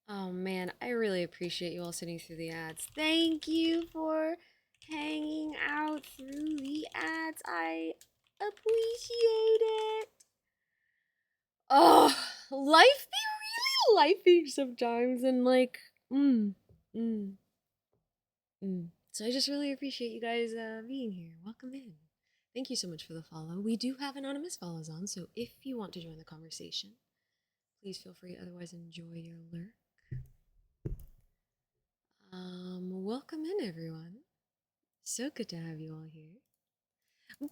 Oh man, I really appreciate you all sitting through the ads. Thank you for hanging out through the ads. I appreciate it. Oh, life be really lifing sometimes, and mm, mm, so I just really appreciate you guys being here. Welcome in. Thank you so much for the follow. We do have anonymous follows on, so if you want to join the conversation, please feel free. Otherwise, enjoy your lurk. Welcome in, everyone. So good to have you all here. Oh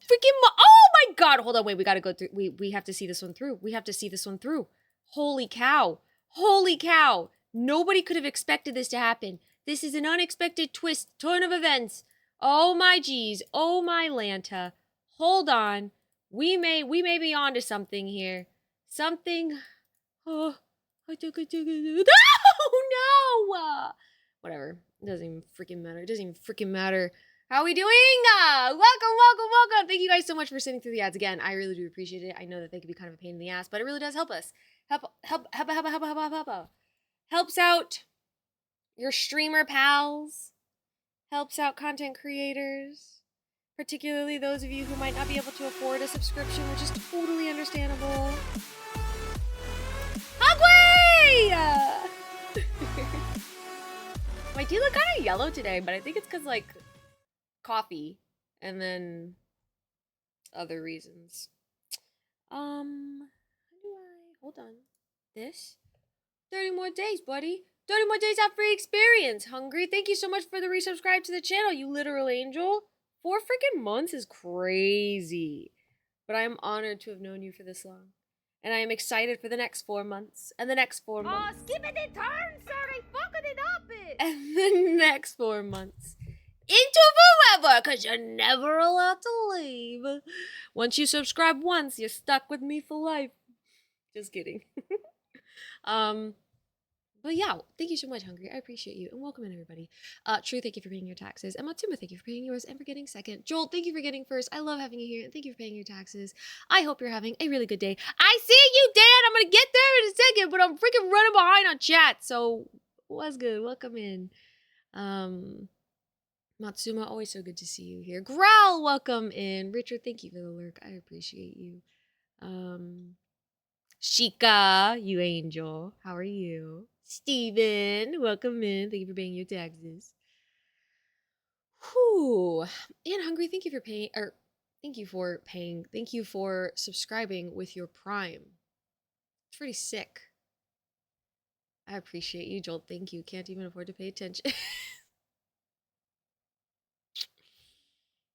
my god! Hold on, wait. We gotta go through. We have to see this one through. We have to see this one through. Holy cow! Holy cow! Nobody could have expected this to happen. This is an unexpected twist, turn of events. Oh my geez. Oh my Lanta. Hold on. We may be onto something here. Something. Oh, I took it. Oh no! Whatever. It doesn't even freaking matter. It doesn't even freaking matter. How are we doing? Welcome. Thank you guys so much for sitting through the ads again. I really do appreciate it. I know that they can be kind of a pain in the ass, but it really does help us. Helps out your streamer pals. Helps out content creators. Particularly those of you who might not be able to afford a subscription, which is totally understandable. Hogway! My teeth look kind of yellow today, but I think it's because, coffee and then other reasons. How do I hold on? This 30 more days, buddy. 30 more days out free experience. Hungry. Thank you so much for the resubscribe to the channel, you literal angel. 4 freaking months is crazy. But I am honored to have known you for this long. And I am excited for the next 4 months. And the next 4 months. Oh, skip it in turn, sir. They fucking it up it. And the next 4 months. Into forever, because you're never allowed to leave. Once you subscribe once, you're stuck with me for life. Just kidding. But yeah, thank you so much, Hungry. I appreciate you. And welcome in, everybody. True, thank you for paying your taxes. And Matsuma, thank you for paying yours and for getting second. Joel, thank you for getting first. I love having you here, and thank you for paying your taxes. I hope you're having a really good day. I see you, Dan! I'm gonna get there in a second, but I'm freaking running behind on chat, so what's good? Welcome in. Matsuma, always so good to see you here. Growl, welcome in. Richard, thank you for the lurk. I appreciate you. Shika, you angel. How are you? Steven, welcome in. Thank you for paying your taxes. Whew. And Hungry, thank you for paying, thank you for subscribing with your Prime. It's pretty sick. I appreciate you, Joel. Thank you. Can't even afford to pay attention.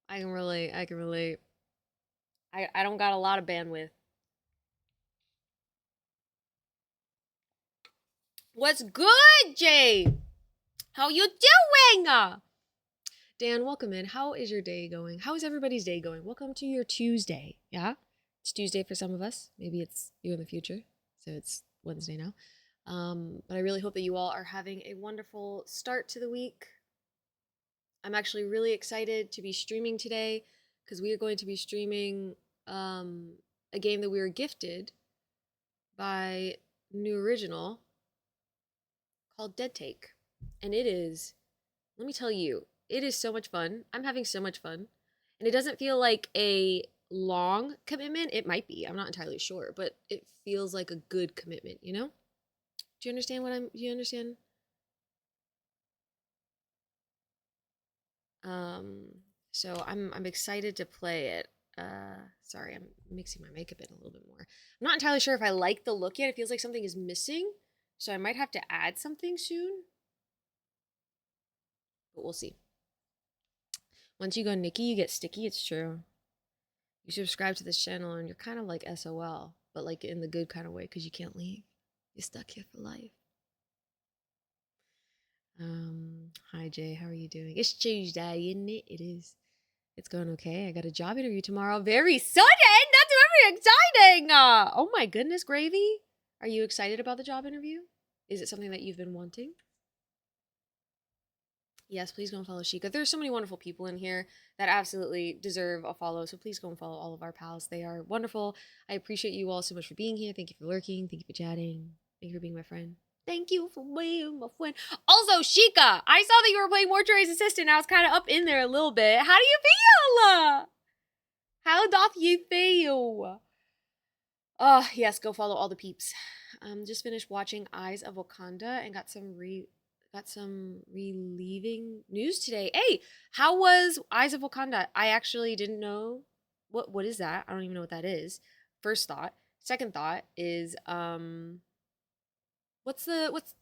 I can relate. I don't got a lot of bandwidth. What's good, Jay? How you doing? Dan, welcome in. How is your day going? How is everybody's day going? Welcome to your Tuesday. Yeah? It's Tuesday for some of us. Maybe it's you in the future. So it's Wednesday now. But I really hope that you all are having a wonderful start to the week. I'm actually really excited to be streaming today because we are going to be streaming a game that we were gifted by New Original called Dead Take. And it is, let me tell you, it is so much fun. I'm having so much fun. And it doesn't feel like a long commitment. It might be. I'm not entirely sure. But it feels like a good commitment, you know? Do you understand do you understand? So I'm excited to play it. Sorry, I'm mixing my makeup in a little bit more. I'm not entirely sure if I like the look yet. It feels like something is missing. So I might have to add something soon. But we'll see. Once you go Nikki, you get sticky. It's true. You subscribe to this channel and you're kind of like SOL, but like in the good kind of way because you can't leave. You're stuck here for life. Hi Jay, how are you doing? It's Tuesday, isn't it? It is. It's going okay. I got a job interview tomorrow. Very sudden. That's very exciting. Oh my goodness, Gravy. Are you excited about the job interview? Is it something that you've been wanting? Yes, please go and follow Sheikah. There's so many wonderful people in here that absolutely deserve a follow. So please go and follow all of our pals. They are wonderful. I appreciate you all so much for being here. Thank you for lurking. Thank you for chatting. Thank you for being my friend. Thank you for being my friend. Also, Sheikah, I saw that you were playing Mortuary's assistant. I was kind of up in there a little bit. How do you feel? How doth you feel? Oh, yes, go follow all the peeps. Just finished watching Eyes of Wakanda and got some relieving news today. Hey, how was Eyes of Wakanda? I actually didn't know. What is that? I don't even know what that is. First thought. Second thought is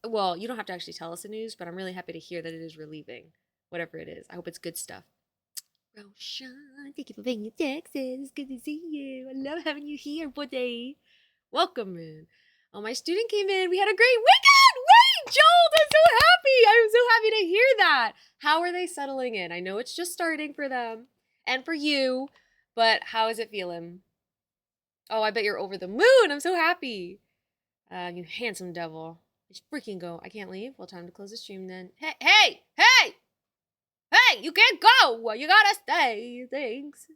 well, you don't have to actually tell us the news, but I'm really happy to hear that it is relieving. Whatever it is. I hope it's good stuff. Roshan, thank you for being in Texas. It's good to see you. I love having you here, buddy. Welcome in. Oh, my student came in. We had a great weekend. Wait, Joel, I'm so happy. I'm so happy to hear that. How are they settling in? I know it's just starting for them and for you, but how is it feeling? Oh, I bet you're over the moon. I'm so happy. You handsome devil. Let's freaking go. I can't leave. Well, time to close the stream then. Hey! Hey, you can't go. You gotta stay. Thanks.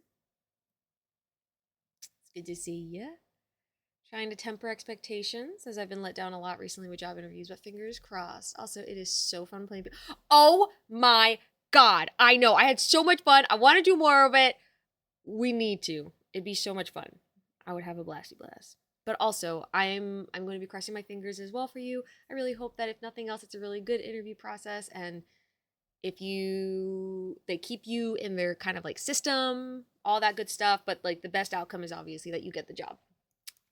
It's good to see ya. Trying to temper expectations, as I've been let down a lot recently with job interviews, but fingers crossed. Also, it is so fun playing. Oh my God. I know. I had so much fun. I want to do more of it. We need to. It'd be so much fun. I would have a blasty blast. But also, I'm going to be crossing my fingers as well for you. I really hope that if nothing else, it's a really good interview process, and if they keep you in their kind of like system, all that good stuff, but like the best outcome is obviously that you get the job.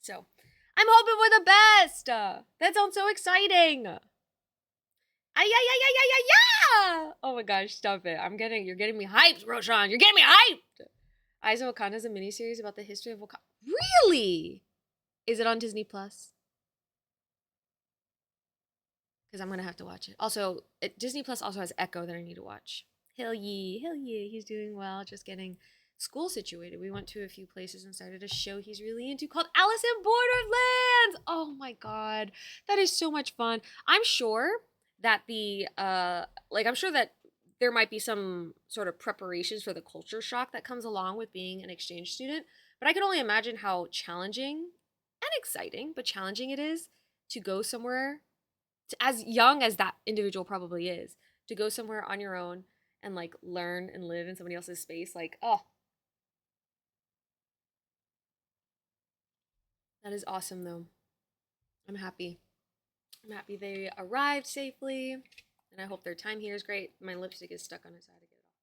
So I'm hoping for the best. That sounds so exciting. Oh my gosh, stop it. You're getting me hyped, Roshan. You're getting me hyped. Eyes of Wakanda is a miniseries about the history of Wakanda. Really? Is it on Disney Plus? Because I'm going to have to watch it. Also, Disney Plus also has Echo that I need to watch. Hell yeah, he's doing well, just getting school situated. We went to a few places and started a show he's really into called Alice in Borderlands. Oh my God, that is so much fun. I'm sure that I'm sure that there might be some sort of preparations for the culture shock that comes along with being an exchange student, but I can only imagine how challenging and exciting, but challenging it is to go somewhere as young as that individual probably is, to go somewhere on your own and like learn and live in somebody else's space. Like, oh, that is awesome though. I'm happy. I'm happy they arrived safely, and I hope their time here is great. My lipstick is stuck on its side. To get it off.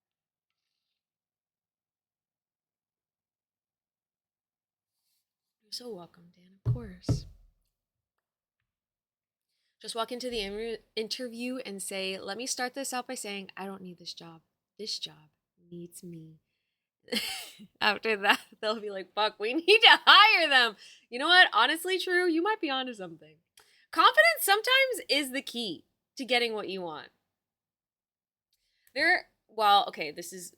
You're so welcome, Dan. Of course. Just walk into the interview and say, let me start this out by saying, I don't need this job. This job needs me. After that, they'll be like, fuck, we need to hire them. You know what? Honestly, true, you might be onto something. Confidence sometimes is the key to getting what you want. This is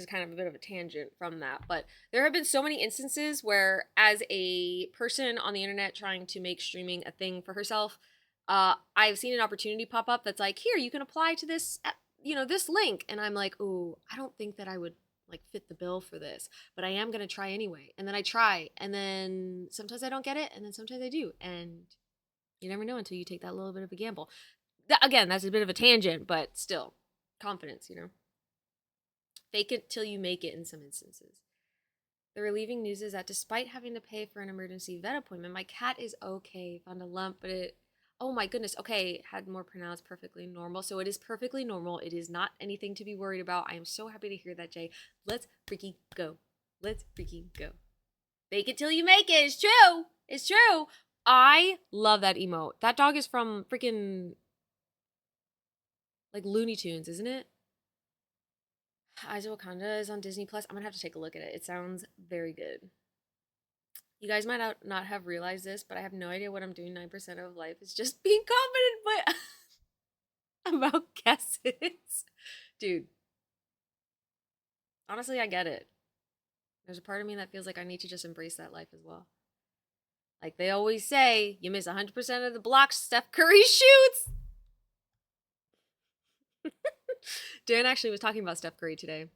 kind of a bit of a tangent from that, but there have been so many instances where, as a person on the internet trying to make streaming a thing for herself, I've seen an opportunity pop up that's like, here, you can apply to this, this link. And I'm like, ooh, I don't think that I would like fit the bill for this, but I am going to try anyway. And then I try, and then sometimes I don't get it, and then sometimes I do. And you never know until you take that little bit of a gamble. Again, that's a bit of a tangent, but still, confidence, Fake it till you make it in some instances. The relieving news is that despite having to pay for an emergency vet appointment, my cat is okay. Found a lump, but oh my goodness, okay, had more pronounced perfectly normal. So it is perfectly normal. It is not anything to be worried about. I am so happy to hear that, Jay. Let's freaking go. Let's freaking go. Fake it till you make it. It's true. It's true. I love that emote. That dog is from freaking like Looney Tunes, isn't it? Eyes of Wakanda is on Disney Plus. I'm gonna have to take a look at it. It sounds very good. You guys might not have realized this, but I have no idea what I'm doing 9% of life. It's just being confident, but about guesses. Dude. Honestly, I get it. There's a part of me that feels like I need to just embrace that life as well. Like they always say, you miss 100% of the blocks Steph Curry shoots. Dan actually was talking about Steph Curry today.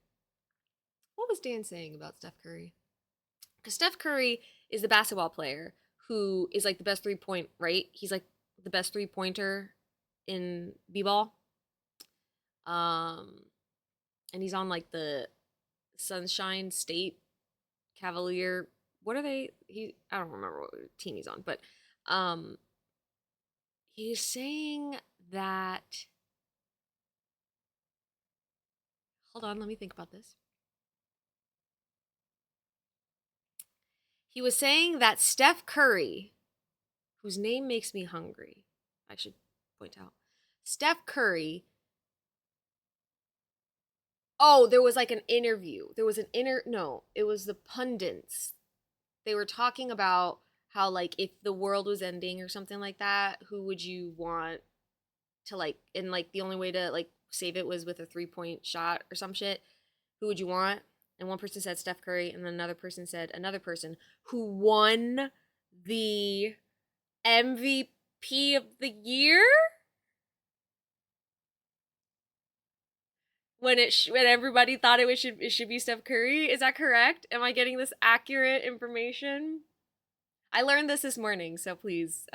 What was Dan saying about Steph Curry? Because Steph Curry is the basketball player who is like the best 3-point, right? He's like the best three-pointer in b-ball. And he's on like the Sunshine State Cavalier. What are they? I don't remember what team he's on, but um he's saying that, hold on, let me think about this. He was saying that Steph Curry, whose name makes me hungry, I should point out. Steph Curry. Oh, there was like an interview. There was no, it was the pundits. They were talking about how, like, if the world was ending or something like that, who would you want to, like, and like the only way to like save it was with a 3-point shot or some shit. Who would you want? And one person said Steph Curry, and then another person said another person who won the MVP of the year when when everybody thought it should be Steph Curry. Is that correct? Am I getting this accurate information? I learned this morning, so please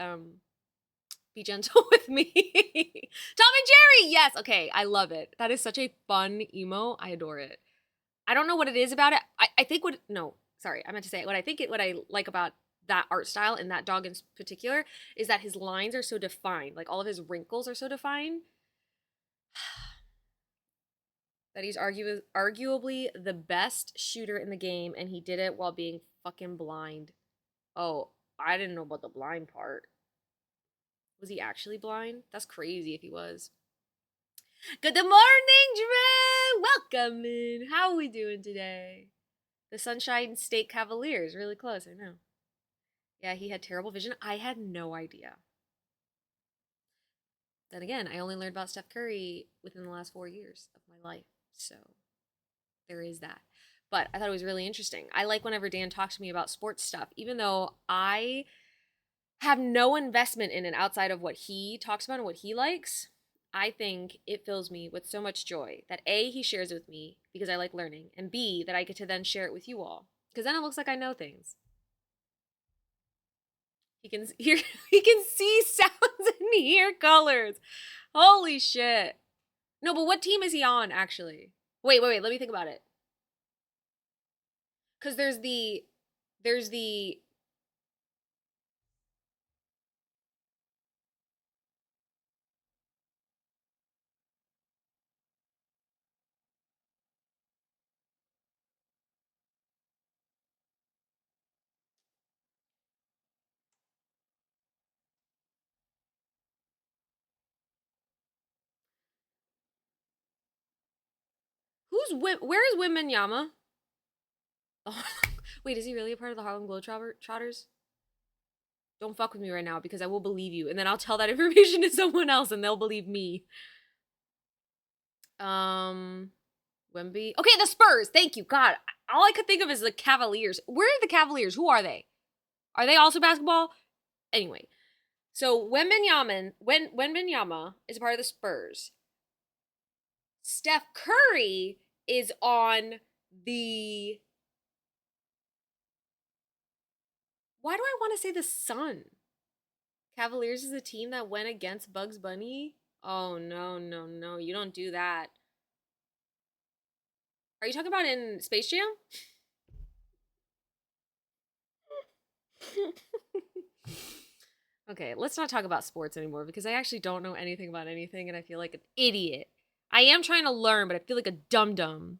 be gentle with me. Tom and Jerry, yes. Okay, I love it. That is such a fun emo. I adore it. I don't know what it is about it. I think what I like about that art style and that dog in particular is that his lines are so defined. Like all of his wrinkles are so defined. That he's arguably the best shooter in the game, and he did it while being fucking blind. Oh, I didn't know about the blind part. Was he actually blind? That's crazy if he was. Good morning, Drew! Welcome in. How are we doing today? The Sunshine State Cavaliers. Really close, I know. Yeah, he had terrible vision. I had no idea. Then again, I only learned about Steph Curry within the last 4 years of my life. So there is that. But I thought it was really interesting. I like whenever Dan talks to me about sports stuff, even though I have no investment in it outside of what he talks about and what he likes. I think it fills me with so much joy that A, he shares it with me because I like learning, and B, that I get to then share it with you all. Because then it looks like I know things. He can hear, he can see sounds and hear colors. Holy shit. No, but what team is he on, actually? Wait, let me think about it. Because there's the where is Wimbenyama? Oh, wait, is he really a part of the Harlem Globetrotters? Don't fuck with me right now because I will believe you, and then I'll tell that information to someone else, and they'll believe me. Wemby. Okay, the Spurs. Thank you. God, all I could think of is the Cavaliers. Where are the Cavaliers? Who are they? Are they also basketball? Anyway, so Wembenyama is a part of the Spurs. Steph Curry is on the. Why do I want to say the Sun? Cavaliers is a team that went against Bugs Bunny. Oh, no. You don't do that. Are you talking about in Space Jam? Okay, let's not talk about sports anymore because I actually don't know anything about anything and I feel like an idiot. I am trying to learn, but I feel like a dum-dum.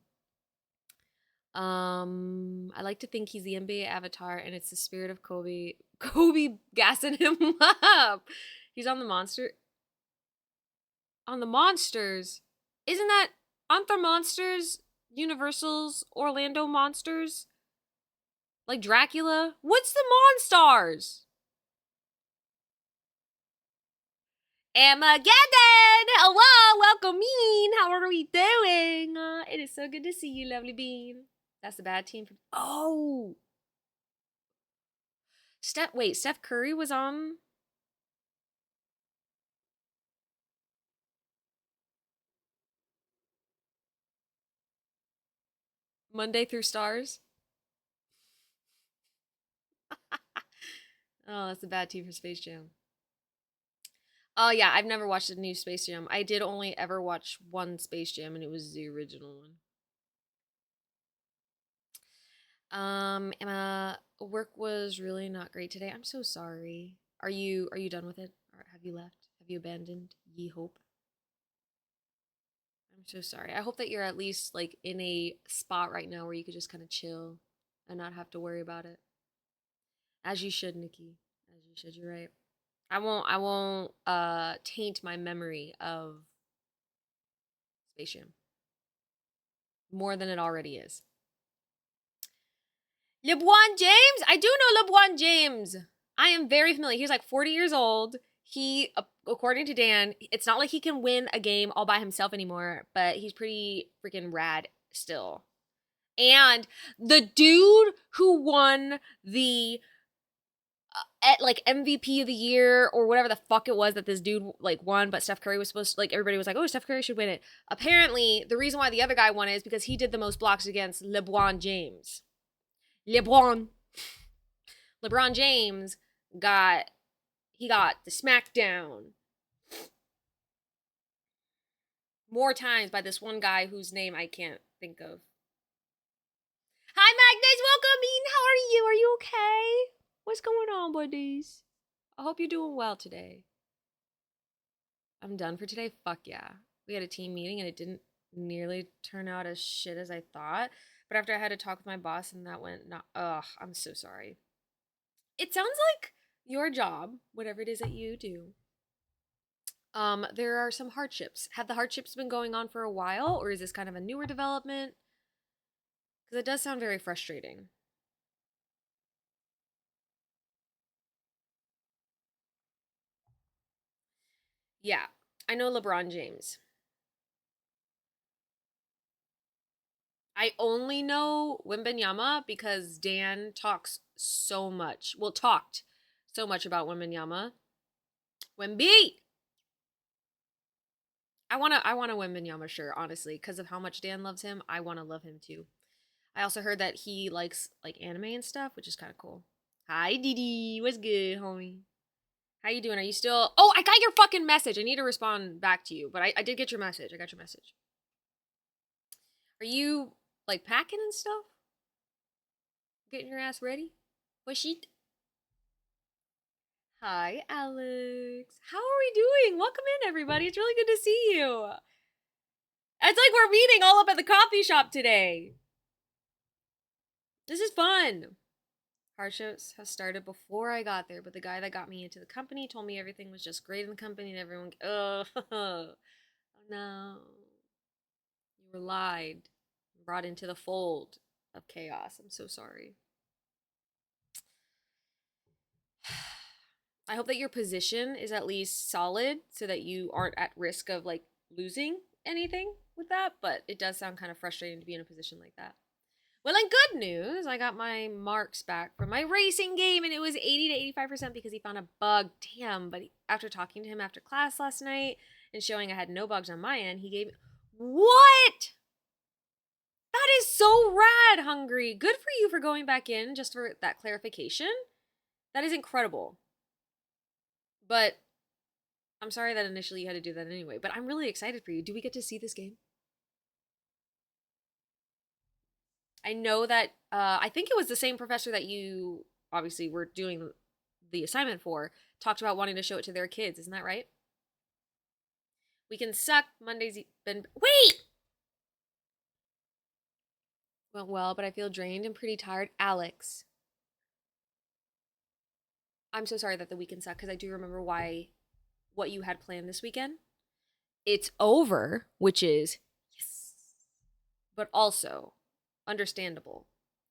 I like to think he's the NBA avatar and it's the spirit of Kobe gassing him up. He's on the monster. On the monsters. Aren't there monsters? Universal's Orlando monsters? Like Dracula? What's the Monstars? Armageddon! Hello, welcome in. How are we doing? It is so good to see you, lovely bean. That's the bad team. Oh! Steph Curry was on? Monday Through Stars? Oh, that's a bad team for Space Jam. Oh yeah, I've never watched the new Space Jam. I did only ever watch one Space Jam, and it was the original one. Emma, work was really not great today. I'm so sorry. Are you done with it? Or have you left? Have you abandoned ye hope? I'm so sorry. I hope that you're at least like in a spot right now where you could just kind of chill and not have to worry about it. As you should, Nikki. As you should, you're right. I won't taint my memory of Space Jam more than it already is. LeBron James? I do know LeBron James. I am very familiar. He's like 40 years old. He, according to Dan, it's not like he can win a game all by himself anymore, but he's pretty freaking rad still. And the dude who won the like MVP of the year or whatever the fuck it was that this dude like won, but Steph Curry was supposed to, like, everybody was like, oh, Steph Curry should win it. Apparently, the reason why the other guy won it is because he did the most blocks against LeBron James. LeBron James got the smackdown more times by this one guy whose name I can't think of. Hi Magnus, welcome in. How are you? Are you okay? What's going on, buddies? I hope you're doing well today. I'm done for today. Fuck yeah. We had a team meeting and it didn't nearly turn out as shit as I thought. But after I had to talk with my boss and that went not, ugh, I'm so sorry. It sounds like your job, whatever it is that you do, there are some hardships. Have the hardships been going on for a while, or is this kind of a newer development? Because it does sound very frustrating. Yeah, I know LeBron James. I only know Wembanyama because Dan talks so much. Well, talked so much about Wembanyama. Wemby! I want a Wembanyama shirt, honestly, because of how much Dan loves him. I want to love him too. I also heard that he likes like anime and stuff, which is kind of cool. Hi, Didi. What's good, homie? How you doing? Are you still? Oh, I got your fucking message. I need to respond back to you, but I did get your message. I got your message. Are you like packing and stuff? Getting your ass ready? What sheet? Hi, Alex. How are we doing? Welcome in, everybody. It's really good to see you. It's like we're meeting all up at the coffee shop today. This is fun. Hardships has started before I got there, but the guy that got me into the company told me everything was just great in the company and everyone. Oh, oh no. You were lied, brought into the fold of chaos. I'm so sorry. I hope that your position is at least solid so that you aren't at risk of like losing anything with that, but it does sound kind of frustrating to be in a position like that. Well, in good news, I got my marks back from my racing game and it was 80 to 85% because he found a bug. Damn, but after talking to him after class last night and showing I had no bugs on my end, he gave me. What? That is so rad, Hungry. Good for you for going back in just for that clarification. That is incredible. But I'm sorry that initially you had to do that anyway, but I'm really excited for you. Do we get to see this game? I know that I think it was the same professor that you obviously were doing the assignment for talked about wanting to show it to their kids. Isn't that right? We can suck. Monday's been. Wait! Went well, but I feel drained and pretty tired. Alex. I'm so sorry that the weekend sucked because I do remember what you had planned this weekend. It's over, which is yes, but also understandable.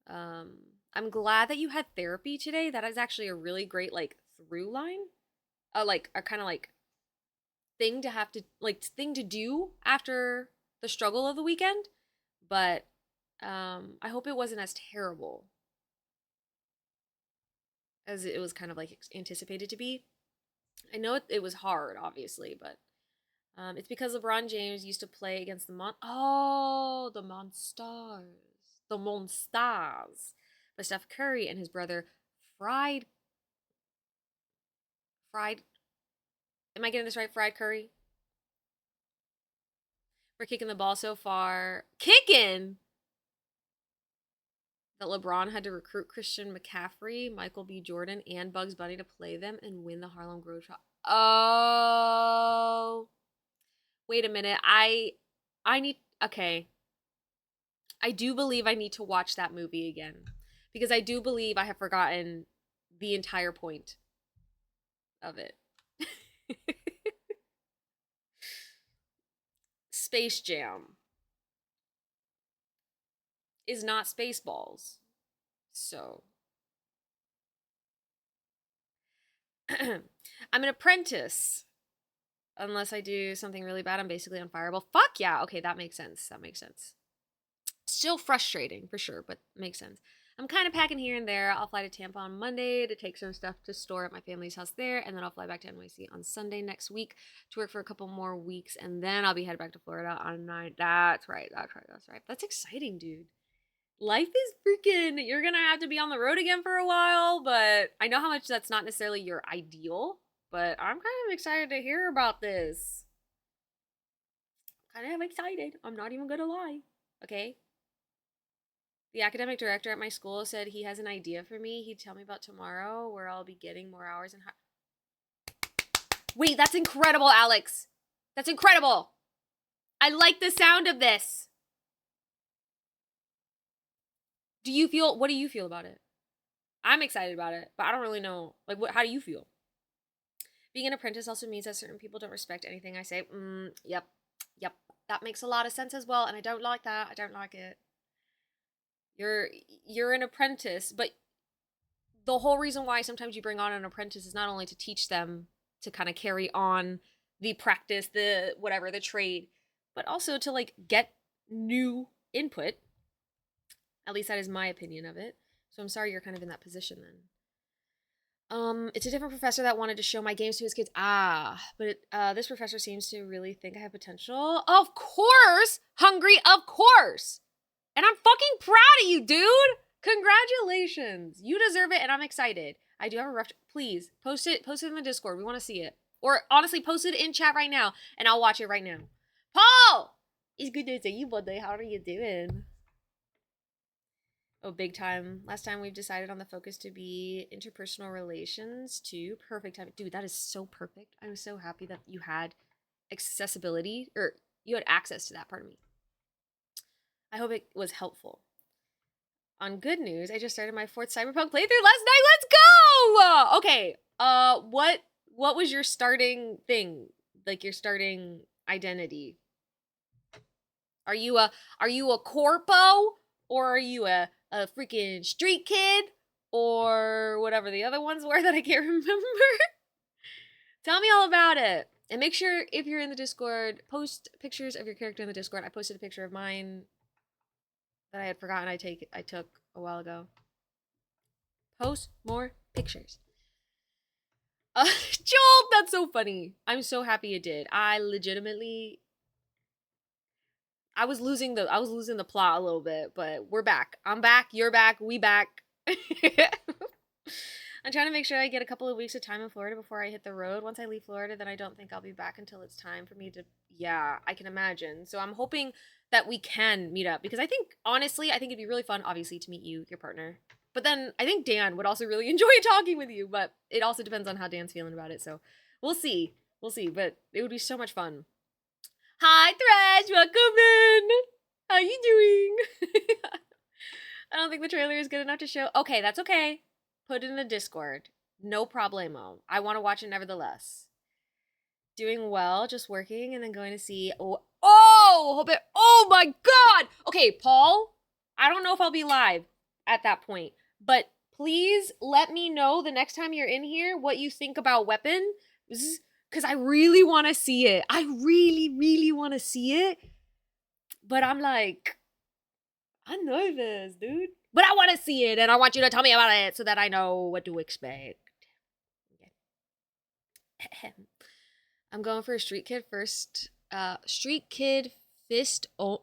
I'm glad that you had therapy today. That is actually a really great like through line, like a kind of like thing to do after the struggle of the weekend. But I hope it wasn't as terrible as it was kind of like anticipated to be. I know it was hard, obviously, but it's because LeBron James used to play against the Monstars, but Steph Curry and his brother fried fried Am I getting this right? Fried curry? We're kicking the ball so far. Kicking! That LeBron had to recruit Christian McCaffrey, Michael B. Jordan, and Bugs Bunny to play them and win the Harlem Globetrotters. Oh. Wait a minute. I need, okay. I do believe I need to watch that movie again. Because I do believe I have forgotten the entire point of it. Space Jam is not Spaceballs. So I'm an apprentice. Unless I do something really bad, I'm basically unfireable. Fuck yeah. Okay, that makes sense. That makes sense. Still frustrating for sure, but makes sense. I'm kind of packing here and there. I'll fly to Tampa on Monday to take some stuff to store at my family's house there, and then I'll fly back to NYC on Sunday next week to work for a couple more weeks, and then I'll be headed back to Florida on 9. That's right. That's exciting, dude. Life is freaking, you're gonna have to be on the road again for a while, but I know how much that's not necessarily your ideal, but I'm kind of excited to hear about this. Kind of excited. I'm not even gonna lie. Okay? The academic director at my school said he has an idea for me. He'd tell me about tomorrow where I'll be getting more hours and Wait, that's incredible, Alex. That's incredible. I like the sound of this. What do you feel about it? I'm excited about it, but I don't really know. Like, how do you feel? Being an apprentice also means that certain people don't respect anything I say. Yep. That makes a lot of sense as well, and I don't like that. I don't like it. You're an apprentice, but the whole reason why sometimes you bring on an apprentice is not only to teach them to kind of carry on the practice, the whatever, the trade, but also to like get new input. At least that is my opinion of it. So I'm sorry you're kind of in that position then. It's a different professor that wanted to show my games to his kids. But this professor seems to really think I have potential. Of course! Hungry, of course! And I'm fucking proud of you, dude! Congratulations! You deserve it, and I'm excited. I do have a rough... Please, post it in the Discord. We want to see it. Or, honestly, post it in chat right now, and I'll watch it right now. Paul! It's good to see you, buddy. How are you doing? Oh, big time. Last time we've decided on the focus to be interpersonal relations too. Perfect time. Dude, that is so perfect. I'm so happy that you had accessibility, or you had access to that part of me. I hope it was helpful. On good news, I just started my 4th Cyberpunk playthrough last night. Let's go! Okay. What was your starting thing? Like your starting identity? Are you a corpo? Or are you a freaking street kid? Or whatever the other ones were that I can't remember? Tell me all about it. And make sure, if you're in the Discord, post pictures of your character in the Discord. I posted a picture of mine that I had forgotten I took a while ago. Post more pictures. Joel, that's so funny. I'm so happy you did. I was losing the plot a little bit, but we're back. I'm back, you're back, we back. I'm trying to make sure I get a couple of weeks of time in Florida before I hit the road. Once I leave Florida, then I don't think I'll be back until it's time for me to, yeah, I can imagine. So I'm hoping that we can meet up, because honestly, I think it'd be really fun, obviously, to meet you, your partner. But then I think Dan would also really enjoy talking with you, but it also depends on how Dan's feeling about it. So we'll see, but it would be so much fun. Hi, Thresh, welcome in. How you doing? I don't think the trailer is good enough to show. Okay, that's okay. Put it in the Discord. No problemo. I want to watch it nevertheless. Doing well, just working, and then going to see. Oh my God. Okay, Paul, I don't know if I'll be live at that point, but please let me know the next time you're in here what you think about Weapon, because I really want to see it. I really, really want to see it, but I'm like, I'm nervous, dude. But I want to see it, and I want you to tell me about it so that I know what to expect. Okay. I'm going for a Street Kid first. Street Kid Fist only!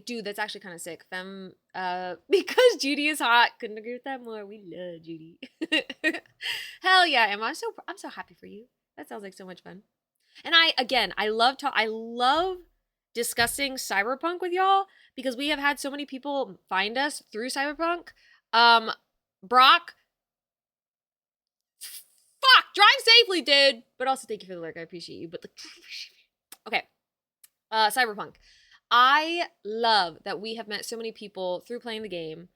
Dude, that's actually kind of sick. Because Judy is hot. Couldn't agree with that more. We love Judy. Hell yeah, Emma. I'm so happy for you. That sounds like so much fun. And I love discussing Cyberpunk with y'all because we have had so many people find us through Cyberpunk. Brock, fuck, drive safely, dude. But also thank you for the lurk. I appreciate you. But okay. Cyberpunk. I love that we have met so many people through playing the game.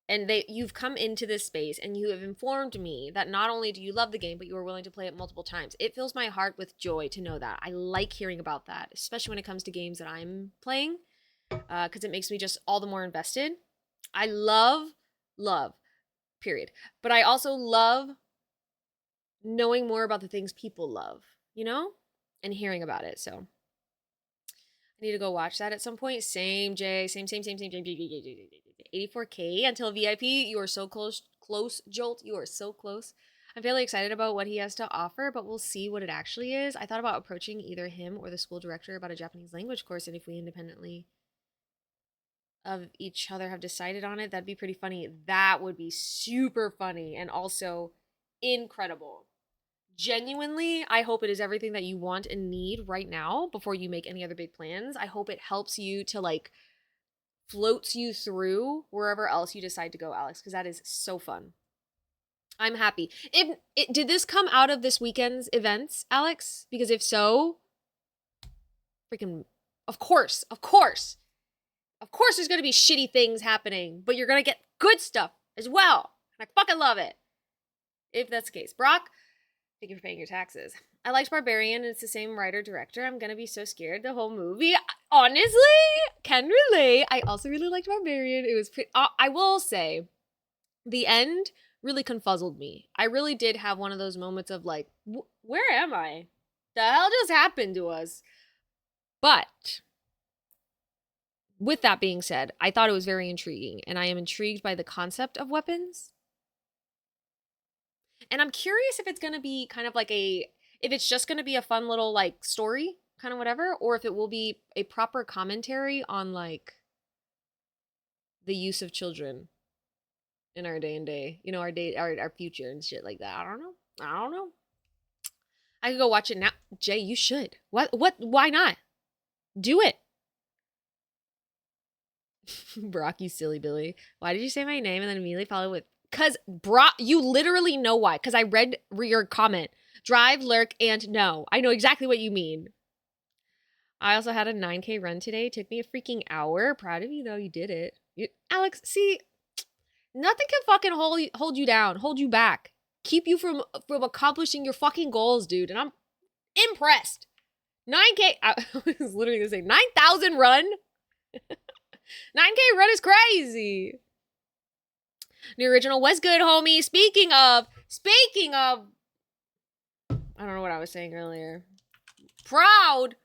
And you've come into this space and you have informed me that not only do you love the game, but you are willing to play it multiple times. It fills my heart with joy to know that. I like hearing about that, especially when it comes to games that I'm playing, because it makes me just all the more invested. I love, period. But I also love knowing more about the things people love, you know, and hearing about it. So I need to go watch that at some point. Same, Jay. Same. 84K until VIP. You are so close, Jolt. You are so close. I'm fairly excited about what he has to offer, but we'll see what it actually is. I thought about approaching either him or the school director about a Japanese language course, and if we independently of each other have decided on it, that'd be pretty funny. That would be super funny and also incredible. Genuinely, I hope it is everything that you want and need right now before you make any other big plans. I hope it helps you to floats you through wherever else you decide to go, Alex, because that is so fun. I'm happy. Did this come out of this weekend's events, Alex? Because if so, freaking, of course there's going to be shitty things happening, but you're going to get good stuff as well. And I fucking love it. If that's the case. Brock, thank you for paying your taxes. I liked Barbarian, and it's the same writer-director. I'm gonna be so scared the whole movie. Honestly, can relate. I also really liked Barbarian. It was pretty... I will say, the end really confuzzled me. I really did have one of those moments of where am I? The hell just happened to us? But with that being said, I thought it was very intriguing, and I am intrigued by the concept of weapons. And I'm curious if it's gonna be kind of if it's just going to be a fun little story kind of whatever, or if it will be a proper commentary on the use of children in our day and day, you know, our future and shit like that. I don't know. I could go watch it now. Jay, you should. Why not? Do it. Brock, you silly Billy. Why did you say my name and then immediately follow with, cause Brock, you literally know why. Cause I read your comment. Drive, lurk, and no. I know exactly what you mean. I also had a 9K run today. Took me a freaking hour. Proud of you, though. You did it. Alex, see, nothing can fucking hold you down, hold you back, keep you from accomplishing your fucking goals, dude. And I'm impressed. 9K, I was literally going to say 9,000 run. 9K run is crazy. New original was good, homie. Speaking of, I don't know what I was saying earlier. Proud.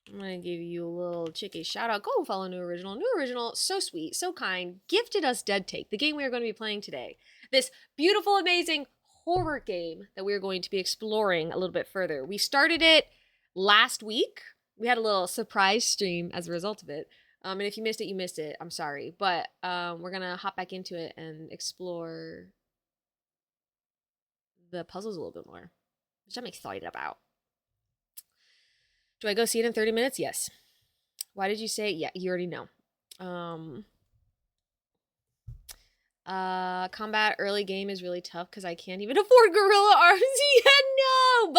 I'm going to give you a little chicky shout out. Go follow New Original. New Original, so sweet, so kind, gifted us Dead Take, the game we are going to be playing today. This beautiful, amazing horror game that we are going to be exploring a little bit further. We started it last week. We had a little surprise stream as a result of it. And if you missed it, you missed it. I'm sorry. But we're going to hop back into it and explore the puzzles a little bit more, which I'm excited about. Do I go see it in 30 minutes? Yes. Why did you say it? Yeah, you already know. Combat early game is really tough because I can't even afford gorilla arms. Yeah, no.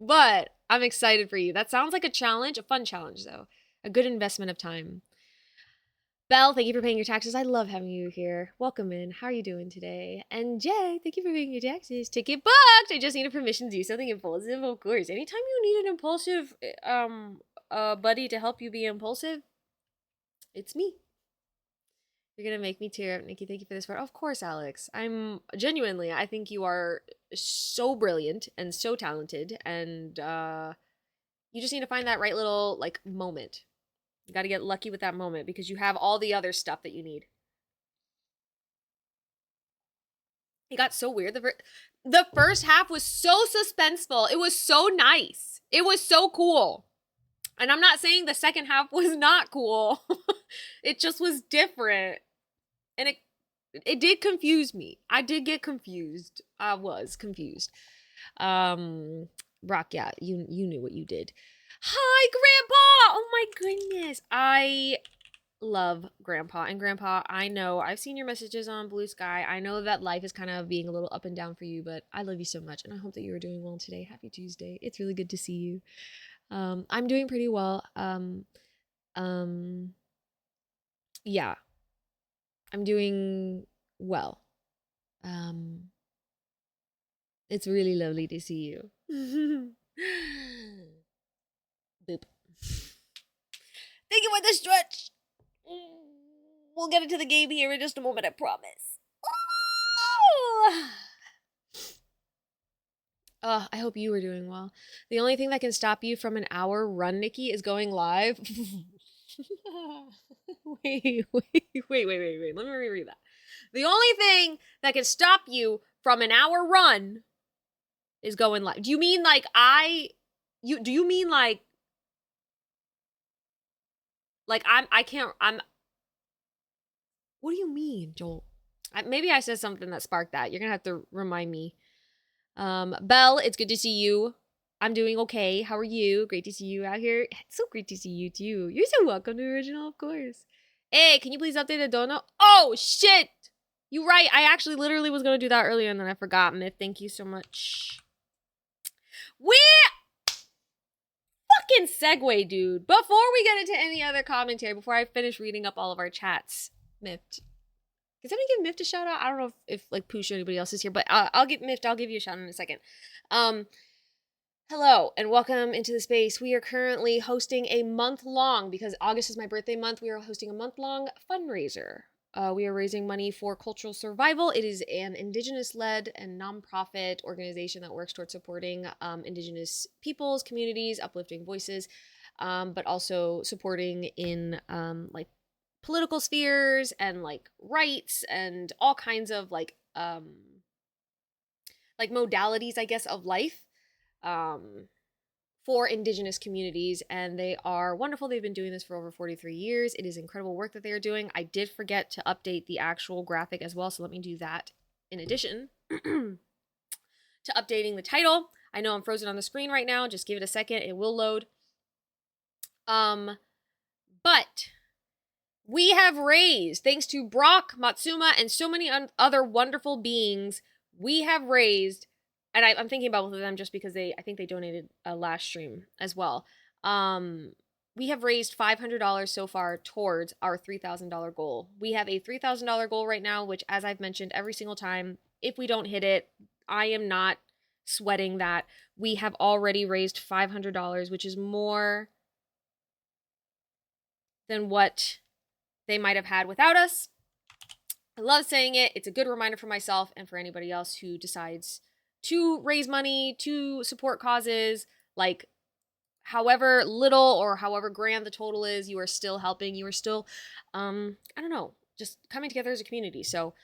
But I'm excited for you. That sounds like a challenge, a fun challenge though. A good investment of time. Belle, thank you for paying your taxes. I love having you here. Welcome in. How are you doing today? And Jay, thank you for paying your taxes. Ticket booked. I just need a permission to do something impulsive, of course. Anytime you need an impulsive buddy to help you be impulsive, it's me. You're going to make me tear up, Nikki. Thank you for this part. Of course, Alex. I think you are so brilliant and so talented. And you just need to find that right little, moment. You got to get lucky with that moment because you have all the other stuff that you need. It got so weird. The first half was so suspenseful. It was so nice. It was so cool. And I'm not saying the second half was not cool. It just was different. And It did confuse me. I did get confused. I was confused. Brock, yeah, you knew what you did. Hi, Grandpa! Oh my goodness. I love Grandpa. And Grandpa, I know I've seen your messages on Blue Sky. I know that life is kind of being a little up and down for you, but I love you so much. And I hope that you are doing well today. Happy Tuesday. It's really good to see you. I'm doing pretty well. Yeah, I'm doing well. It's really lovely to see you. Boop. Thank you for the stretch. We'll get into the game here in just a moment, I promise. I hope you are doing well. The only thing that can stop you from an hour run, Nikki, is going live. Wait. Let me reread that. The only thing that can stop you from an hour run is going live. Do you mean like do you mean like I'm what do you mean, Joel? Maybe I said something that sparked that. You're gonna have to remind me. Belle, it's good to see you. I'm doing okay. How are you? Great to see you out here. It's so great to see you too. You're so welcome to Original, of course. Hey, can you please update the dono? Oh, shit! You're right. I actually literally was gonna do that earlier and then I forgot. Myth, thank you so much. Fucking segue, dude. Before we get into any other commentary, before I finish reading up all of our chats, Myth. Can somebody give Mift a shout out? I don't know if like Poosh or anybody else is here, but I'll give Mift. I'll give you a shout out in a second. Hello and welcome into the space. We are currently hosting a month-long, because August is my birthday month, we are hosting a month-long fundraiser. We are raising money for cultural survival. It is an Indigenous-led and nonprofit organization that works towards supporting Indigenous peoples, communities, uplifting voices, but also supporting in like political spheres and like rights and all kinds of like modalities, I guess, of life for Indigenous communities, and they are wonderful. They've been doing this for over 43 years. It is incredible work that they are doing. I did forget to update the actual graphic as well, so let me do that in addition to updating the title. I know I'm frozen on the screen right now. Just give it a second. It will load. But we have raised, thanks to Brock, Matsuma, and so many other wonderful beings, we have raised, and I'm thinking about both of them just because I think they donated a last stream as well. We have raised $500 so far towards our $3,000 goal. We have a $3,000 goal right now, which, as I've mentioned every single time, if we don't hit it, I am not sweating that. We have already raised $500, which is more than what they might have had without us. I love saying it. It's a good reminder for myself and for anybody else who decides to raise money, to support causes, like however little or however grand the total is, you are still helping. You are still, I don't know, just coming together as a community. So,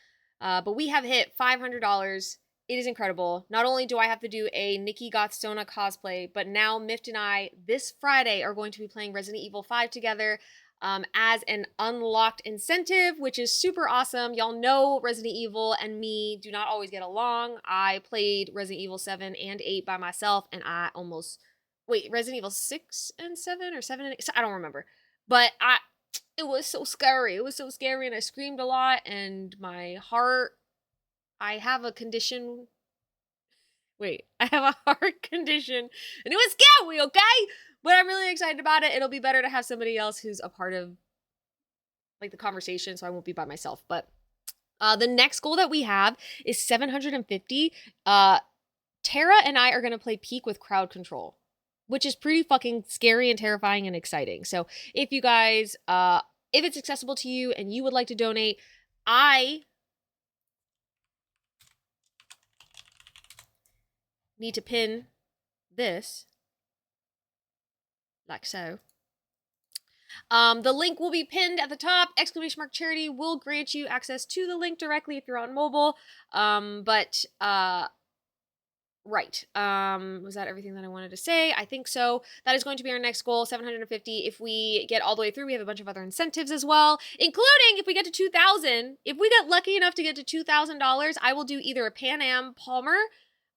but we have hit $500. It is incredible. Not only do I have to do a Nikki Gotstona cosplay, but now Mift and I, this Friday, are going to be playing Resident Evil 5 together. As an unlocked incentive, which is super awesome. Y'all know Resident Evil and me do not always get along. I played Resident Evil 7 and 8 by myself, and I almost... Wait, Resident Evil 6 and 7 or 7 and 8? I don't remember. But it was so scary. It was so scary, and I screamed a lot, and my heart... I have a condition... Wait, I have a heart condition, and it was scary, okay? But I'm really excited about it. It'll be better to have somebody else who's a part of like the conversation, so I won't be by myself. But the next goal that we have is 750. Tara and I are going to play Peak with crowd control, which is pretty fucking scary and terrifying and exciting. So if you guys, if it's accessible to you and you would like to donate, I need to pin this like so. The link will be pinned at the top. !charity will grant you access to the link directly if you're on mobile. But Right. Was that everything that I wanted to say? I think so. That is going to be our next goal, 750. If we get all the way through, we have a bunch of other incentives as well, including if we get to 2,000. If we get lucky enough to get to $2,000, I will do either a Pan Am Palmer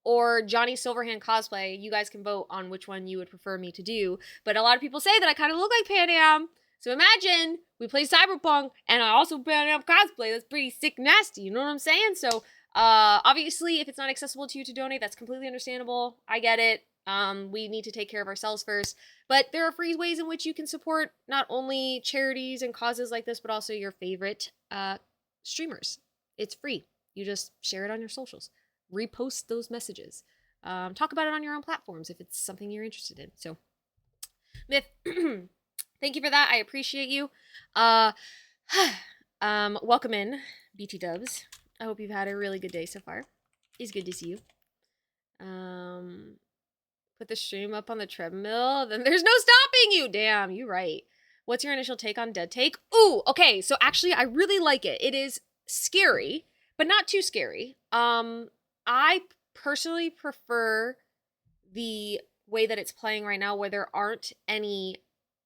or Johnny Silverhand cosplay. You guys can vote on which one you would prefer me to do. But a lot of people say that I kind of look like Pan Am. So imagine we play Cyberpunk and I also Pan Am cosplay. That's pretty sick nasty. You know what I'm saying? So obviously, if it's not accessible to you to donate, that's completely understandable. I get it. We need to take care of ourselves first. But there are free ways in which you can support not only charities and causes like this, but also your favorite streamers. It's free. You just share it on your socials. Repost those messages. Talk about it on your own platforms if it's something you're interested in. So, Myth, thank you for that. I appreciate you. Welcome in, BT Dubs. I hope you've had a really good day so far. It's good to see you. Put the stream up on the treadmill, then there's no stopping you. Damn, you right. What's your initial take on Dead Take? Ooh, okay. So actually, I really like it. It is scary, but not too scary. I personally prefer the way that it's playing right now, where there aren't any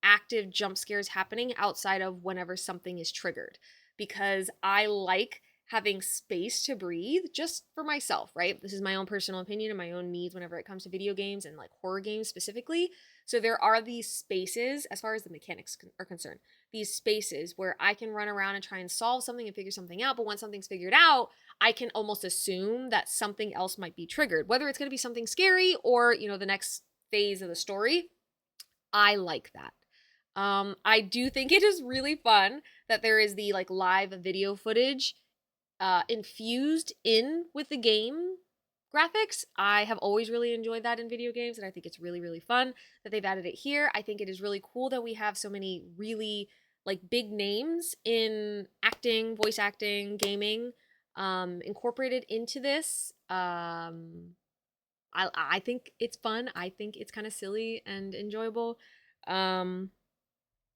active jump scares happening outside of whenever something is triggered, because I like having space to breathe just for myself, right? This is my own personal opinion and my own needs whenever it comes to video games and like horror games specifically. So there are these spaces, as far as the mechanics are concerned, these spaces where I can run around and try and solve something and figure something out. But once something's figured out, I can almost assume that something else might be triggered, whether it's going to be something scary or, you know, the next phase of the story. I like that. I do think it is really fun that there is the like live video footage infused in with the game graphics. I have always really enjoyed that in video games, and I think it's really, really fun that they've added it here. I think it is really cool that we have so many really like big names in acting, voice acting, gaming, incorporated into this. I think it's fun. I think it's kind of silly and enjoyable. And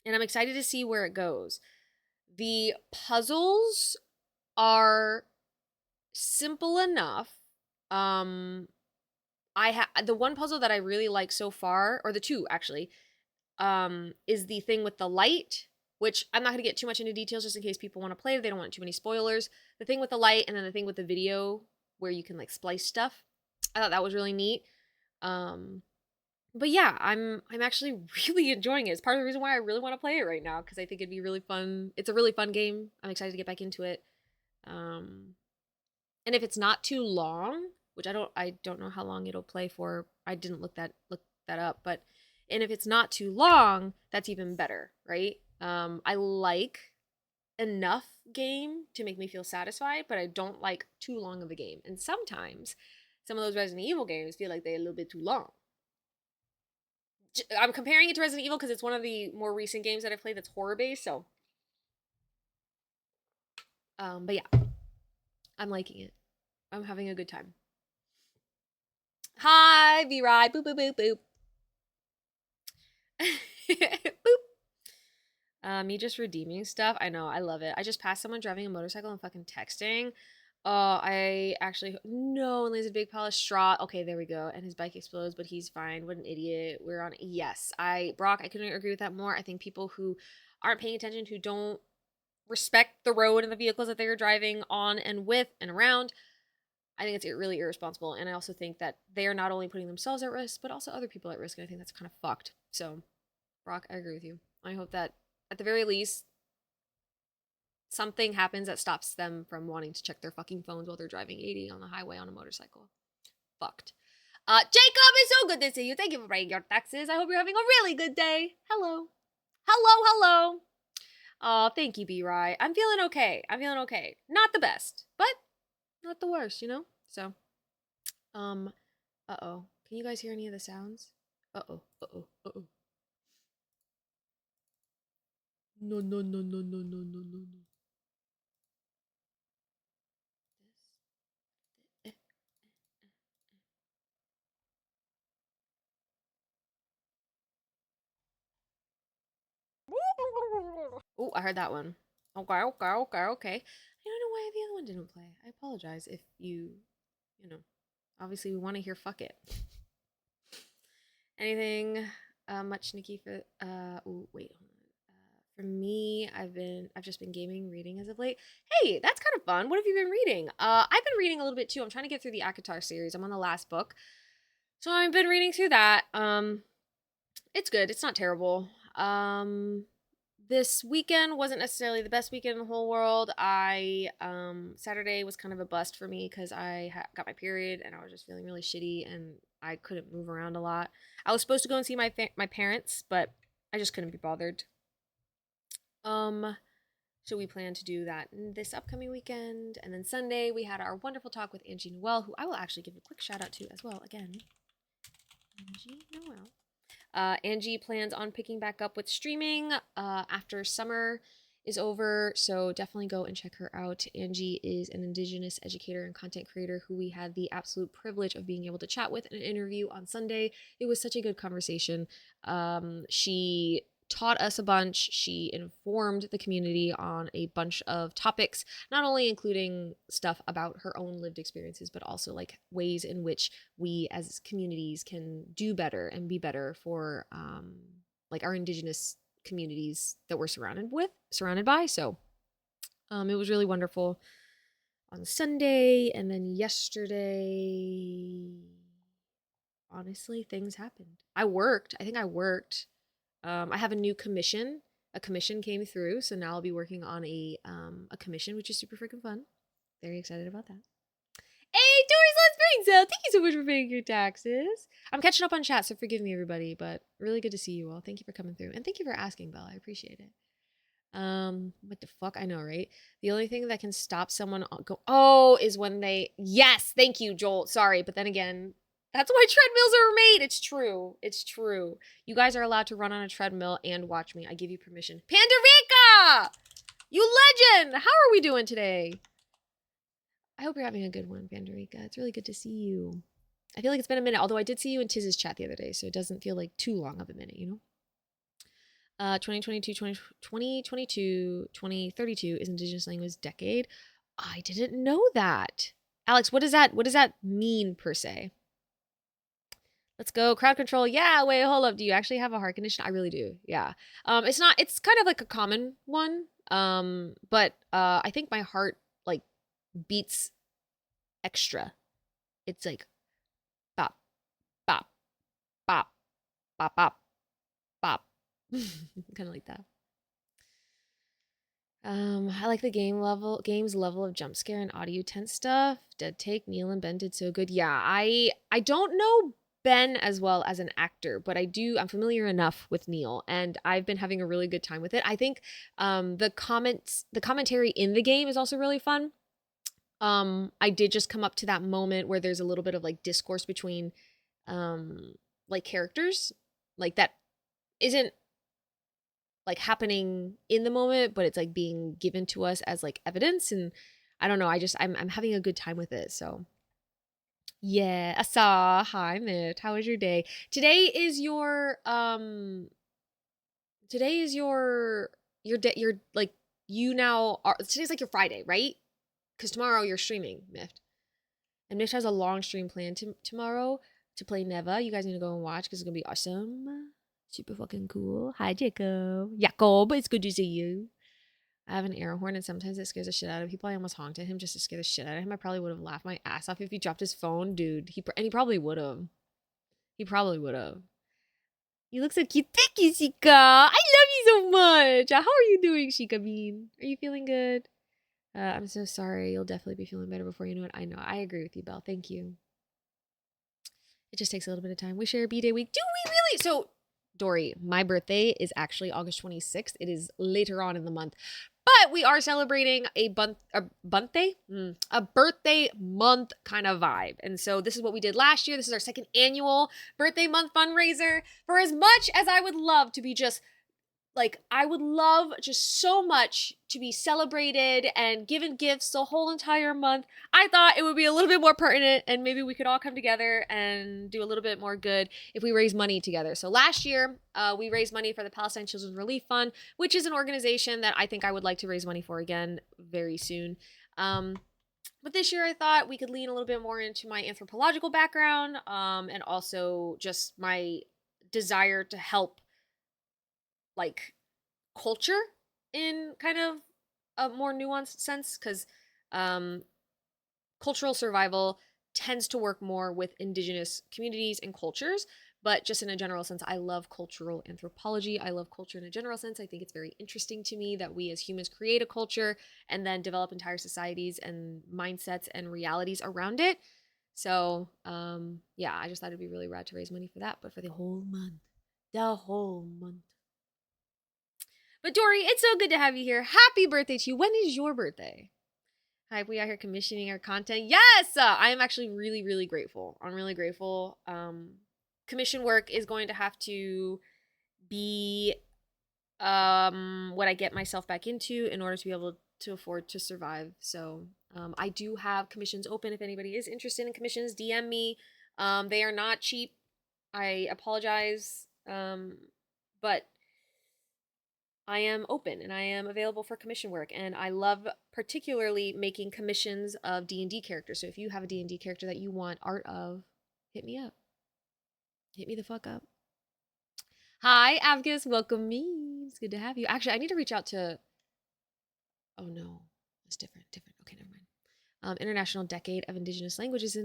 I'm excited to see where it goes. The puzzles are simple enough. I have the one puzzle that I really like so far, or the two actually, is the thing with the light, which I'm not going to get too much into details just in case people want to play. They don't want too many spoilers. The thing with the light, and then the thing with the video where you can like splice stuff. I thought that was really neat. But yeah, I'm actually really enjoying it. It's part of the reason why I really want to play it right now, because I think it'd be really fun. It's a really fun game. I'm excited to get back into it. And if it's not too long, which I don't know how long it'll play for. I didn't look that up, but and if it's not too long, that's even better, right? I like enough game to make me feel satisfied, but I don't like too long of a game. And sometimes some of those Resident Evil games feel like they're a little bit too long. I'm comparing it to Resident Evil because it's one of the more recent games that I've played that's horror based. So, but yeah, I'm liking it. I'm having a good time. Hi, V-Ride. Boop, boop, boop, boop. Boop. Me just redeeming stuff. I know. I love it. I just passed someone driving a motorcycle and fucking texting. Oh, I actually... No, and there's a big pile of straw. Okay, there we go. And his bike explodes, but he's fine. What an idiot. We're on... Yes. Brock, I couldn't agree with that more. I think people who aren't paying attention, who don't respect the road and the vehicles that they are driving on and with and around, I think it's really irresponsible. And I also think that they are not only putting themselves at risk, but also other people at risk. And I think that's kind of fucked. So, Brock, I agree with you. I hope that at the very least, something happens that stops them from wanting to check their fucking phones while they're driving 80 on the highway on a motorcycle. Fucked. Jacob, it's so good to see you. Thank you for paying your taxes. I hope you're having a really good day. Hello. Hello. Oh, thank you, B-Rye. I'm feeling okay. Not the best, but not the worst, you know? So, uh-oh. Can you guys hear any of the sounds? Uh-oh. No. Oh, I heard that one. Okay. I don't know why the other one didn't play. I apologize if you know. Obviously, we want to hear fuck it. Anything much, Nikki, for wait, hold on. For me, I've just been gaming, reading as of late. Hey, that's kind of fun. What have you been reading? I've been reading a little bit too. I'm trying to get through the Akatar series. I'm on the last book. So I've been reading through that. It's good. It's not terrible. This weekend wasn't necessarily the best weekend in the whole world. Saturday was kind of a bust for me because I got my period and I was just feeling really shitty and I couldn't move around a lot. I was supposed to go and see my parents, but I just couldn't be bothered. So we plan to do that this upcoming weekend, and then Sunday we had our wonderful talk with Angie Noel, who I will actually give a quick shout out to as well. Again, Angie Noel. Angie plans on picking back up with streaming after summer is over, so definitely go and check her out. Angie is an Indigenous educator and content creator who we had the absolute privilege of being able to chat with in an interview on Sunday. It was such a good conversation. She taught us a bunch. She informed the community on a bunch of topics, not only including stuff about her own lived experiences, but also like ways in which we as communities can do better and be better for like our Indigenous communities that we're surrounded by. So it was really wonderful on Sunday. And then yesterday, honestly, things happened. I think I worked. I have a new commission. A commission came through, so now I'll be working on a commission, which is super freaking fun. Very excited about that. Hey, Dory's Let's Bring So thank you so much for paying your taxes. I'm catching up on chat, so forgive me, everybody, but really good to see you all. Thank you for coming through, and thank you for asking, Bella. I appreciate it. What the fuck? I know, right? The only thing that can stop someone is when they. Yes, thank you, Joel. Sorry, but then again. That's why treadmills are made. It's true. It's true. You guys are allowed to run on a treadmill and watch me. I give you permission. Pandarica! You legend! How are we doing today? I hope you're having a good one, Pandarica. It's really good to see you. I feel like it's been a minute, although I did see you in Tiz's chat the other day, so it doesn't feel like too long of a minute, you know? 2022, 2032 is Indigenous Language Decade. I didn't know that. Alex, what does that mean per se? Let's go. Crowd control. Yeah, wait, hold up. Do you actually have a heart condition? I really do. Yeah. It's kind of like a common one. But I think my heart like beats extra. It's like bop, bop, bop, bop, bop, bop. Kind of like that. I like the game's level of jump scare and audio tense stuff. Dead Take, Neil and Ben did so good. Yeah, I don't know Ben as well as an actor, but I'm familiar enough with Neil, and I've been having a really good time with it. I think the commentary in the game is also really fun. I did just come up to that moment where there's a little bit of like discourse between like characters, like that isn't like happening in the moment, but it's like being given to us as like evidence, and I don't know, I'm having a good time with it. So yeah, Asa, hi Mitt. How was your day? Today is your day. You're like today's like your Friday, right? Because tomorrow you're streaming, Mift. And Mift has a long stream planned tomorrow to play Neva. You guys need to go and watch because it's gonna be awesome. Super fucking cool. Hi Jacob. It's good to see you. I have an air horn and sometimes it scares the shit out of people. I almost honked at him just to scare the shit out of him. I probably would have laughed my ass off if he dropped his phone, dude. He probably would have. He probably would have. You look so cute. Thank you, Shika. I love you so much. How are you doing, Shika Bean? Are you feeling good? I'm so sorry. You'll definitely be feeling better before you know it. I know. I agree with you, Belle. Thank you. It just takes a little bit of time. We share a B-Day week. Do we really? So, Dory, my birthday is actually August 26th. It is later on in the month. But we are celebrating a birthday month kind of vibe. And so this is what we did last year. This is our second annual birthday month fundraiser. For as much as I would love to be just like, I would love just so much to be celebrated and given gifts the whole entire month. I thought it would be a little bit more pertinent and maybe we could all come together and do a little bit more good if we raise money together. So last year, we raised money for the Palestine Children's Relief Fund, which is an organization that I think I would like to raise money for again very soon. But this year I thought we could lean a little bit more into my anthropological background, and also just my desire to help like culture in kind of a more nuanced sense, because um, cultural survival tends to work more with indigenous communities and cultures. But just in a general sense, I love cultural anthropology. I love culture in a general sense. I think it's very interesting to me that we as humans create a culture and then develop entire societies and mindsets and realities around it. So, yeah, I just thought it'd be really rad to raise money for that, but for the whole month. The whole month. But Dory, it's so good to have you here. Happy birthday to you. When is your birthday? Hi, we out here commissioning our content. Yes, I am actually really, really grateful. I'm really grateful. Commission work is going to have to be what I get myself back into in order to be able to afford to survive. So I do have commissions open. If anybody is interested in commissions, DM me. They are not cheap. I apologize, but I am open and I am available for commission work, and I love particularly making commissions of D&D characters. So if you have a D&D character that you want art of, hit me up. Hit me the fuck up. Hi, Avgus, welcome me. It's good to have you. Actually, I need to reach out to, oh no, that's different. Okay, never mind. International Decade of Indigenous Languages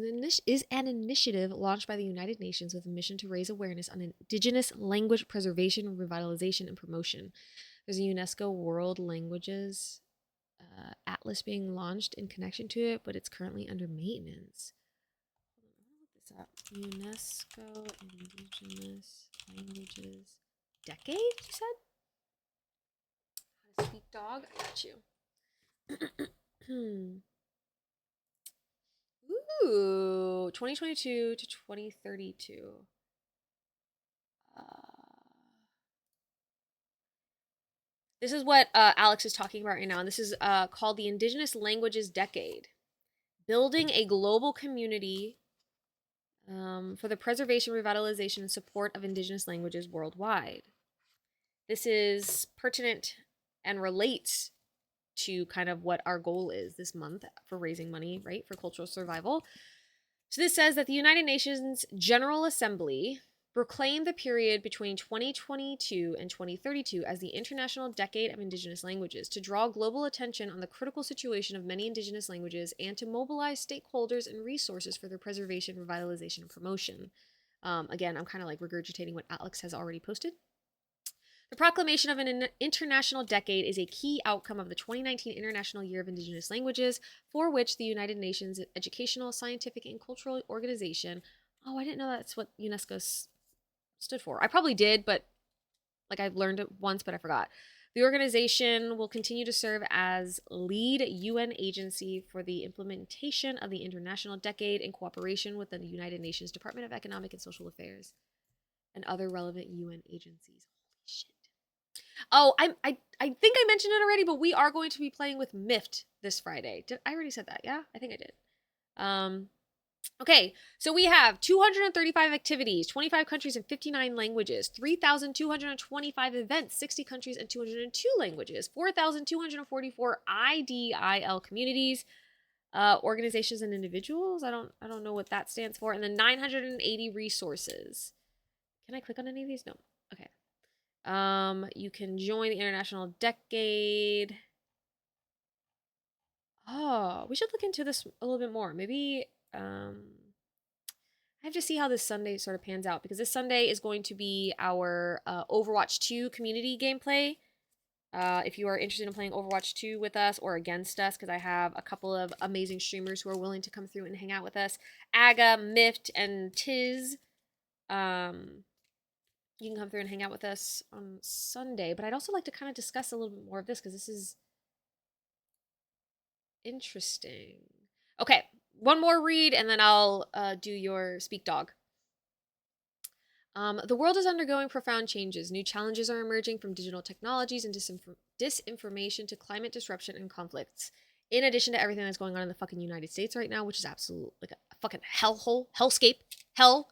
is an initiative launched by the United Nations with a mission to raise awareness on Indigenous language preservation, revitalization, and promotion. There's a UNESCO World Languages Atlas being launched in connection to it, but it's currently under maintenance. Hold on, I'm gonna look this up. UNESCO Indigenous Languages Decade, you said? How to speak dog? I got you. Ooh, 2022 to 2032. This is what Alex is talking about right now, and this is called the Indigenous Languages Decade. Building a global community for the preservation, revitalization, and support of Indigenous languages worldwide. This is pertinent and relates to kind of what our goal is this month for raising money, right, for cultural survival. So this says that the United Nations General Assembly proclaimed the period between 2022 and 2032 as the International Decade of Indigenous Languages to draw global attention on the critical situation of many Indigenous languages and to mobilize stakeholders and resources for their preservation, revitalization, and promotion. Again, I'm kind of like regurgitating what Alex has already posted. The proclamation of an international decade is a key outcome of the 2019 International Year of Indigenous Languages, for which the United Nations Educational, Scientific, and Cultural Organization, oh, I didn't know that's what UNESCO stood for. I probably did, but like I've learned it once, but I forgot. The organization will continue to serve as lead UN agency for the implementation of the International Decade in cooperation with the United Nations Department of Economic and Social Affairs and other relevant UN agencies. Holy shit. Oh, I think I mentioned it already, but we are going to be playing with Mift this Friday. I already said that? Yeah, I think I did. Okay, so we have 235 activities, 25 countries and 59 languages, 3,225 events, 60 countries and 202 languages, 4,244 IDIL communities, organizations and individuals. I don't know what that stands for, and then 980 resources. Can I click on any of these? No. Okay. You can join the International Decade. Oh, we should look into this a little bit more. Maybe, I have to see how this Sunday sort of pans out, because this Sunday is going to be our Overwatch 2 community gameplay. If you are interested in playing Overwatch 2 with us or against us, because I have a couple of amazing streamers who are willing to come through and hang out with us. Aga, Mift, and Tiz. You can come through and hang out with us on Sunday, but I'd also like to kind of discuss a little bit more of this, because this is interesting. Okay, one more read and then I'll do your speak dog. The world is undergoing profound changes. New challenges are emerging from digital technologies and disinformation to climate disruption and conflicts. In addition to everything that's going on in the fucking United States right now, which is absolute like a fucking hellhole, hellscape, hell.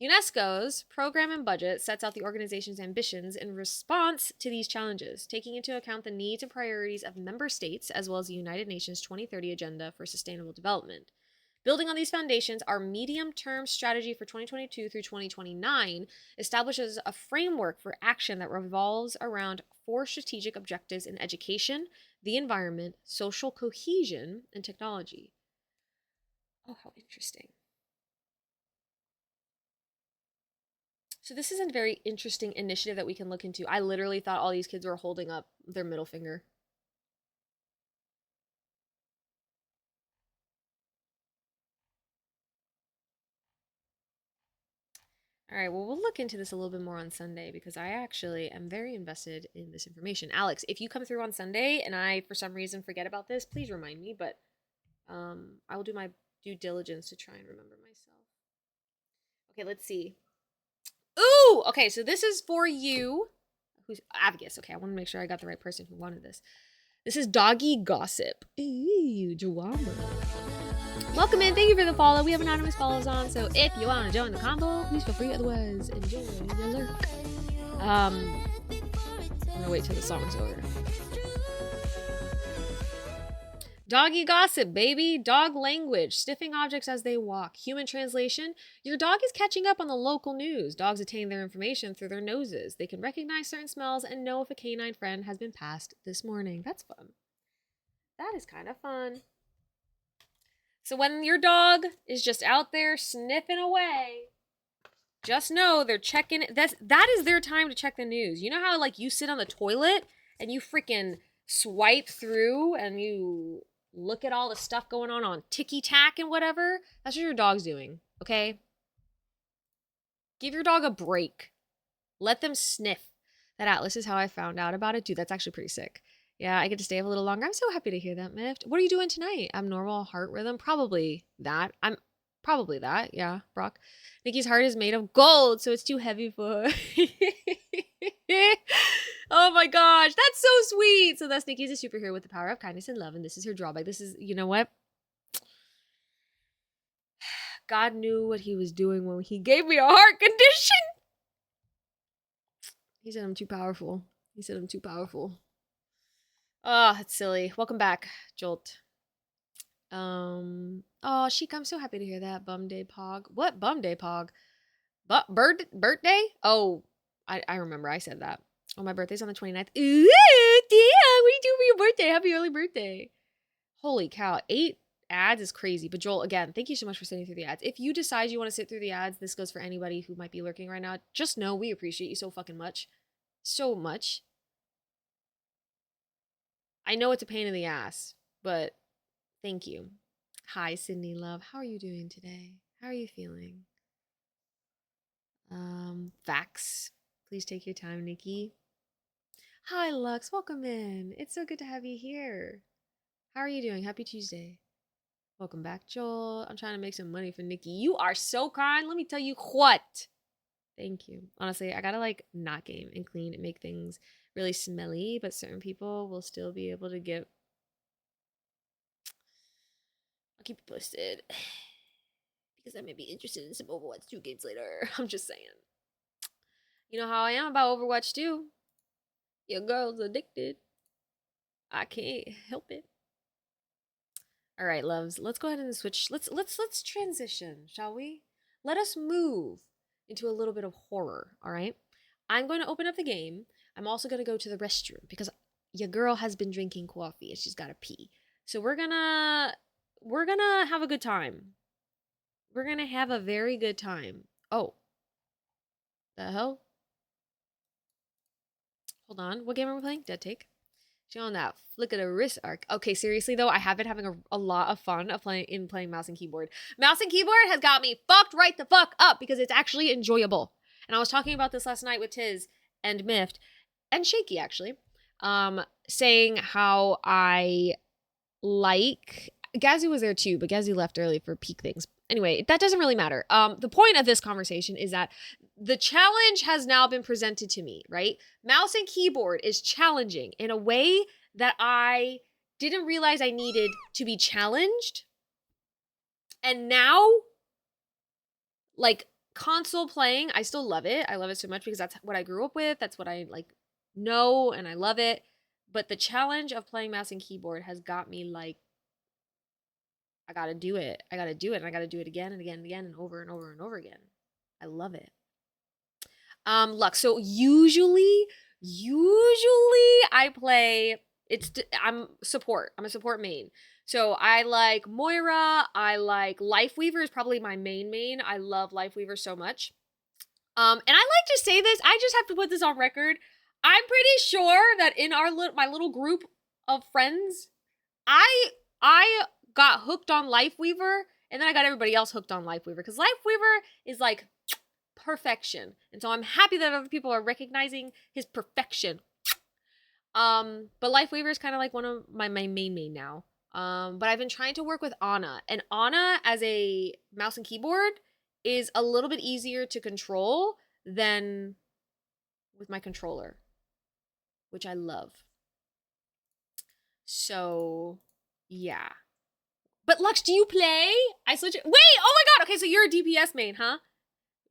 UNESCO's program and budget sets out the organization's ambitions in response to these challenges, taking into account the needs and priorities of member states as well as the United Nations 2030 Agenda for Sustainable Development. Building on these foundations, our medium-term strategy for 2022 through 2029 establishes a framework for action that revolves around 4 strategic objectives in education, the environment, social cohesion, and technology. Oh, how interesting. So this is a very interesting initiative that we can look into. I literally thought all these kids were holding up their middle finger. All right, well, we'll look into this a little bit more on Sunday because I actually am very invested in this information. Alex, if you come through on Sunday and I, for some reason, forget about this, please remind me, but I will do my due diligence to try and remember myself. Okay, let's see. Ooh, okay, so this is for you. Who's Avigus? Okay, I want to make sure I got the right person who wanted this. This is Doggy Gossip. Ooh, drama. Welcome in. Thank you for the follow. We have anonymous follows on, so if you want to join the combo, please feel free. Otherwise, enjoy the lurk. I'm gonna wait till the song's over. Doggy gossip, baby. Dog language. Sniffing objects as they walk. Human translation. Your dog is catching up on the local news. Dogs attain their information through their noses. They can recognize certain smells and know if a canine friend has been passed this morning. That's fun. That is kind of fun. So when your dog is just out there sniffing away, just know they're checking. That is their time to check the news. You know how like you sit on the toilet and you freaking swipe through and you look at all the stuff going on ticky-tack and whatever? That's what your dog's doing, okay? Give your dog a break. Let them sniff. That atlas is how I found out about it. Dude, that's actually pretty sick. Yeah, I get to stay up a little longer. I'm so happy to hear that, Mift. What are you doing tonight? Abnormal heart rhythm? Probably that. Yeah, Brock. Nikki's heart is made of gold, so it's too heavy for her. Oh my gosh, that's so sweet. So that's Nikki's a superhero with the power of kindness and love, and this is her drawback. This is, you know what? God knew what he was doing when he gave me a heart condition. He said I'm too powerful. Oh, that's silly. Welcome back, Jolt. Oh, Sheik, I'm so happy to hear that. Bum day pog. What bum day pog? Birthday? Oh, I remember I said that. Oh, my birthday's on the 29th. Ooh, damn, what are you doing for your birthday? Happy early birthday. Holy cow, 8 ads is crazy. But Joel, again, thank you so much for sitting through the ads. If you decide you want to sit through the ads, this goes for anybody who might be lurking right now. Just know we appreciate you so fucking much. So much. I know it's a pain in the ass, but thank you. Hi, Sydney Love. How are you doing today? How are you feeling? Facts. Please take your time, Nikki. Hi, Lux. Welcome in. It's so good to have you here. How are you doing? Happy Tuesday. Welcome back, Joel. I'm trying to make some money for Nikki. You are so kind. Let me tell you what. Thank you. Honestly, I gotta like not game and clean and make things really smelly, but certain people will still be able to get. I'll keep you posted because I may be interested in some Overwatch 2 games later. I'm just saying. You know how I am about Overwatch 2. Your girl's addicted. I can't help it. All right, loves. Let's go ahead and switch. Let's transition, shall we? Let us move into a little bit of horror, all right? I'm going to open up the game. I'm also going to go to the restroom because your girl has been drinking coffee and she's got to pee. So we're going to have a good time. We're going to have a very good time. Oh. The hell? Hold on. What game are we playing? Dead Take. She on that flick of the wrist arc. Okay, seriously though, I have been having a lot of fun of playing mouse and keyboard. Mouse and keyboard has got me fucked right the fuck up because it's actually enjoyable. And I was talking about this last night with Tiz and Mift and Shaky actually, saying how I like Gazzy was there too, but Gazzy left early for peak things. Anyway, that doesn't really matter. The point of this conversation is that the challenge has now been presented to me, right? Mouse and keyboard is challenging in a way that I didn't realize I needed to be challenged. And now, like, console playing, I still love it. I love it so much because that's what I grew up with. That's what I like know and I love it. But the challenge of playing mouse and keyboard has got me like, I gotta do it. I gotta do it. And I gotta do it again and again and again and over and over and over again. I love it. Luck. So usually I play, I'm support. I'm a support main. So I like Moira. I like Lifeweaver is probably my main. I love Lifeweaver so much. And I like to say this, I just have to put this on record. I'm pretty sure that in my little group of friends, I got hooked on Lifeweaver, and then I got everybody else hooked on Lifeweaver because Lifeweaver is like perfection. And so I'm happy that other people are recognizing his perfection. But Lifeweaver is kind of like one of my main now. But I've been trying to work with Ana, and Ana as a mouse and keyboard is a little bit easier to control than with my controller, which I love. So, yeah. But Lux, do you play? I switch it. Wait, oh my god. Okay, so you're a DPS main, huh?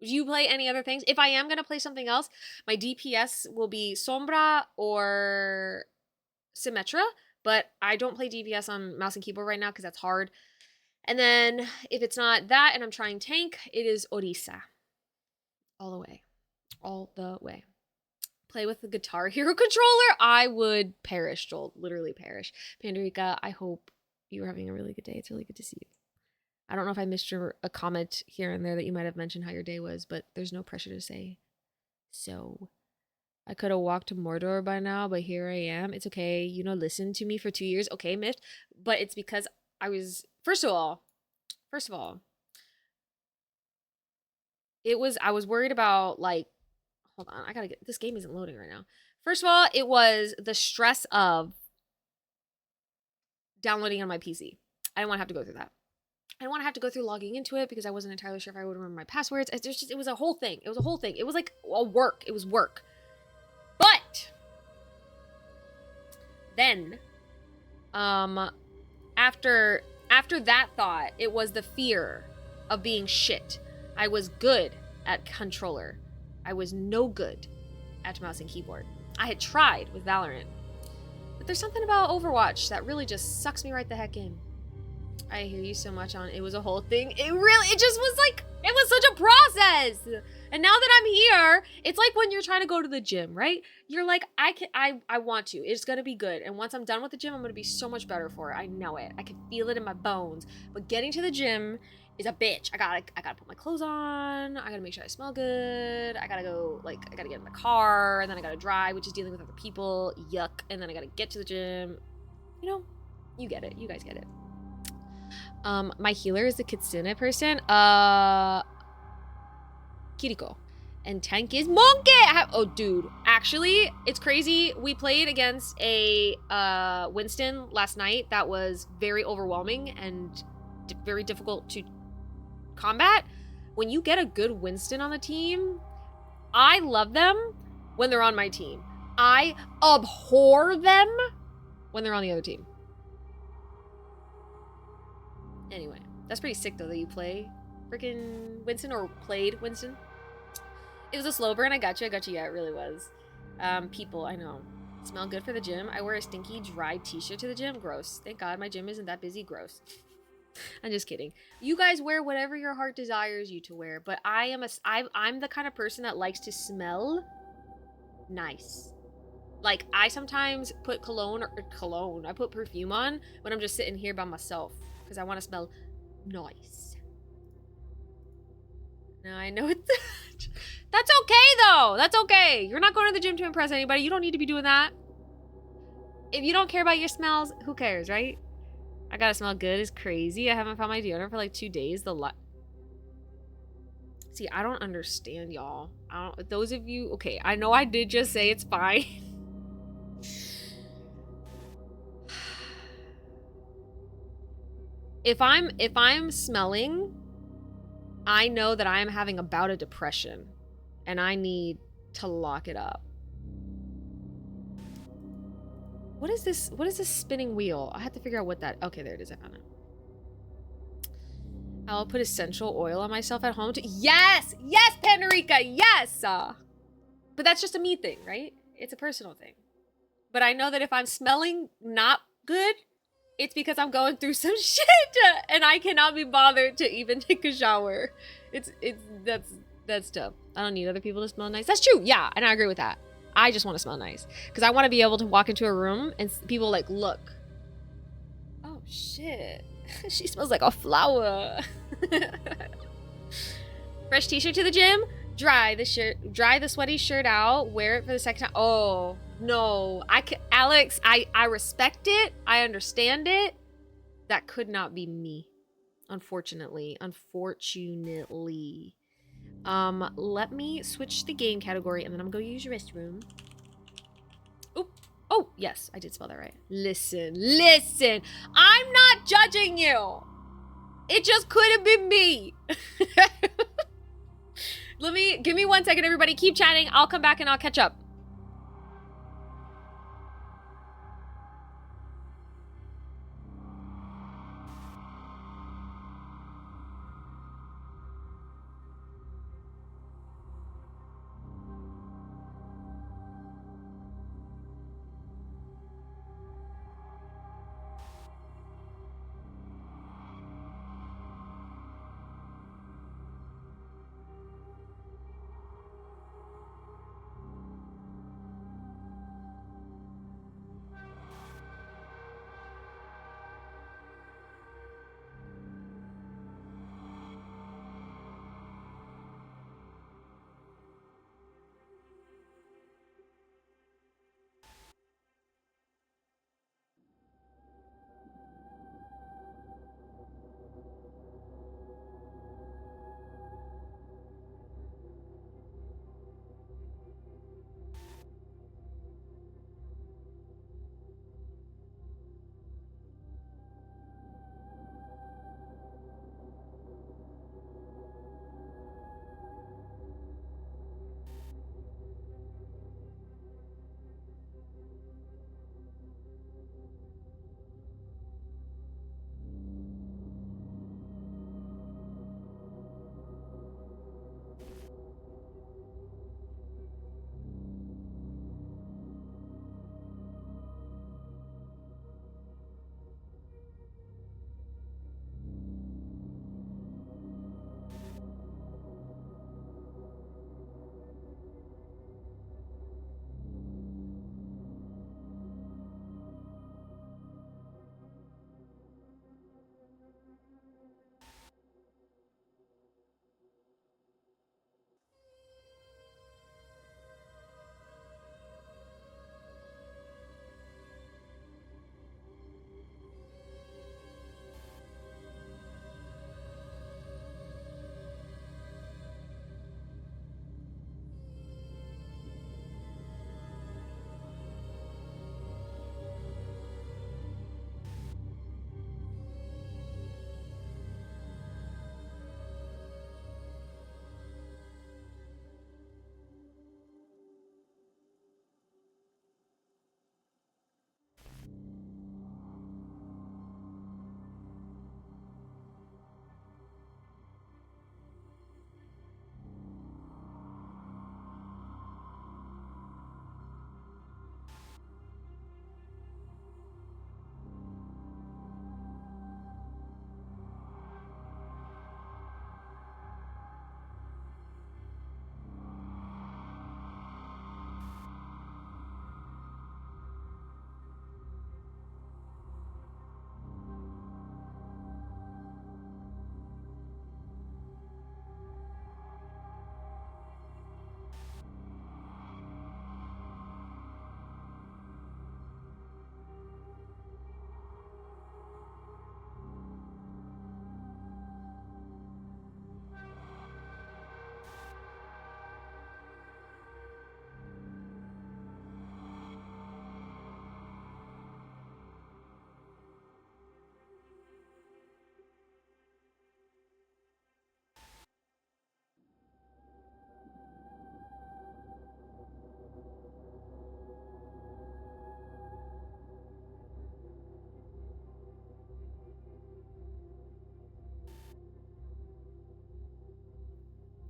Do you play any other things? If I am going to play something else, my DPS will be Sombra or Symmetra, but I don't play DPS on mouse and keyboard right now because that's hard. And then if it's not that and I'm trying tank, it is Orisa. All the way. All the way. Play with the Guitar Hero controller, I would perish, Joel. Literally perish. Pandorica, I hope you were having a really good day. It's really good to see you. I don't know if I missed a comment here and there that you might have mentioned how your day was, but there's no pressure to say. So, I could have walked to Mordor by now, but here I am. It's okay. You know, listen to me for 2 years. Okay, Mift. But it's because I was, first of all, I was worried about, like, hold on, this game isn't loading right now. First of all, it was the stress of downloading on my PC. I didn't want to have to go through that. I didn't want to have to go through logging into it because I wasn't entirely sure if I would remember my passwords. It was a whole thing. It was like a work. It was work. But then, after that thought, it was the fear of being shit. I was good at controller. I was no good at mouse and keyboard. I had tried with Valorant, but there's something about Overwatch that really just sucks me right the heck in. I hear you so much on it was a whole thing. It just was like, it was such a process. And now that I'm here, it's like when you're trying to go to the gym, right? You're like, I want to. It's gonna be good. And once I'm done with the gym, I'm gonna be so much better for it. I know it. I can feel it in my bones. But getting to the gym is a bitch. I gotta put my clothes on. I gotta make sure I smell good. I gotta go, like, I gotta get in the car, and then I gotta drive, which is dealing with other people. Yuck. And then I gotta get to the gym. You know, you get it. You guys get it. My healer is the Kitsune person. Kiriko. And tank is Monkey! Oh, dude. Actually, it's crazy. We played against a Winston last night that was very overwhelming and very difficult to combat. When you get a good Winston on the team, I love them when they're on my team. I abhor them when they're on the other team. Anyway, that's pretty sick, though, that you play freaking Winston or played Winston. It was a slow burn. I got you. Yeah, it really was. People, I know. Smell good for the gym. I wear a stinky, dry t-shirt to the gym. Gross. Thank God my gym isn't that busy. Gross. I'm just kidding. You guys wear whatever your heart desires you to wear, but I'm the kind of person that likes to smell nice. Like, I sometimes put I put perfume on when I'm just sitting here by myself because I want to smell nice. Now I know it's that's okay though. That's okay. You're not going to the gym to impress anybody. You don't need to be doing that. If you don't care about your smells, who cares, right? I gotta smell good is crazy. I haven't found my deodorant for like 2 days. See, I don't understand, y'all. Those of you, okay, I know I did just say it's fine. If I'm smelling, I know that I am having a bout of depression and I need to lock it up. What is this? What is this spinning wheel? I have to figure out what that... Okay, there it is. I found it. I'll put essential oil on myself at home. Yes! Yes, Panarica! Yes! But that's just a me thing, right? It's a personal thing. But I know that if I'm smelling not good, it's because I'm going through some shit and I cannot be bothered to even take a shower. That's tough. I don't need other people to smell nice. That's true. Yeah, and I agree with that. I just want to smell nice because I want to be able to walk into a room and people like look. Oh shit. She smells like a flower. Fresh t-shirt to the gym. Dry the sweaty shirt out. Wear it for the second time. Oh no, Alex, I respect it. I understand it. That could not be me, unfortunately. Let me switch the game category and then I'm gonna go use your restroom. Oop. Oh, yes, I did spell that right. Listen. I'm not judging you. It just could have been me. Give me 1 second, everybody. Keep chatting. I'll come back and I'll catch up.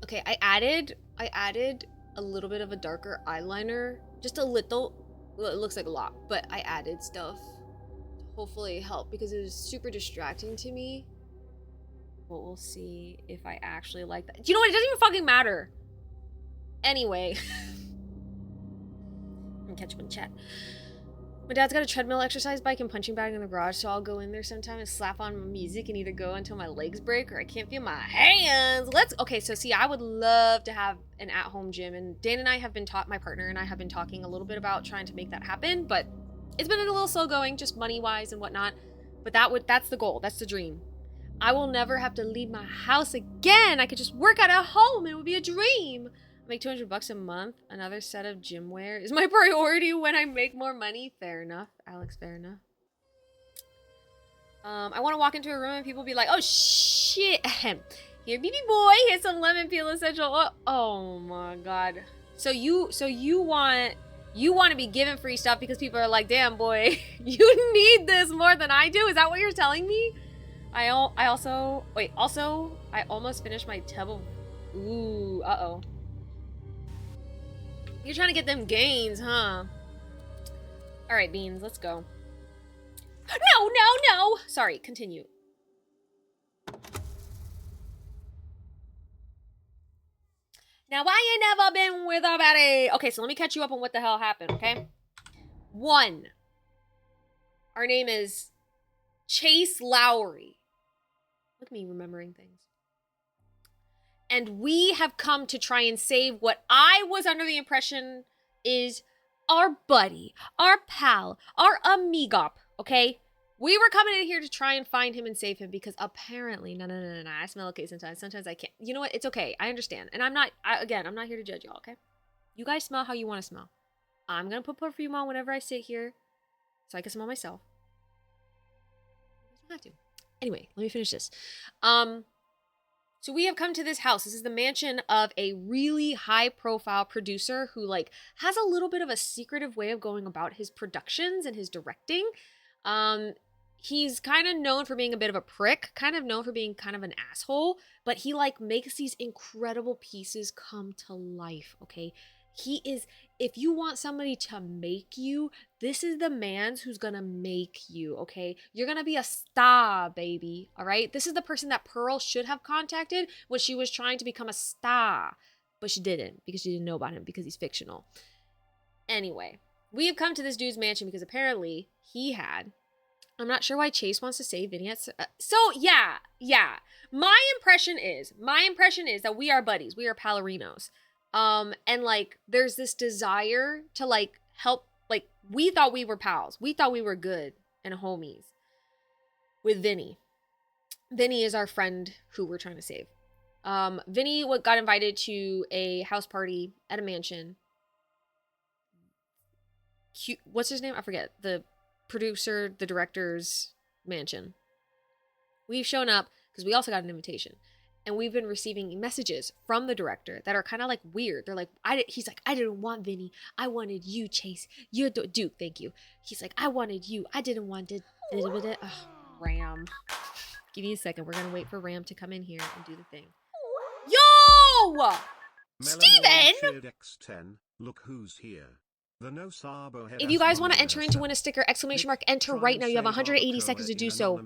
Okay, I added a little bit of a darker eyeliner. Just a little. Well, it looks like a lot, but I added stuff to hopefully help because it was super distracting to me. But we'll see if I actually like that. You know what? It doesn't even fucking matter. Anyway. I'm gonna catch up in chat. My dad's got a treadmill exercise bike and punching bag in the garage, so I'll go in there sometime and slap on music and either go until my legs break or I can't feel my hands. Okay, so see, I would love to have an at-home gym, and Dan and I have been my partner and I have been talking a little bit about trying to make that happen, but it's been a little slow going, just money-wise and whatnot. But that's the goal, that's the dream. I will never have to leave my house again. I could just work out at home and it would be a dream. Make $200 a month. Another set of gym wear is my priority when I make more money. Fair enough, Alex. Fair enough. I want to walk into a room and people be like, "Oh shit, here, BB boy, here's some lemon peel essential." Oh my god. So you want to be given free stuff because people are like, "Damn boy, you need this more than I do." Is that what you're telling me? I almost finished my tub of. Ooh, uh-oh. You're trying to get them gains, huh? Alright, Beans, let's go. No! Sorry, continue. Now, why you never been with a baddie? Okay, so let me catch you up on what the hell happened, okay? 1. Our name is Chase Lowry. Look at me remembering things. And we have come to try and save what I was under the impression is our buddy, our pal, our amigop, okay? We were coming in here to try and find him and save him because apparently, no, I smell okay sometimes. Sometimes I can't. You know what? It's okay. I understand. And I'm not here to judge y'all, okay? You guys smell how you want to smell. I'm going to put perfume on whenever I sit here so I can smell myself. I don't have to. Anyway, let me finish this. So we have come to this house. This is the mansion of a really high-profile producer who, like, has a little bit of a secretive way of going about his productions and his directing. He's kind of known for being a bit of a prick, kind of known for being kind of an asshole, but he, like, makes these incredible pieces come to life, okay? He is, if you want somebody to make you, this is the man who's gonna make you, okay? You're gonna be a star, baby, all right? This is the person that Pearl should have contacted when she was trying to become a star, but she didn't because she didn't know about him because he's fictional. Anyway, we have come to this dude's mansion because apparently he had, I'm not sure why Chase wants to save Vinny. Yeah. My impression is that we are buddies. We are Palorinos. And like, there's this desire to like help, like, we thought we were pals. We thought we were good and homies with Vinny. Vinny is our friend who we're trying to save. Vinny got invited to a house party at a mansion. What's his name? I forget. The producer, the director's mansion. We've shown up because we also got an invitation. And we've been receiving messages from the director that are kind of like weird. They're like, he's like, I didn't want Vinny. I wanted you, Chase. You're the Duke. Thank you. He's like, I wanted you. I didn't want it. Ram. Give me a second. We're going to wait for Ram to come in here and do the thing. Yo! Steven! X10. Look who's here. If you guys want to enter in to win a sticker, !enter right now. You have 180 seconds to do so.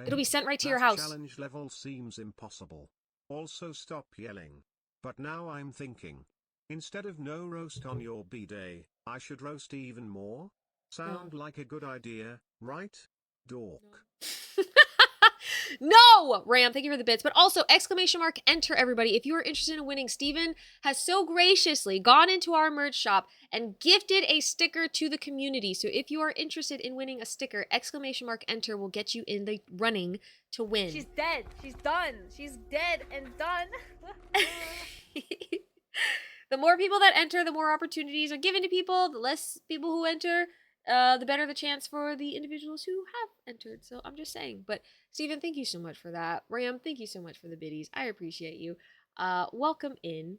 It'll be sent right to your house. Challenge level seems impossible. Also stop yelling. But now I'm thinking, instead of no roast on your B-day, I should roast even more? Sound like a good idea, right? Dork. No! Ram, thank you for the bits. But also, !enter everybody. If you are interested in winning, Steven has so graciously gone into our merch shop and gifted a sticker to the community. So if you are interested in winning a sticker, !enter will get you in the running to win. She's dead. She's done. She's dead and done. The more people that enter, the more opportunities are given to people. The less people who enter, the better the chance for the individuals who have entered. So I'm just saying. But Steven, thank you so much for that. Ram, thank you so much for the biddies. I appreciate you. Welcome in.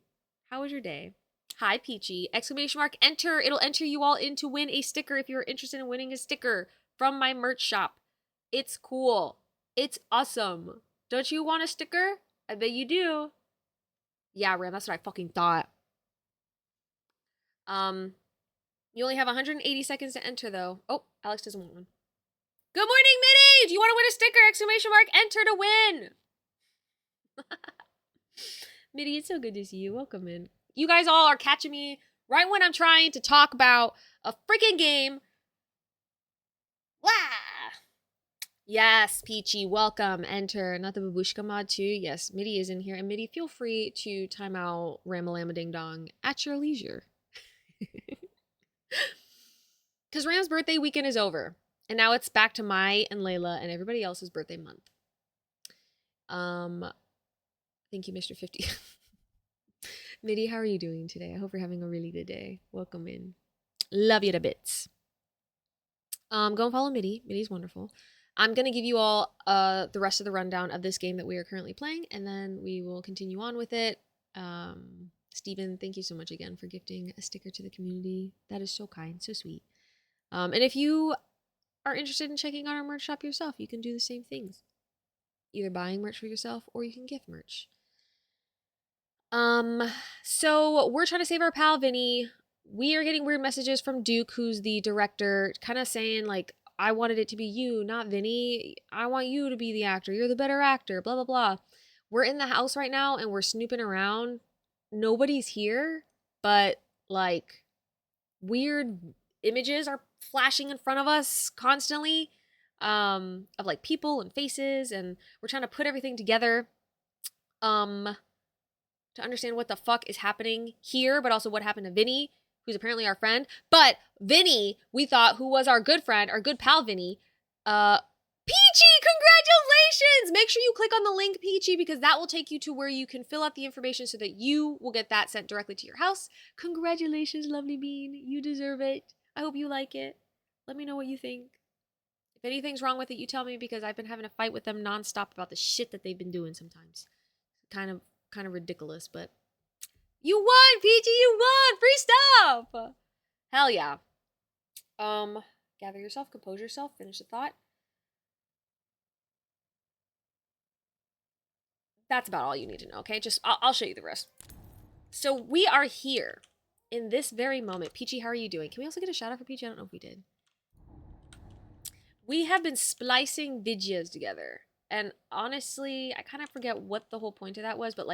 How was your day? Hi, Peachy. !enter. It'll enter you all in to win a sticker if you're interested in winning a sticker from my merch shop. It's cool. It's awesome. Don't you want a sticker? I bet you do. Yeah, Ram, that's what I fucking thought. You only have 180 seconds to enter, though. Oh, Alex doesn't want one. Good morning, Mitty! Do you want to win a sticker? Exclamation mark, enter to win! Mitty, it's so good to see you. Welcome in. You guys all are catching me right when I'm trying to talk about a freaking game. Wah! Yes, Peachy, welcome. Enter. Not the babushka mod too. Yes, Mitty is in here. And Mitty, feel free to time out Ramalama Ding Dong at your leisure. Because Ram's birthday weekend is over. And now it's back to my and Layla and everybody else's birthday month. Thank you, Mr. 50. Mitty, how are you doing today? I hope you're having a really good day. Welcome in. Love you to bits. Go and follow Mitty. Mitty's wonderful. I'm going to give you all the rest of the rundown of this game that we are currently playing, and then we will continue on with it. Steven, thank you so much again for gifting a sticker to the community. That is so kind, so sweet. And if you are interested in checking out our merch shop yourself, you can do the same things. Either buying merch for yourself or you can gift merch. So we're trying to save our pal Vinny. We are getting weird messages from Duke, who's the director, kind of saying like, I wanted it to be you, not Vinny. I want you to be the actor. You're the better actor, blah, blah, blah. We're in the house right now and we're snooping around. Nobody's here, but like weird images are flashing in front of us constantly, of like people and faces, and we're trying to put everything together to understand what the fuck is happening here, but also what happened to Vinny, who's apparently our friend. But Vinny, we thought, who was our good friend, our good pal Vinny, Peachy, congratulations! Make sure you click on the link, Peachy, because that will take you to where you can fill out the information so that you will get that sent directly to your house. Congratulations, lovely bean. You deserve it. I hope you like it. Let me know what you think. If anything's wrong with it, you tell me, because I've been having a fight with them nonstop about the shit that they've been doing sometimes. Kind of ridiculous, but you won, Peachy, you won! Free stuff! Hell yeah. Gather yourself, compose yourself, finish the thought. That's about all you need to know, okay? Just, I'll show you the rest. So we are here in this very moment. Peachy, how are you doing? Can we also get a shout out for Peachy? I don't know if we did. We have been splicing videos together. And honestly, I kind of forget what the whole point of that was, but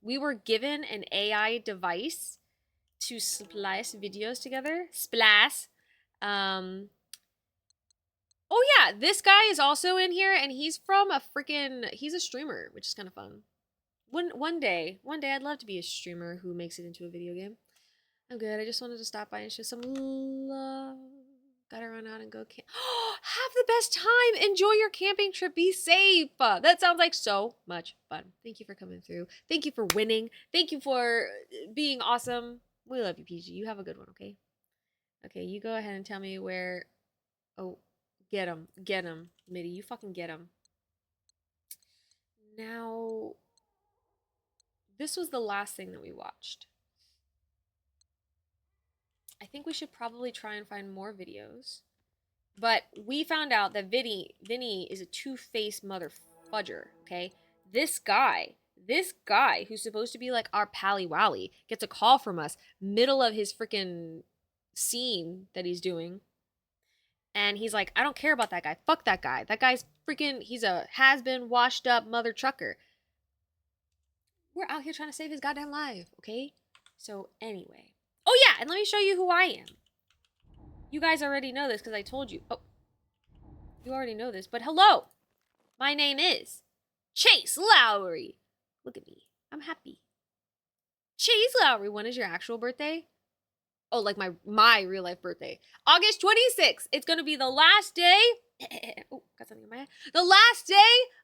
we were given an AI device to splice videos together. Splice. Oh yeah, this guy is also in here, and he's a streamer, which is kind of fun. One day, I'd love to be a streamer who makes it into a video game. I'm good. I just wanted to stop by and show some love. Gotta run out and go camp. Have the best time. Enjoy your camping trip. Be safe. That sounds like so much fun. Thank you for coming through. Thank you for winning. Thank you for being awesome. We love you, PG. You have a good one, okay? Okay, you go ahead and tell me where... Oh, get him. Get him, Mitty. You fucking get him. Now, this was the last thing that we watched. I think we should probably try and find more videos. But we found out that Vinny is a two-faced mother fudger, okay? This guy who's supposed to be like our pally wally gets a call from us middle of his freaking scene that he's doing. And he's like, I don't care about that guy. Fuck that guy. That guy's freaking, he's a has-been, washed up mother trucker. We're out here trying to save his goddamn life, okay? So anyway. Oh yeah, and let me show you who I am. You guys already know this because I told you. Oh, you already know this, but hello. My name is Chase Lowry. Look at me. I'm happy. Chase Lowry, when is your actual birthday? Oh, like my real life birthday. August 26th. It's going to be the last day. Oh, got something in my eye. The last day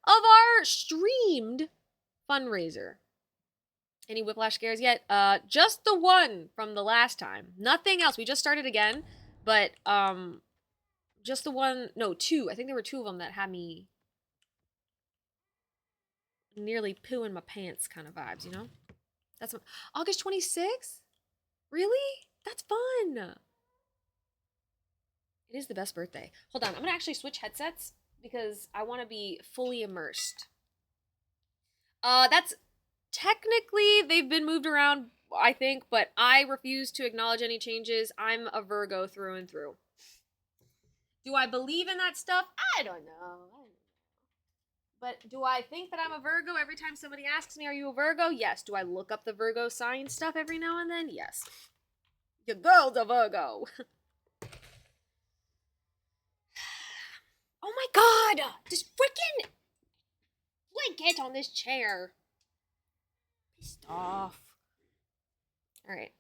of our streamed fundraiser. Any whiplash scares yet? Just the one from the last time. Nothing else. We just started again. But, just the one, no, two. I think there were two of them that had me nearly pooing my pants kind of vibes, you know? That's what, August 26th? Really? That's fun. It is the best birthday. Hold on. I'm going to actually switch headsets because I want to be fully immersed. That's technically they've been moved around, I think, but I refuse to acknowledge any changes. I'm a Virgo through and through. Do I believe in that stuff? I don't know. But do I think that I'm a Virgo every time somebody asks me, are you a Virgo? Yes. Do I look up the Virgo sign stuff every now and then? Yes. Your girl's a Virgo. Oh my god! This freaking blanket on this chair. Pissed off. Alright.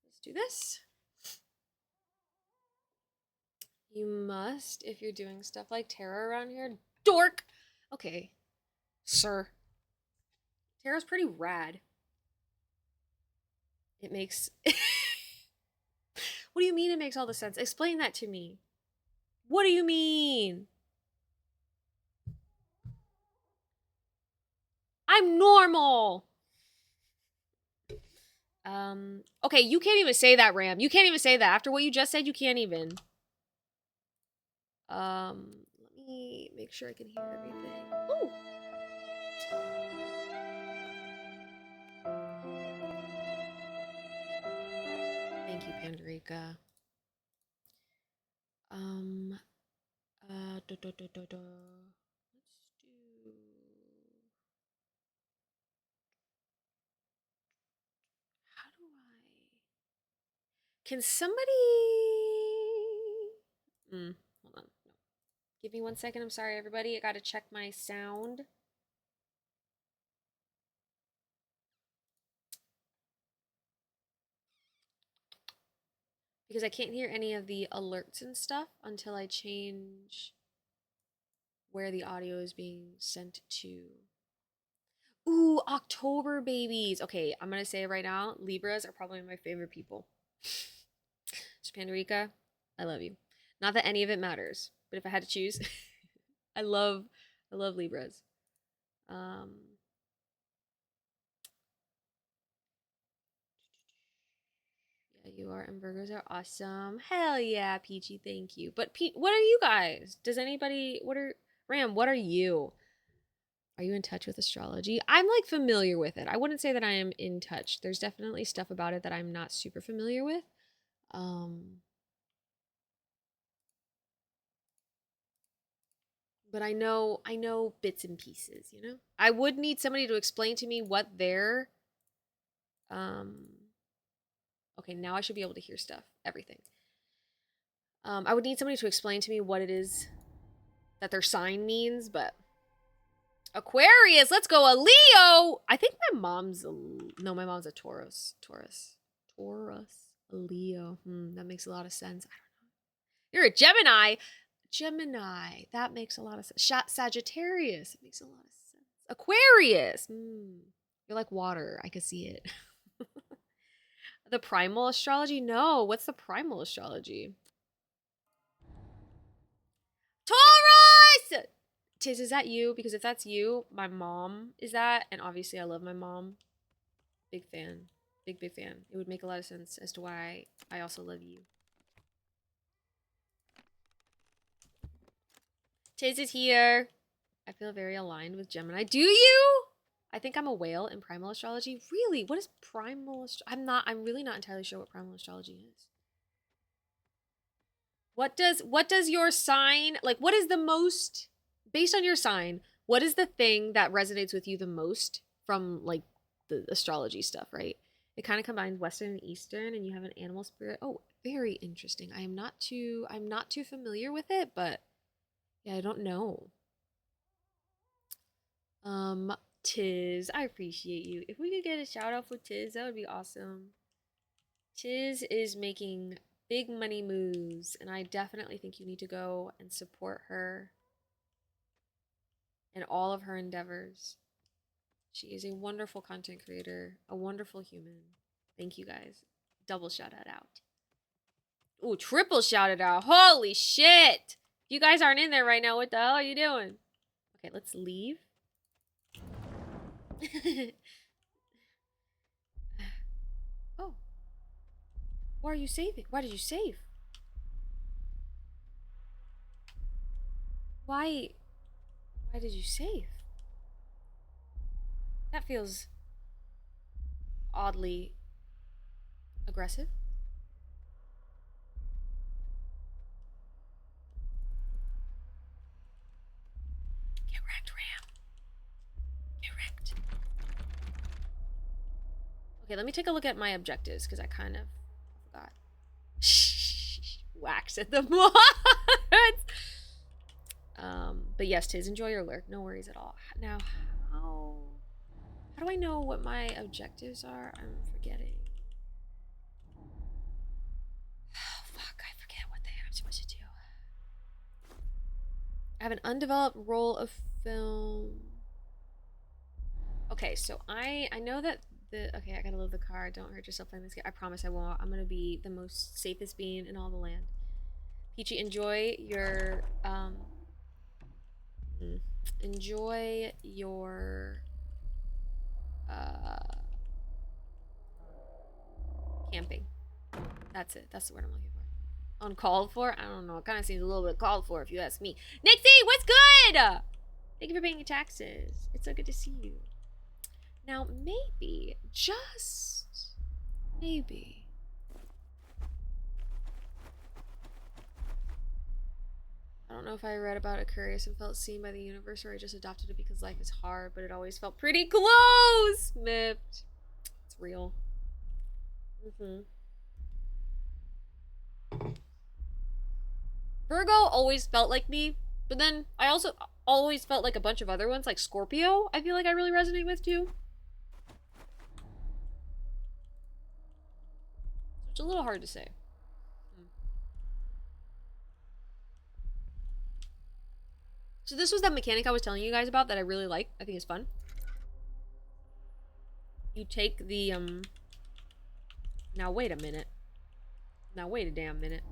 Let's do this. You must, if you're doing stuff like tarot around here. Dork! Okay. Sir. Tarot's pretty rad. It makes... What do you mean it makes all the sense? Explain that to me. What do you mean? I'm normal. Okay, you can't even say that, Ram. You can't even say that. After what you just said, you can't even. Let me make sure I can hear everything. Ooh. Thank you, Pandorica. Let's do... How do I... Can somebody... hold on. No. Give me 1 second. I'm sorry, everybody. I gotta check my sound. Because I can't hear any of the alerts and stuff until I change where the audio is being sent to. Ooh, October babies. Okay, I'm gonna say it right now. Libras are probably my favorite people. So Pandorica, I love you. Not that any of it matters, but if I had to choose, I love Libras. Yeah, you are, and Virgos are awesome. Hell yeah, Peachy, thank you. But Pete, what are you guys? Does anybody, Ram, what are you? Are you in touch with astrology? I'm like familiar with it. I wouldn't say that I am in touch. There's definitely stuff about it that I'm not super familiar with. But I know bits and pieces, you know? I would need somebody to explain to me what their okay, now I should be able to hear stuff, everything. I would need somebody to explain to me what it is that their sign means, but Aquarius, let's go, a Leo. I think my mom's no, my mom's a Taurus. A Leo. That makes a lot of sense. I don't know. You're a Gemini. That makes a lot of sense. Sagittarius. It makes a lot of sense. Aquarius. You're like water. I could see it. The primal astrology? No. What's the primal astrology? Taurus! Tiz, is that you? Because if that's you, my mom is that. And obviously I love my mom. Big fan. Big fan. It would make a lot of sense as to why I also love you. Tiz is here. I feel very aligned with Gemini. Do you? I think I'm a whale in primal astrology. Really? What is primal astrology? I'm really not entirely sure what primal astrology is. What does your sign, like, what is the most, based on your sign, what is the thing that resonates with you the most from, like, the astrology stuff, right? It kind of combines Western and Eastern, and you have an animal spirit. Oh, very interesting. I'm not too familiar with it, but yeah, I don't know. Tiz, I appreciate you. If we could get a shout out for Tiz, that would be awesome. Tiz is making big money moves, and I definitely think you need to go and support her in all of her endeavors. She is a wonderful content creator, a wonderful human. Thank you guys. Double shout out. Ooh, triple shout it out. Holy shit! If you guys aren't in there right now, what the hell are you doing? Okay, let's leave. Oh. Why are you saving? Why did you save? Why did you save? That feels oddly aggressive. Get wrecked, Ram. Get wrecked. Okay, let me take a look at my objectives, because I kind of forgot. Wax at the mods. But yes, Tiz, enjoy your lurk. No worries at all. Now, how do I know what my objectives are? I'm forgetting. Oh, fuck, I forget what I'm supposed to do. I have an undeveloped roll of film. Okay, so I know that okay, I gotta load the car. Don't hurt yourself playing this game. I promise I won't. I'm gonna be the most safest being in all the land. Peachy, enjoy your camping. That's it. That's the word I'm looking for. Uncalled for? I don't know. It kind of seems a little bit called for if you ask me. Nixie, what's good? Thank you for paying your taxes. It's so good to see you. Now, maybe, just maybe, I don't know if I read about it curious and felt seen by the universe, or I just adopted it because life is hard, but it always felt pretty close. Mipped. It's real. Virgo always felt like me, but then I also always felt like a bunch of other ones, like Scorpio. I feel like I really resonate with too. It's a little hard to say. So this was that mechanic I was telling you guys about that I really like. I think it's fun. You take the, now wait a minute. Now wait a damn minute.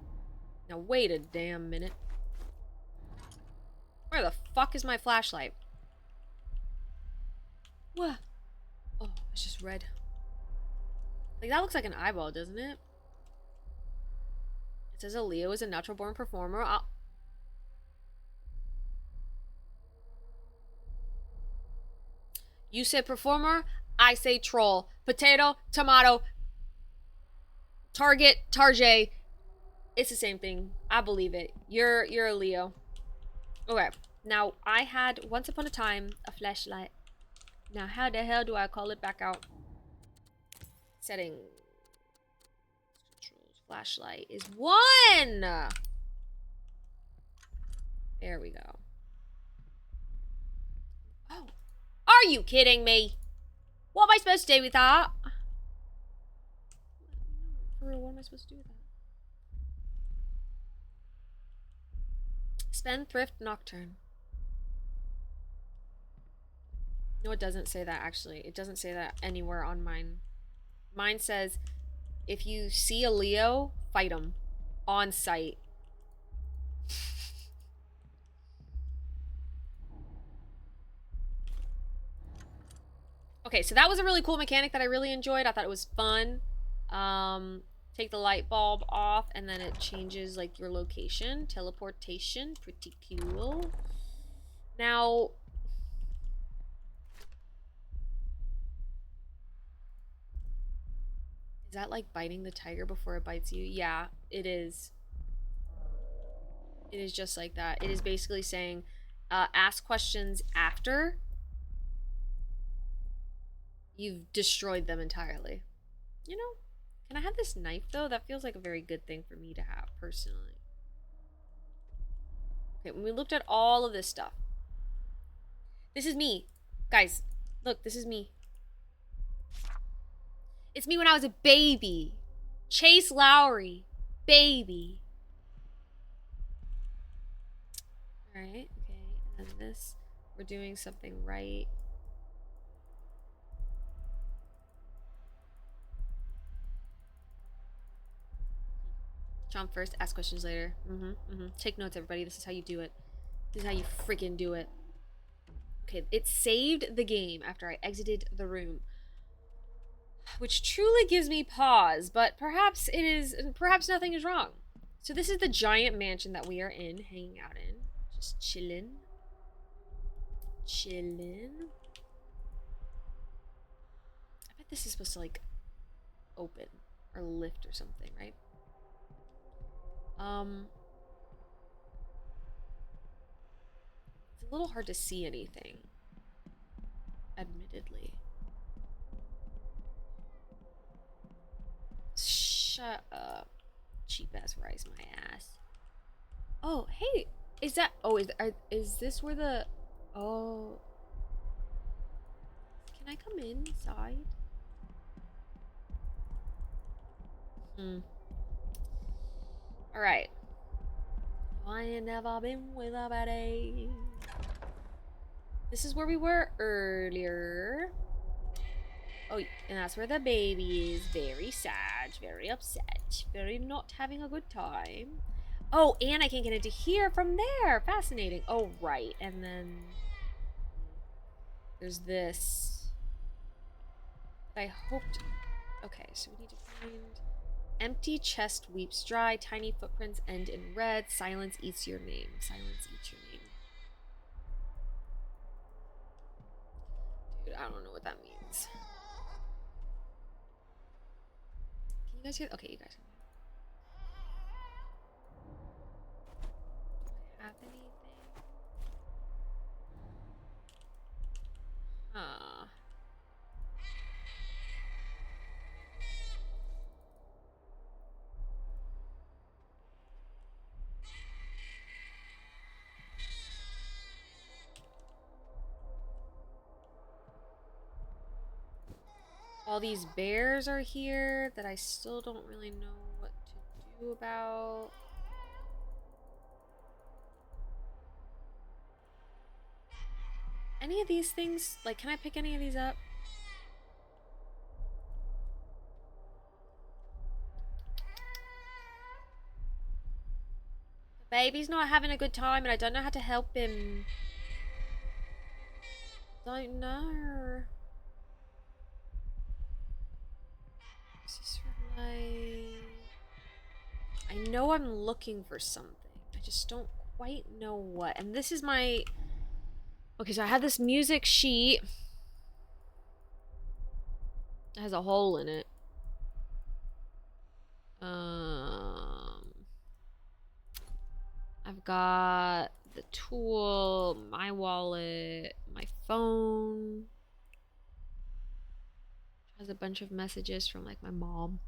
Now wait a damn minute. Where the fuck is my flashlight? What? Oh, it's just red. Like, that looks like an eyeball, doesn't it? It says a Leo is a natural born performer. You say performer, I say troll. Potato, tomato, target, target. It's the same thing. I believe it. You're a Leo. Okay. Now, I had, once upon a time, a flashlight. Now, how the hell do I call it back out? Settings. Controls. Flashlight is 1! There we go. Oh. Are you kidding me? What am I supposed to do with that? For real, what am I supposed to do with that? Spendthrift Nocturne. No, it doesn't say that, actually. It doesn't say that anywhere on mine. Mine says, if you see a Leo, fight him. On sight. Okay, so that was a really cool mechanic that I really enjoyed. I thought it was fun. Take the light bulb off, and then it changes, like, your location. Teleportation. Pretty cool. Now... is that like biting the tiger before it bites you? Yeah, it is. It is just like that. It is basically saying, ask questions after you've destroyed them entirely. You know? Can I have this knife, though? That feels like a very good thing for me to have, personally. Okay, when we looked at all of this stuff. This is me. Guys, look, this is me. It's me when I was a baby. Chase Lowry. Baby. Alright, okay. And then this, we're doing something right. Jump first, ask questions later. Take notes, everybody. This is how you do it. This is how you freaking do it. Okay, it saved the game after I exited the room. Which truly gives me pause, but perhaps nothing is wrong. So this is the giant mansion that we are in, hanging out in. Just chillin'. Chillin'. this is supposed to like open or lift or something, right? It's a little hard to see anything, admittedly. Shut up. Cheap ass rice, my ass. Oh, hey, is that? Oh, is this where the? Oh, can I come inside? All right. I ain't never been with a buddy. This is where we were earlier. Oh, and that's where the baby is. Very sad, very upset, very not having a good time. Oh, and I can't get into here from there. Fascinating. Oh, right. And then there's this. I hoped. Okay, so we need to find. Empty chest weeps dry. Tiny footprints end in red. Silence eats your name. Silence eats your name. Dude, I don't know what that means. Can you guys hear? Okay, you guys can. Do I have anything? All these bears are here that I still don't really know what to do about. Any of these things, like, can I pick any of these up? The baby's not having a good time and I don't know how to help him. Don't know. This is for like... I know I'm looking for something. I just don't quite know what. And this is my... Okay, so I have this music sheet. It has a hole in it. I've got the tool, my wallet, my phone. It has a bunch of messages from like my mom.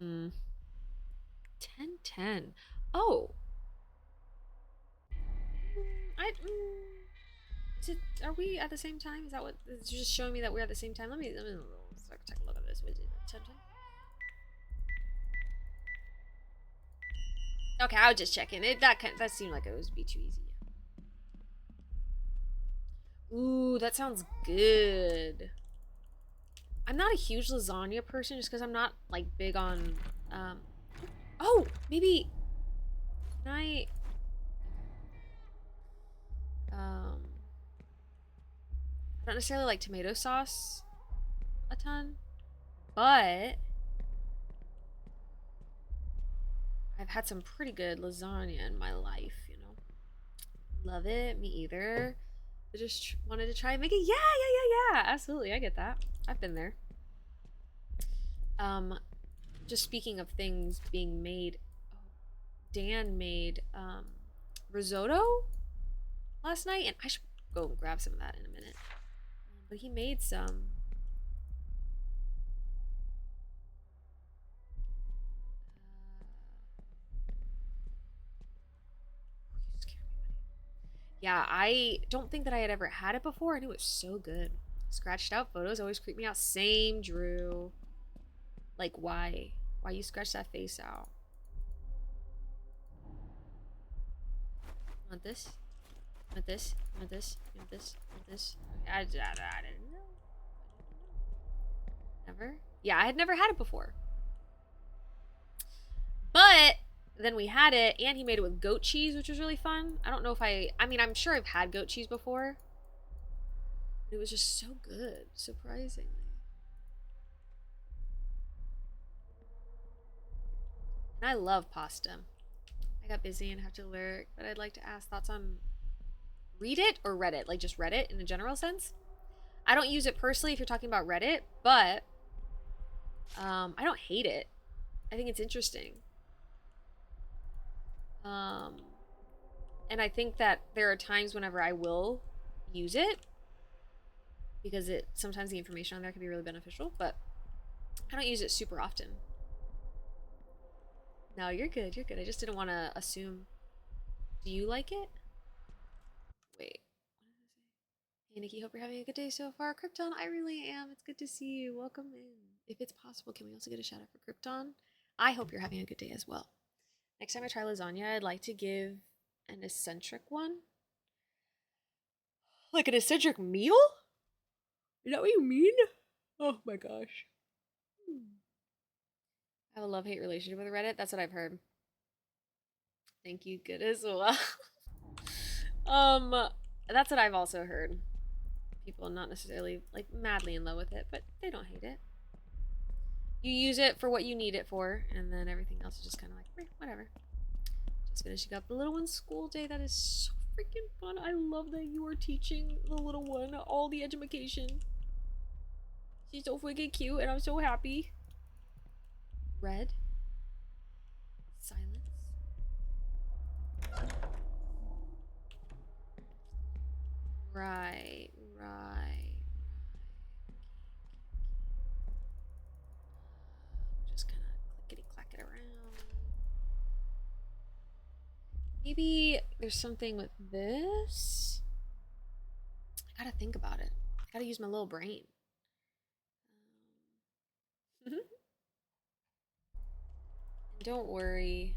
Hmm. 10:10. Oh. Is it, are we at the same time? Is that what it's just showing me that we're at the same time? Let me take a look at this. Is it 10:10? Okay, I was just checking. That seemed like it would be too easy. Ooh, that sounds good. I'm not a huge lasagna person just because I'm not like big on oh, maybe can I I don't necessarily like tomato sauce a ton, but I've had some pretty good lasagna in my life, you know. Love it, me either. I just wanted to try and make it. Yeah. Absolutely, I get that. I've been there. Just speaking of things being made, Dan made risotto last night, and I should go and grab some of that in a minute. But he made some. Yeah, I don't think that I had ever had it before, and it was so good. Scratched out photos always creep me out. Same, Drew. Like, why? Why you scratch that face out? Want this? Want this? Want this? Want this? Want this? I didn't know. Never? Yeah, I had never had it before. But then we had it, and he made it with goat cheese, which was really fun. I don't know if I mean, I'm sure I've had goat cheese before. But it was just so good, surprisingly. And I love pasta. I got busy and have to lurk, but I'd like to ask thoughts on read it or Reddit? Like just Reddit in a general sense? I don't use it personally if you're talking about Reddit, but I don't hate it. I think it's interesting. And I think that there are times whenever I will use it because sometimes the information on there can be really beneficial, but I don't use it super often. No, you're good. You're good. I just didn't want to assume. Do you like it? Wait. Hey, Nikki, hope you're having a good day so far. Krypton, I really am. It's good to see you. Welcome in. If it's possible, can we also get a shout out for Krypton? I hope you're having a good day as well. Next time I try lasagna, I'd like to give an eccentric one. Like an eccentric meal? Is that what you mean? Oh my gosh. I have a love-hate relationship with Reddit. That's what I've heard. Thank you, good as well. That's what I've also heard. People not necessarily like madly in love with it, but they don't hate it. You use it for what you need it for, and then everything else is just kind of like, whatever. Just finishing up the little one's school day. That is so freaking fun. I love that you are teaching the little one all the education. She's so freaking cute, and I'm so happy. Red. Silence. Right. Just kind of clickety-clack it around. Maybe there's something with this. I gotta think about it. I gotta use my little brain. Don't worry,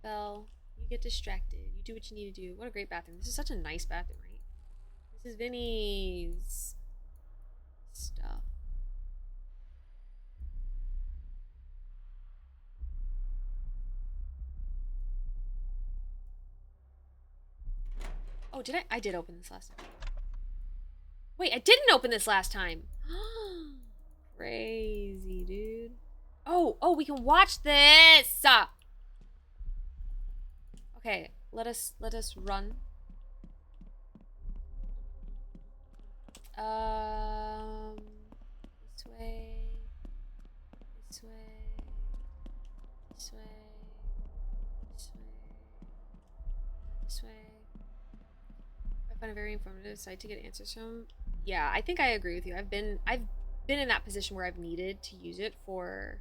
Belle. You get distracted. You do what you need to do. What a great bathroom. This is such a nice bathroom, right? This is Vinny's stuff. Oh, did I? I did open this last time. Wait, I didn't open this last time. Crazy, dude. Oh, we can watch this. Okay, let us run. This way. This way. This way. This way. This way. I find a very informative site to get answers from. Yeah, I think I agree with you. I've been in that position where I've needed to use it for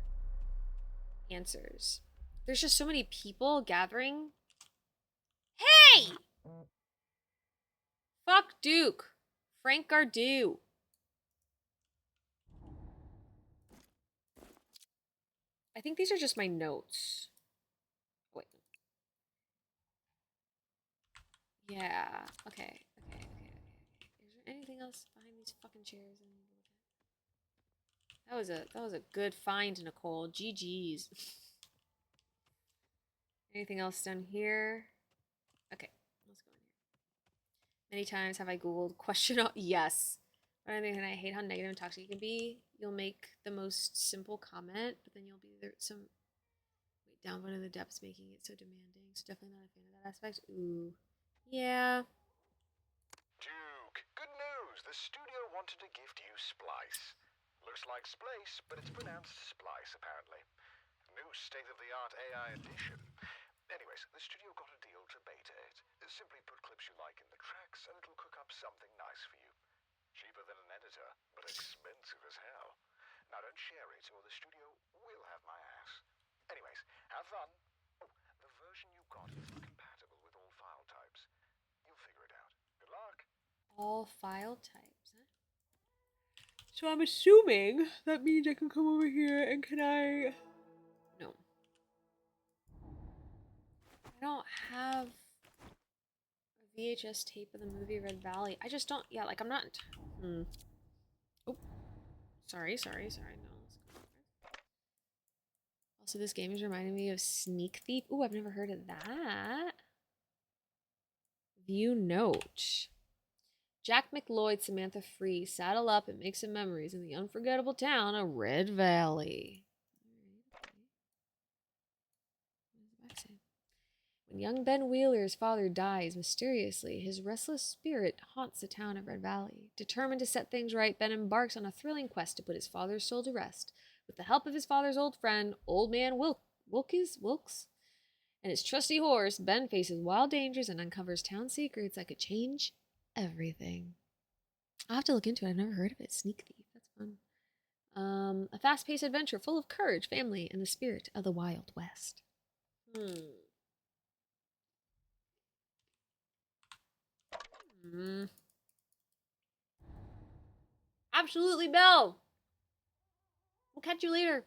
answers. There's just so many people gathering. Hey! Fuck Duke. Frank Gardu. I think these are just my notes. Wait. Yeah. Okay. Is there anything else behind these fucking chairs? That was a good find, Nicole. GG's. Anything else down here? Okay, let's go in here. Many times have I Googled question. Yes. But I hate how negative and toxic you can be. You'll make the most simple comment, but then you'll be there some way down one of the depths, making it so demanding. So definitely not a fan of that aspect. Ooh. Yeah. Duke, good news. The studio wanted to gift you Splice. Looks like Splice, but it's pronounced Splice, apparently. New state-of-the-art AI edition. Anyways, the studio got a deal to beta it. Simply put clips you like in the tracks, and it'll cook up something nice for you. Cheaper than an editor, but expensive as hell. Now don't share it, or the studio will have my ass. Anyways, have fun. Oh, the version you got is compatible with all file types. You'll figure it out. Good luck. All file types, huh? So I'm assuming that means I can come over here and can I... No. I don't have a VHS tape of the movie Red Valley. I just don't... Yeah, like I'm not... Oh. Sorry. No. Also, this game is reminding me of Sneak Thief. Ooh, I've never heard of that. View note. Jack McLeod, Samantha Free, saddle up and make some memories in the unforgettable town of Red Valley. When young Ben Wheeler's father dies mysteriously, his restless spirit haunts the town of Red Valley. Determined to set things right, Ben embarks on a thrilling quest to put his father's soul to rest. With the help of his father's old friend, Old Man Wilkes, and his trusty horse, Ben faces wild dangers and uncovers town secrets that could change everything. I'll have to look into it. I've never heard of it. Sneak Thief. That's fun. A fast-paced adventure full of courage, family, and the spirit of the Wild West. Absolutely, Belle. We'll catch you later.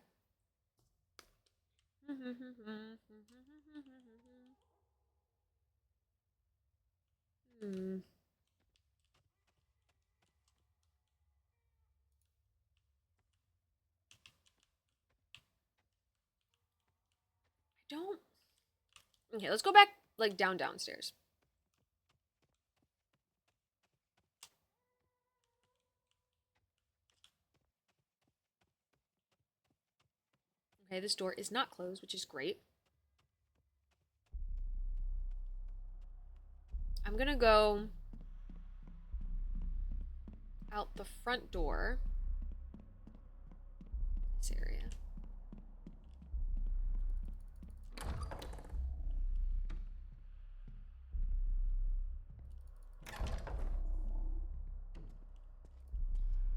Don't. Okay, let's go back, like, downstairs. Okay, this door is not closed, which is great. I'm gonna go out the front door. This area.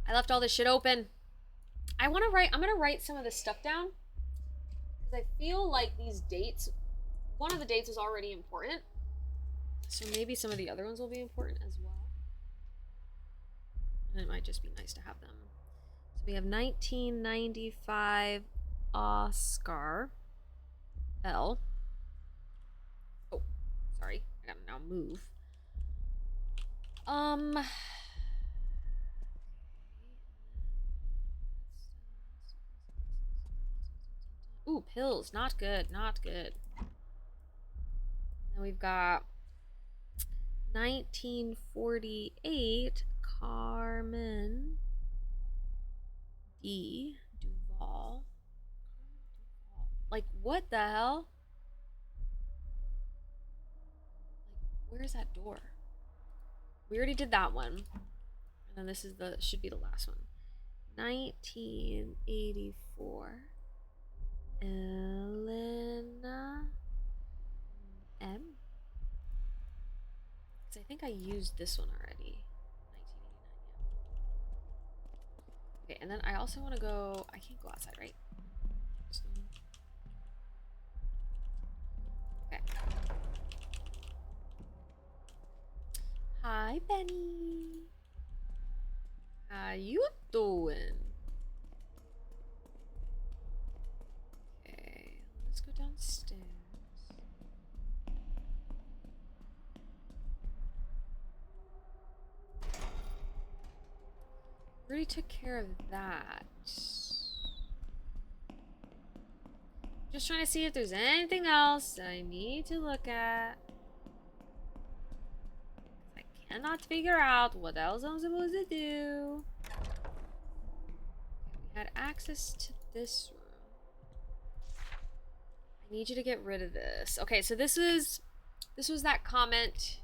I left all this shit open. I'm gonna write some of this stuff down. Because I feel like these dates, one of the dates is already important. So maybe some of the other ones will be important as well. And it might just be nice to have them. So we have 1995 Oscar L. Oh, sorry. I gotta now move. Ooh, pills. Not good. Not good. Then we've got 1948 Carmen D. Duval. Like, what the hell? Like, where's that door? We already did that one. And then this is should be the last one. 1984. Elena M. Because I think I used this one already. 1989, yeah. Okay, and then I also want to go. I can't go outside, right? Okay. Hi, Benny. How you doing? Okay, let's go downstairs. Already took care of that. Just trying to see if there's anything else that I need to look at. I cannot figure out what else I'm supposed to do. We had access to this room. I need you to get rid of this. Okay, so this was that comment.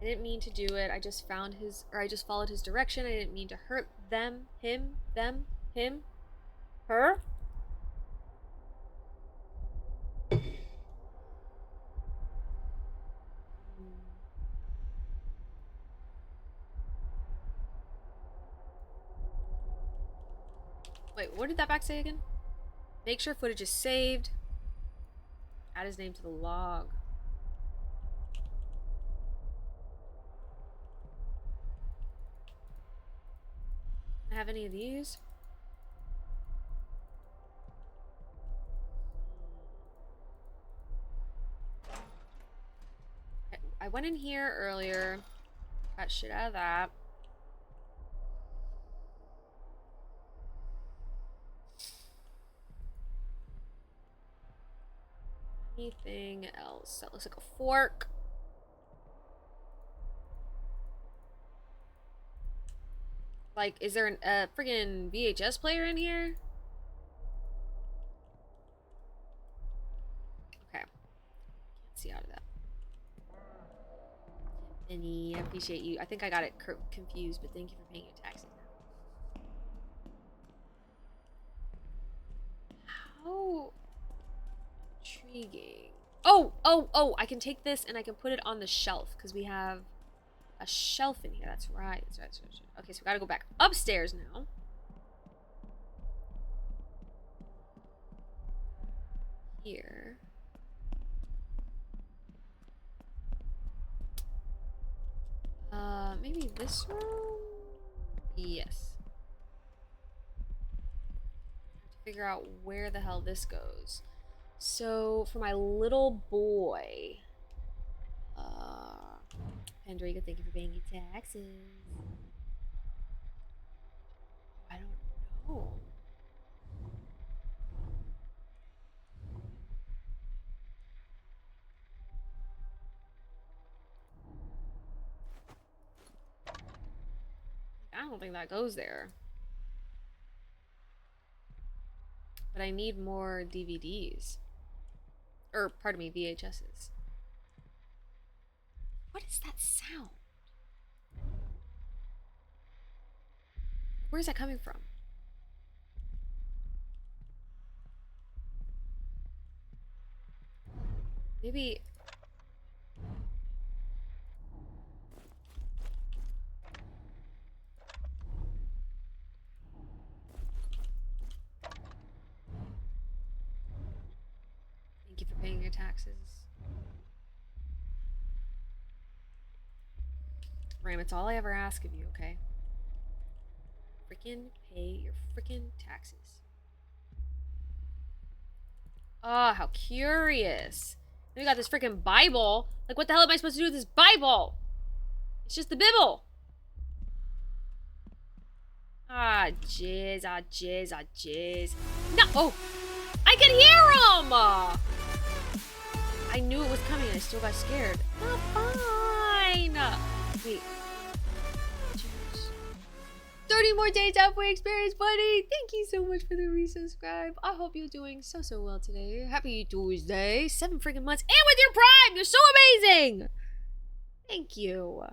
I didn't mean to do it. I just found I just followed his direction. I didn't mean to hurt them, him, her. Wait, what did that back say again? Make sure footage is saved. Add his name to the log. Can I have any of these? I went in here earlier. Got shit out of that. Anything else? That looks like a fork. Like, is there a friggin' VHS player in here? Okay. Penny, I appreciate you. I think I got it confused, but thank you for paying your taxes. How intriguing. Oh, I can take this and I can put it on the shelf because we have a shelf in here. That's right. That's right. Okay, so we gotta go back upstairs now. Here. Maybe this room? Yes. Figure out where the hell this goes. So, for my little boy, Pandorica, thank you for paying your taxes. I don't know. I don't think that goes there. But I need more DVDs. Or, pardon me, VHSs. What is that sound? Where's that coming from? Maybe... Thank you for paying your taxes. Ram, it's all I ever ask of you, okay? Frickin' pay your frickin' taxes. Oh, how curious. Then we got this frickin' Bible. Like, what the hell am I supposed to do with this Bible? It's just the Bible. Ah, jizz, ah, jizz, ah, jizz. No! Oh! I can hear him! I knew it was coming and I still got scared. Oh, fine! Wait. 30 more days halfway experience, buddy! Thank you so much for the resubscribe. I hope you're doing so well today. Happy Tuesday. 7 freaking months. And with your Prime! You're so amazing! Thank you.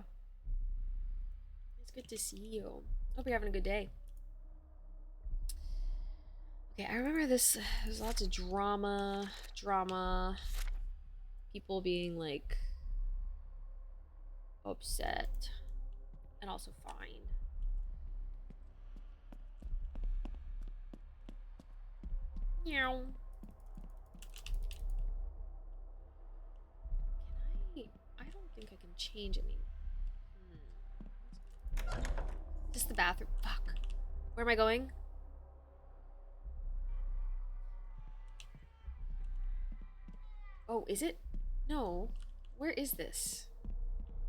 It's good to see you. Hope you're having a good day. Okay, I remember this. There's lots of drama. People being like upset. And also fine. Meow. I don't think I can change any. Is this the bathroom? Fuck. Where am I going? Oh, is it? No. Where is this?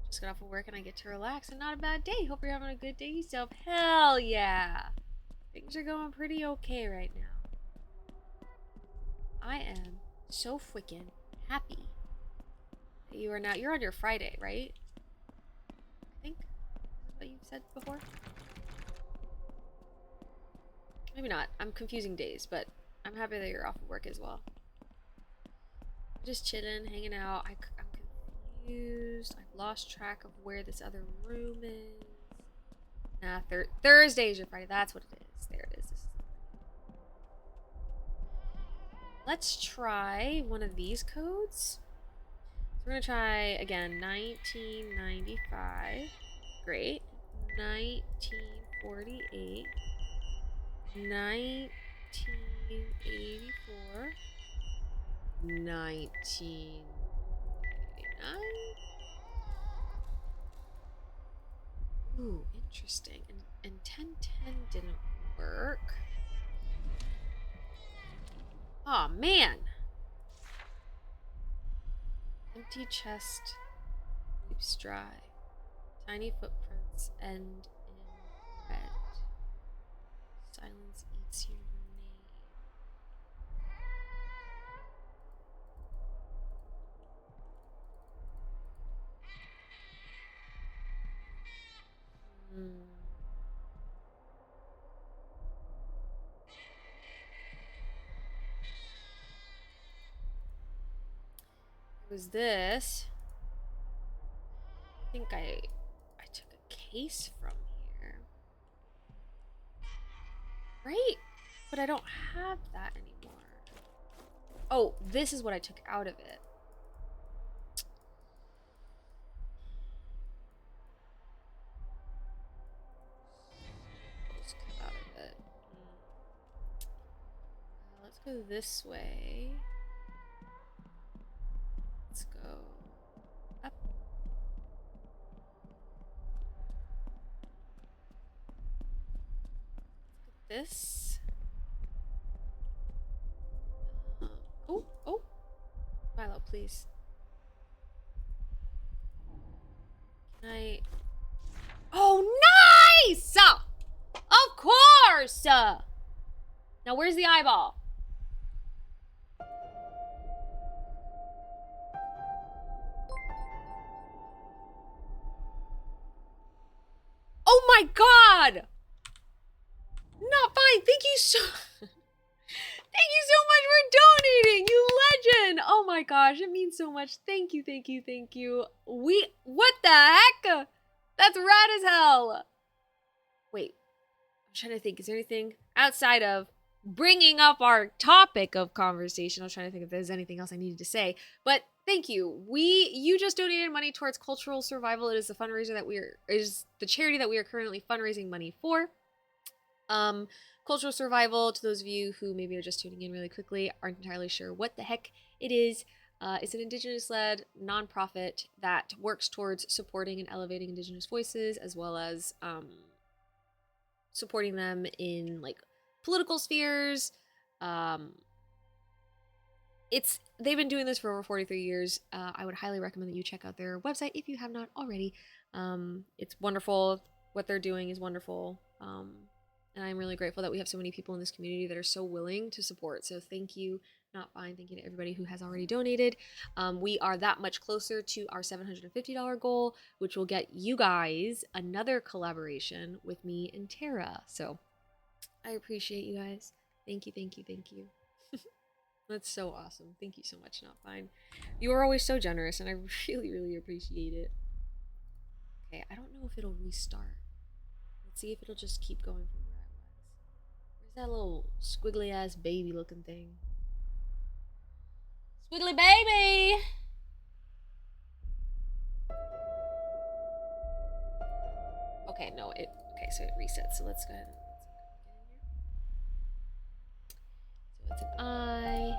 Just got off of work and I get to relax and not a bad day. Hope you're having a good day yourself. Hell yeah. Things are going pretty okay right now. I am so freaking happy that you are now. You're on your Friday, right? I think that's what you said before. Maybe not. I'm confusing days, but I'm happy that you're off of work as well. I'm just chilling, hanging out. I'm confused. I've lost track of where this other room is. Nah, Thursday is your Friday. That's what it is. There it is. Let's try one of these codes. So we're gonna try again 1995. Great. 1948. 1984. 1989. Ooh, interesting. And 1010 didn't work. Aw, oh, man. Empty chest leaps dry. Tiny footprints end in red. Silence eats your name. It was this. think I took a case from here. Right? But I don't have that anymore. Oh, this is what I took out of it. Just cut out of it. Let's go this way. Let's go up. This. Oh. Milo, please. Can I? Oh, nice! Of course! Now, where's the eyeball? Oh my god! Not fine. Thank you so... Thank you so much for donating, you legend! Oh my gosh, it means so much. Thank you, thank you, thank you. What the heck? That's rad as hell. Wait, I'm trying to think. Is there anything outside of bringing up our topic of conversation? I was trying to think if there's anything else I needed to say. But thank you. You just donated money towards cultural survival. It is the fundraiser that is the charity that we are currently fundraising money for. Cultural survival, to those of you who maybe are just tuning in really quickly, aren't entirely sure what the heck it is. It's an Indigenous-led nonprofit that works towards supporting and elevating Indigenous voices, as well as supporting them in like political spheres. They've been doing this for over 43 years. I would highly recommend that you check out their website if you have not already. It's wonderful. What they're doing is wonderful. And I'm really grateful that we have so many people in this community that are so willing to support. So thank you, Not Fine. Thank you to everybody who has already donated. We are that much closer to our $750 goal, which will get you guys another collaboration with me and Tara. So I appreciate you guys. Thank you, thank you, thank you. That's so awesome. Thank you so much, Not Fine. You are always so generous, and I really, really appreciate it. Okay, I don't know if it'll restart. Let's see if it'll just keep going from where I was. Where's that little squiggly ass baby looking thing? Squiggly baby! Okay, no, okay, so it resets. So let's go ahead and get in here. So it's an eye.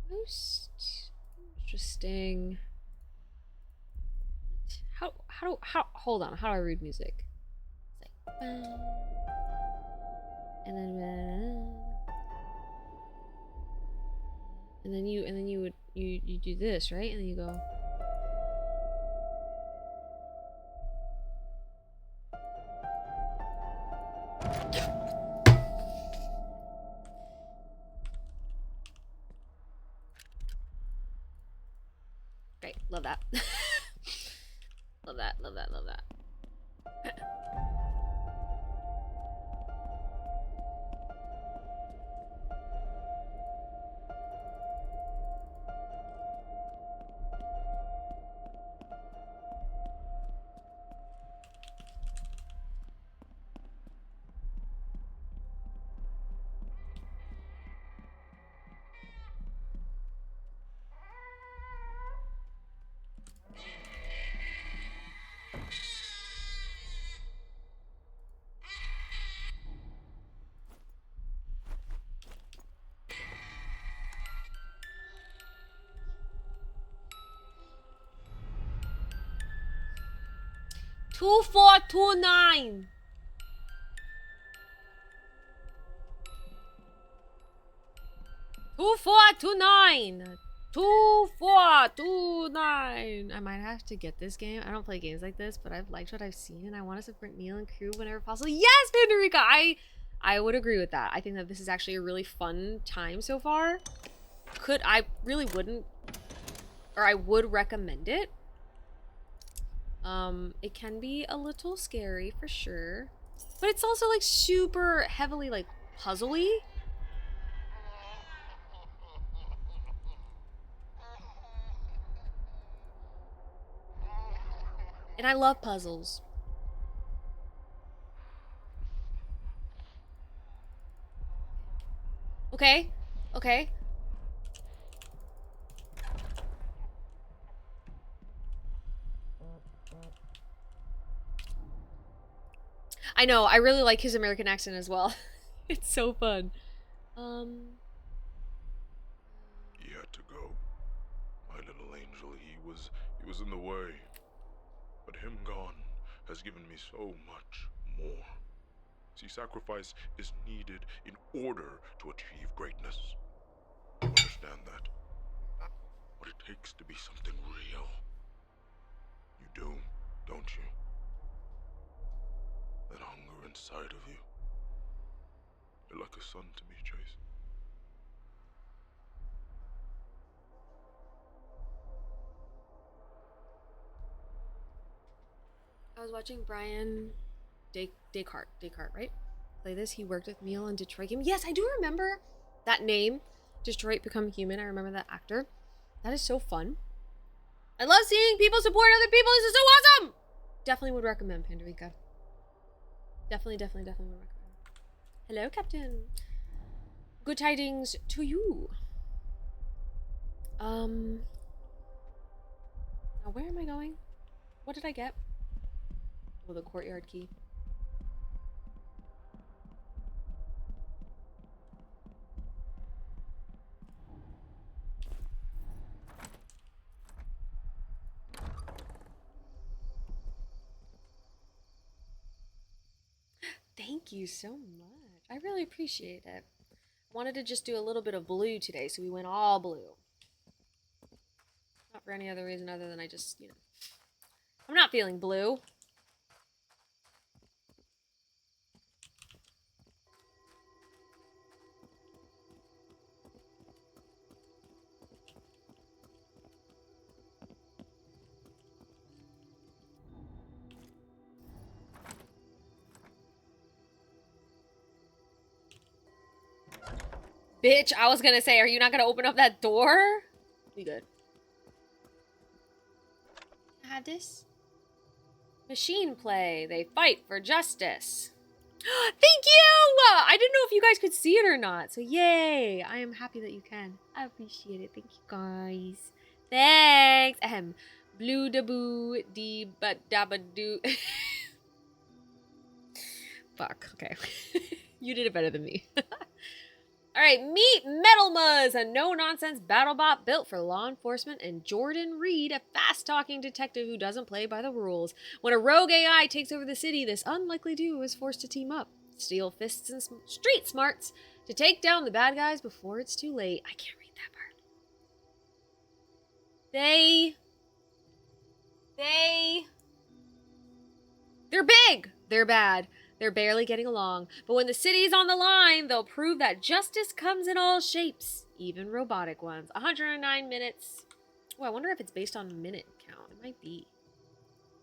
Most interesting. How hold on, how do I read music? It's like and then you do this, right? And then you go. Great, love that. Love that, love that, love that. Two, 4, 2, 9. Two, 4, 2, 9. 2, 4, 2, 9. I might have to get this game. I don't play games like this, but I've liked what I've seen, and I want to support Neil and crew whenever possible. Yes, Pandorica! I would agree with that. I think that this is actually a really fun time so far. I really wouldn't, or I would recommend it. It can be a little scary for sure, but it's also like super heavily like puzzly. And I love puzzles. Okay. Okay. I know, I really like his American accent as well. It's so fun. He had to go. My little angel, he was in the way. But him gone has given me so much more. See, sacrifice is needed in order to achieve greatness. You understand that? What it takes to be something real. You do, don't you? That hunger inside of you. You're like a son to me, Chase. I was watching Brian Descartes, right? Play this. He worked with Neil in Detroit Game. Yes, I do remember that name. Detroit Become Human. I remember that actor. That is so fun. I love seeing people support other people. This is so awesome. Definitely would recommend Pandorica. Definitely would recommend. Hello, Captain. Good tidings to you. Now where am I going? What did I get? Oh, the courtyard key. Thank you so much. I really appreciate it. I wanted to just do a little bit of blue today, so we went all blue. Not for any other reason other than I just, you know, I'm not feeling blue. Bitch, I was gonna say, are you not gonna open up that door? We good. Can I have this? Machine play. They fight for justice. Thank you! I didn't know if you guys could see it or not. So yay! I am happy that you can. I appreciate it. Thank you guys. Thanks. Ahem. Blue da boo dee but da ba doo. Fuck. Okay. You did it better than me. Alright, meet Metal Muzz, a no-nonsense battlebot built for law enforcement, and Jordan Reed, a fast-talking detective who doesn't play by the rules. When a rogue AI takes over the city, this unlikely duo is forced to team up, steel fists and street smarts, to take down the bad guys before it's too late. I can't read that part. They're big! They're bad. They're barely getting along, but when the city's on the line, they'll prove that justice comes in all shapes, even robotic ones. 109 minutes. Oh, I wonder if it's based on minute count. It might be.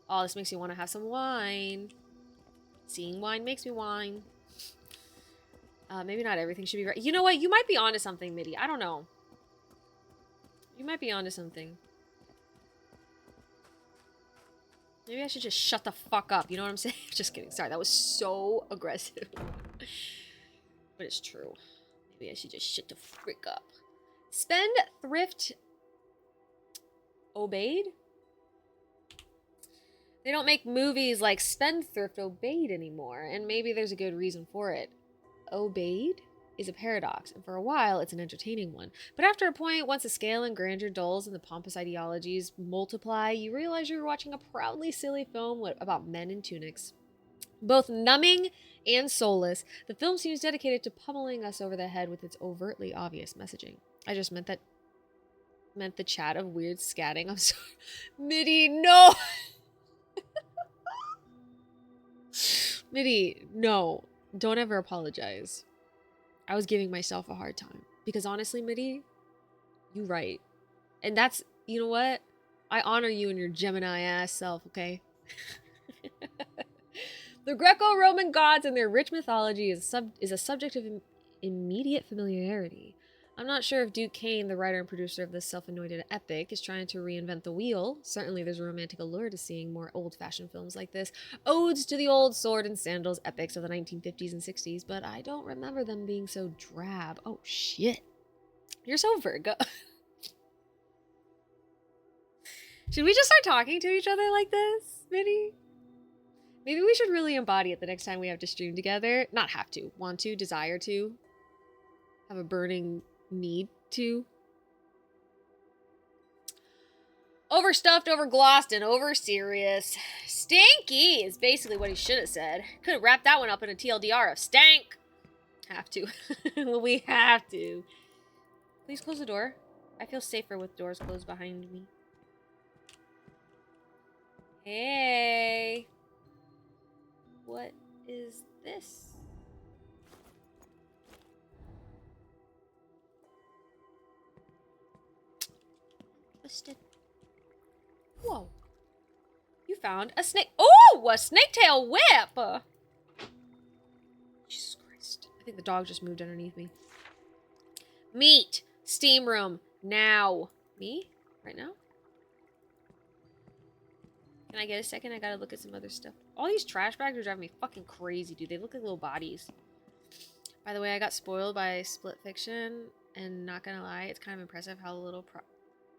Oh, this makes me want to have some wine. Seeing wine makes me whine. Maybe not everything should be right. You know what? You might be onto something, Mitty. I don't know. You might be onto something. Maybe I should just shut the fuck up. You know what I'm saying? Just kidding. Sorry, that was so aggressive. But it's true. Maybe I should just shut the frick up. Spend, thrift, obeyed? They don't make movies like Spendthrift Obeyed anymore, and maybe there's a good reason for it. Obeyed is a paradox, and for a while it's an entertaining one. But after a point, once the scale and grandeur dulls and the pompous ideologies multiply, you realize you're watching a proudly silly film about men in tunics. Both numbing and soulless, the film seems dedicated to pummeling us over the head with its overtly obvious messaging. I just meant the chat of weird scatting. I'm sorry. Mitty, no! Mitty, no. Don't ever apologize. I was giving myself a hard time. Because honestly, Mitty, You right. And that's, you know what? I honor you and your Gemini ass self, okay? The Greco-Roman gods and their rich mythology is a subject of immediate familiarity. I'm not sure if Duke Kane, the writer and producer of this self-anointed epic, is trying to reinvent the wheel. Certainly there's a romantic allure to seeing more old-fashioned films like this. Odes to the old sword and sandals epics of the 1950s and 60s, but I don't remember them being so drab. Oh, shit. You're so Virgo. Should we just start talking to each other like this, Minnie? Maybe we should really embody it the next time we have to stream together. Not have to. Want to. Desire to. Have a burning need to. Overstuffed, overglossed, and over-serious. Stanky is basically what he should have said. Could have wrapped that one up in a TLDR of stank. Have to. We have to. Please close the door. I feel safer with doors closed behind me. Hey. What is this? Twisted. Whoa. You found a snake. Oh, a snake-tail whip! Jesus Christ. I think the dog just moved underneath me. Meat. Steam room. Now. Me? Right now? Can I get a second? I gotta look at some other stuff. All these trash bags are driving me fucking crazy, dude. They look like little bodies. By the way, I got spoiled by Split Fiction, and not gonna lie, it's kind of impressive how little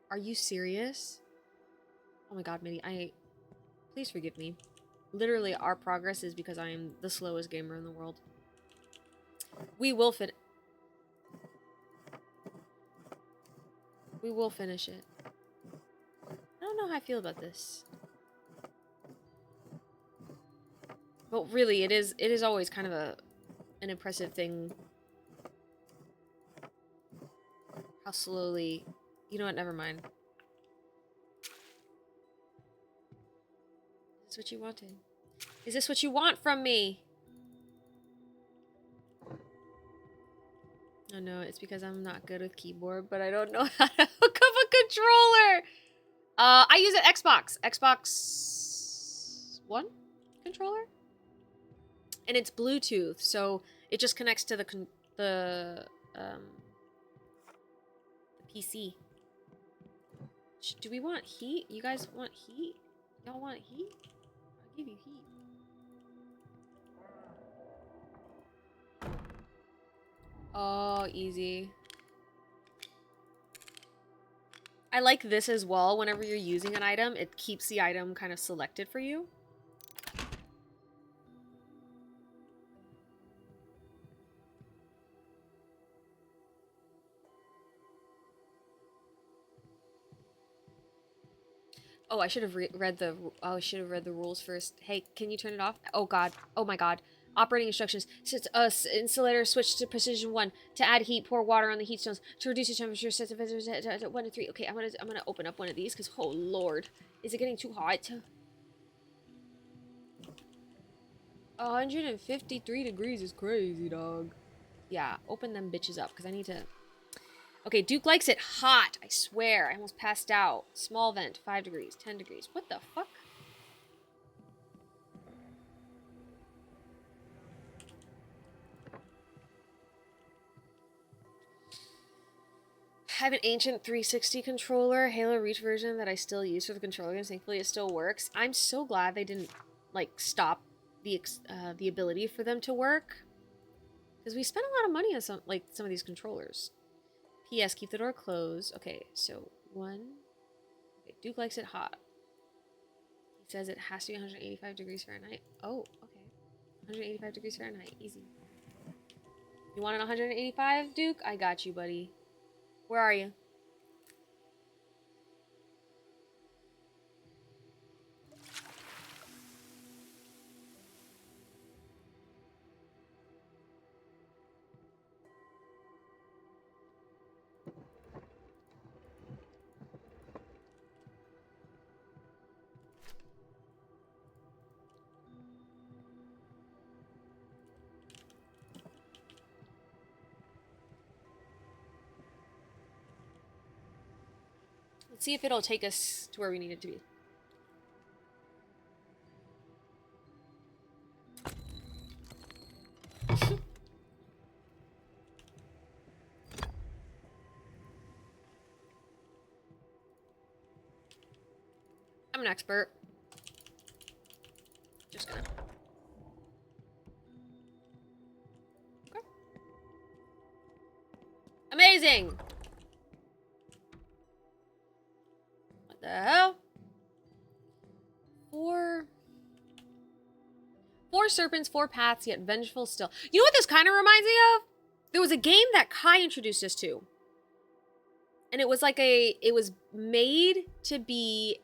Are you serious? Oh my god, Mitty, please forgive me. Literally, our progress is because I am the slowest gamer in the world. We will finish it. I don't know how I feel about this. But really, it is always kind of an impressive thing. How slowly... You know what, never mind. Is this what you wanted? Is this what you want from me? Oh no, it's because I'm not good with keyboard, but I don't know how to hook up a controller! I use an Xbox One controller? And it's Bluetooth, so it just connects to the PC. Do we want heat? You guys want heat? Y'all want heat? I'll give you heat. Oh, easy. I like this as well. Whenever you're using an item, it keeps the item kind of selected for you. Oh, I should have read the. Oh, I should have read the rules first. Hey, can you turn it off? Oh God. Oh my God. Operating instructions. Set insulator switch to precision 1. To add heat, pour water on the heat stones. To reduce the temperature, set to 1 to 3. Okay, I'm gonna open up one of these because oh Lord, is it getting too hot? 153 degrees is crazy, dog. Yeah, open them bitches up because I need to. Okay, Duke likes it hot. I swear. I almost passed out. Small vent, 5 degrees, 10 degrees. What the fuck? I have an ancient 360 controller, Halo Reach version that I still use for the controller games. Thankfully, it still works. I'm so glad they didn't, like, stop the ability for them to work. Because we spent a lot of money on some of these controllers. P.S. Keep the door closed. Okay, so 1. Okay, Duke likes it hot. He says it has to be 185 degrees Fahrenheit. Oh, okay. 185 degrees Fahrenheit. Easy. You want it 185, Duke? I got you, buddy. Where are you? Let's see if it'll take us to where we need it to be. I'm an expert. Just gonna. Okay. Amazing! What the hell? Four serpents, four paths, yet vengeful still. You know what this kind of reminds me of? There was a game that Kai introduced us to. And it was like it was made to be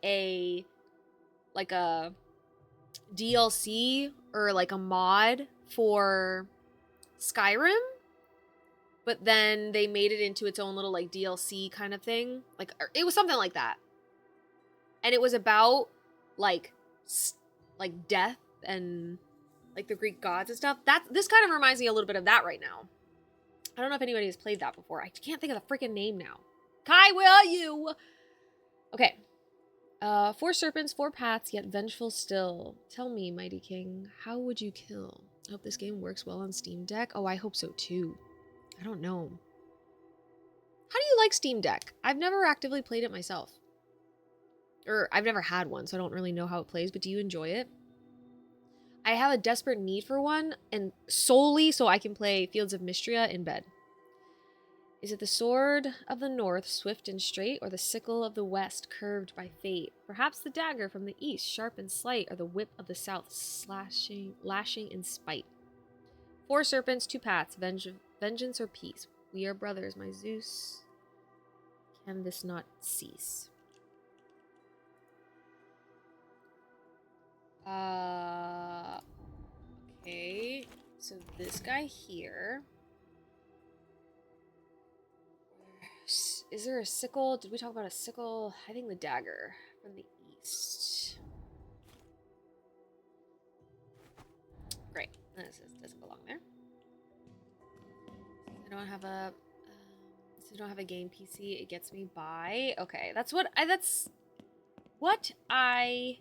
like a DLC or like a mod for Skyrim. But then they made it into its own little like DLC kind of thing. Like, it was something like that. And it was about like death and like the Greek gods and stuff. This kind of reminds me a little bit of that right now. I don't know if anybody has played that before. I can't think of the freaking name now. Kai, where are you? Okay. Four serpents, four paths, yet vengeful still. Tell me, mighty king, how would you kill? I hope this game works well on Steam Deck. Oh, I hope so too. I don't know. How do you like Steam Deck? I've never actively played it myself. Or I've never had one, so I don't really know how it plays, but do you enjoy it? I have a desperate need for one, and solely so I can play Fields of Mystria in bed. Is it the sword of the north, swift and straight, or the sickle of the west, curved by fate? Perhaps the dagger from the east, sharp and slight, or the whip of the south, lashing in spite. Four serpents, two paths, vengeance or peace. We are brothers, my Zeus. Can this not cease? Okay. So this guy here. Is there a sickle? Did we talk about a sickle? I think the dagger from the east. Great. This doesn't belong there. I don't have a. So I don't have a game PC. It gets me by. Okay, that's what I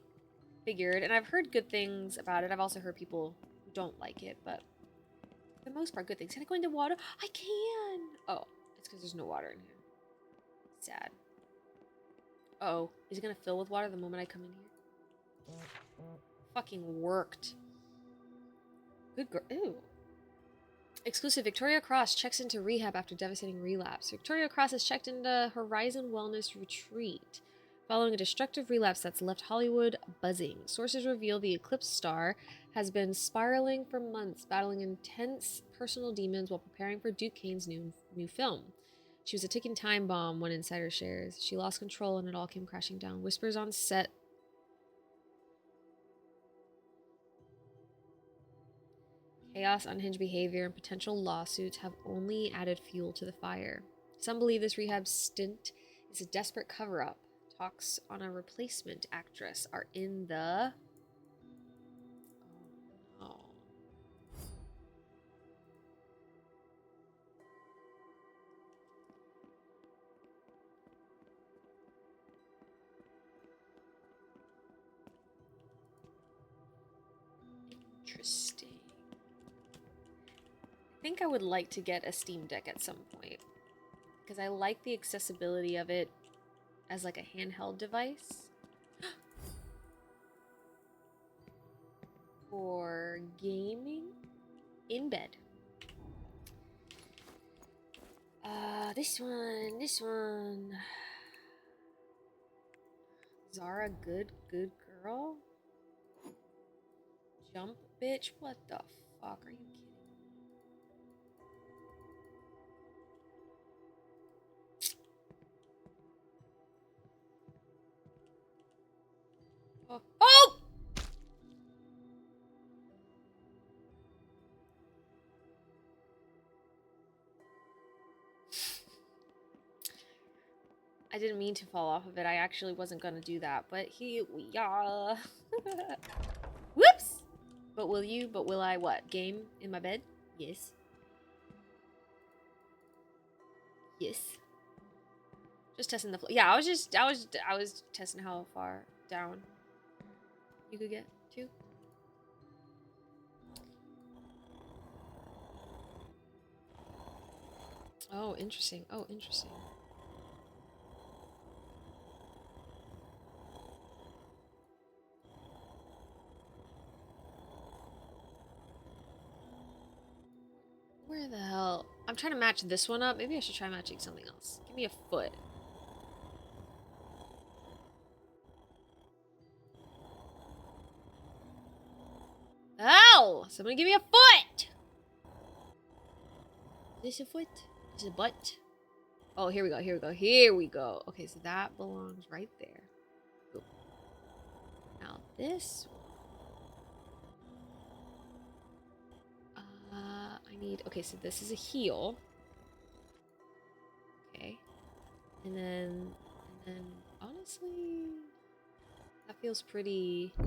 figured, and I've heard good things about it. I've also heard people who don't like it, but for the most part, good things. Can I go into water? I can. Oh, it's because there's no water in here. Sad. Uh-oh. Is it gonna fill with water the moment I come in here? Fucking worked. Good girl. Ew. Exclusive. Victoria Cross checks into rehab after devastating relapse. Victoria Cross has checked into Horizon Wellness Retreat following a destructive relapse that's left Hollywood buzzing. Sources reveal the Eclipse star has been spiraling for months, battling intense personal demons while preparing for Duke Kane's new film. She was a ticking time bomb, one insider shares. She lost control and it all came crashing down. Whispers on set. Chaos, unhinged behavior, and potential lawsuits have only added fuel to the fire. Some believe this rehab stint is a desperate cover-up. Talks on a replacement actress are in the... Oh, no. Interesting. I think I would like to get a Steam Deck at some point because I like the accessibility of it as like a handheld device for gaming in bed. This one. Zara, good girl. Jump, bitch. What the fuck? Are you kidding? Oh! Oh! I didn't mean to fall off of it. I actually wasn't gonna do that, but here we are. Whoops! But will I what? Game in my bed? Yes. Yes. Just testing the floor. Yeah, I was testing how far down you could get to. Oh, interesting. Oh, interesting. Where the hell? I'm trying to match this one up. Maybe I should try matching something else. Give me a foot. Ow! Somebody give me a foot! Is this a foot? Is this a butt? Oh, here we go, here we go, here we go. Okay, so that belongs right there. Boom. Now this I need, okay, so this is a heel. Okay. And then honestly, that feels pretty. Oh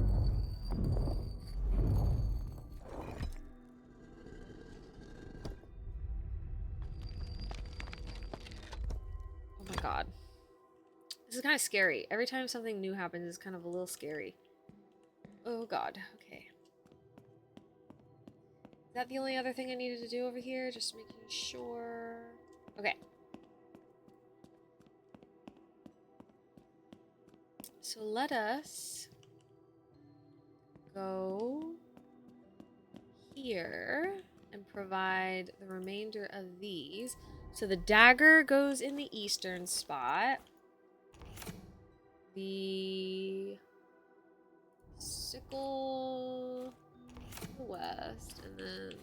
my god. This is kind of scary. Every time something new happens, it's kind of a little scary. Oh god, okay. Is that the only other thing I needed to do over here? Just making sure. Okay. So let us go here and provide the remainder of these. So the dagger goes in the eastern spot. The sickle the west, and then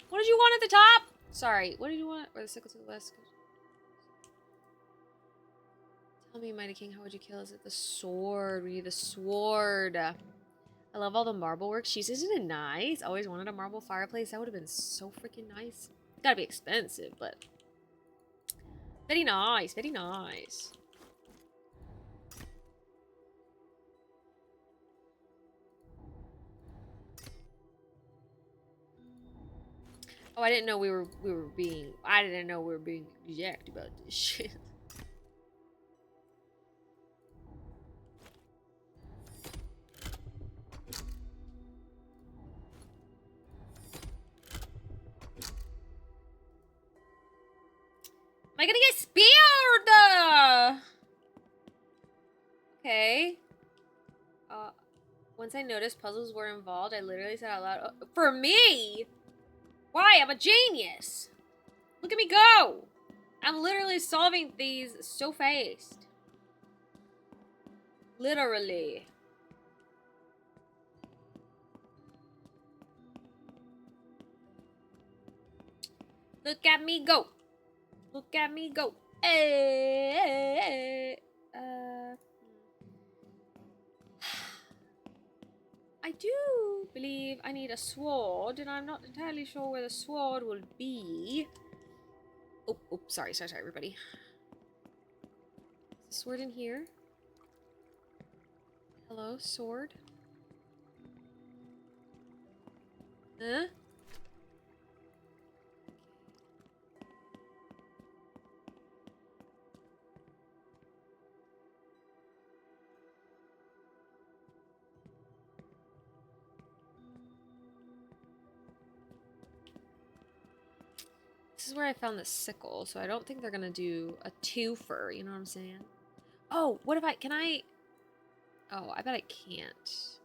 what did you want at the top? Sorry, what did you want? Or the sickle to the west? Tell me, Mighty King, how would you kill? Is it the sword? We need the sword. I love all the marble work. Jeez, isn't it nice? Always wanted a marble fireplace. That would have been so freaking nice. Gotta be expensive, but very nice, very nice. Oh, I didn't know we were being exact about this shit. Am I gonna get speared? Okay. Once I noticed puzzles were involved, I literally said out loud, oh, for me? Why? I'm a genius. Look at me go. I'm literally solving these so fast. Literally. Look at me go. Look at me go. Hey. I do believe I need a sword, and I'm not entirely sure where the sword will be. Oh, sorry, everybody. Is the sword in here? Hello, sword? Huh? This is where I found the sickle, so I don't think they're gonna do a twofer, you know what I'm saying? Oh, what if can I? Oh, I bet I can't.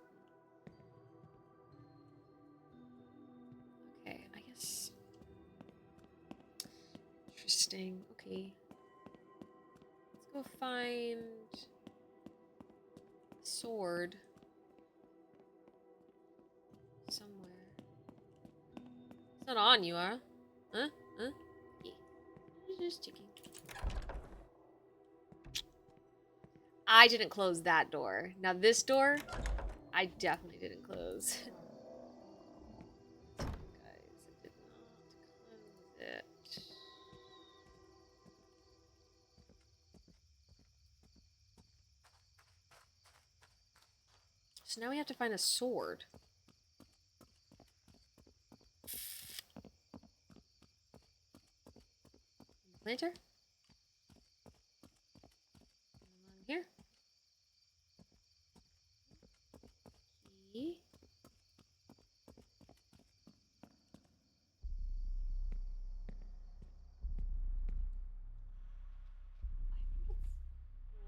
Okay, I guess. Interesting, okay. Let's go find sword somewhere. It's not on you, huh? Huh? Huh? Yeah. Just checking. I didn't close that door. Now this door, I definitely didn't close. Guys, I did not close it. So now we have to find a sword. Planter?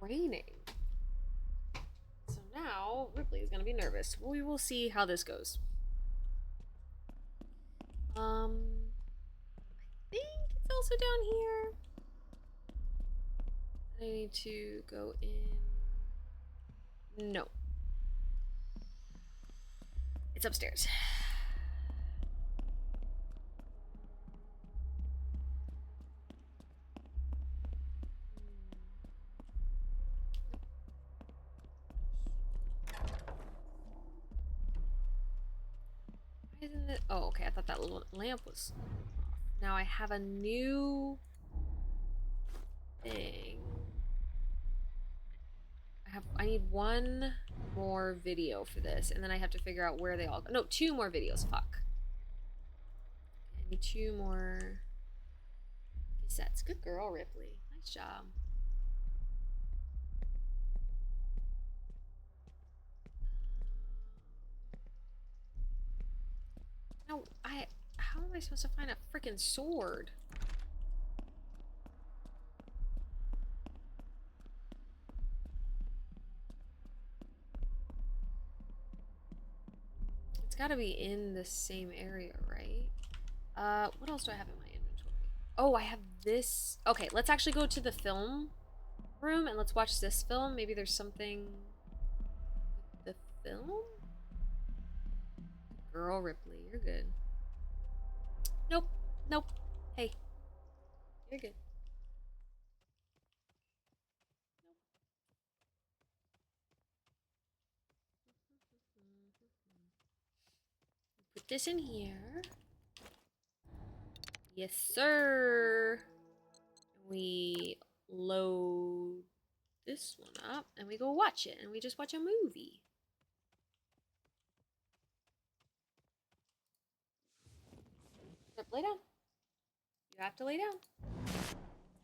raining. So now Ripley is gonna be nervous. We will see how this goes. I think it's also down here. I need to go in. No. It's upstairs. Why isn't it? Oh, okay. I thought that little lamp was off. Now I have a new thing. I need one more video for this, and then I have to figure out where they all go. No, 2 more videos. Fuck. I need 2 more cassettes. Good girl, Ripley. Nice job. No, how am I supposed to find a freaking sword? It's gotta be in the same area, right? What else do I have in my inventory? Oh, I have this. Okay, let's actually go to the film room and let's watch this film. Maybe there's something with the film? Girl, Ripley, you're good. Nope. Nope. Hey. You're good. Put this in here. Yes, sir. We load this one up and we go watch it and we just watch a movie. Yep, lay down. You have to lay down.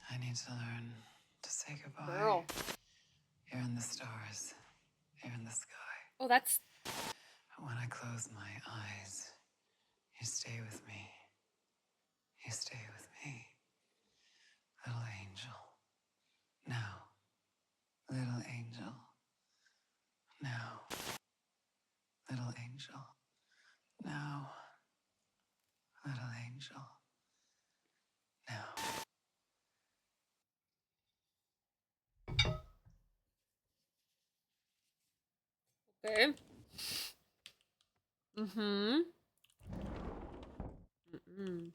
I need to learn to say goodbye. Girl. Here in the stars, here in the sky. Oh, that's... But when I close my eyes, you stay with me. You stay with me. Little angel. Now. Little angel. Now. Little angel. Now. Little angel. Now. Okay. Mm-hmm. Mm-mm.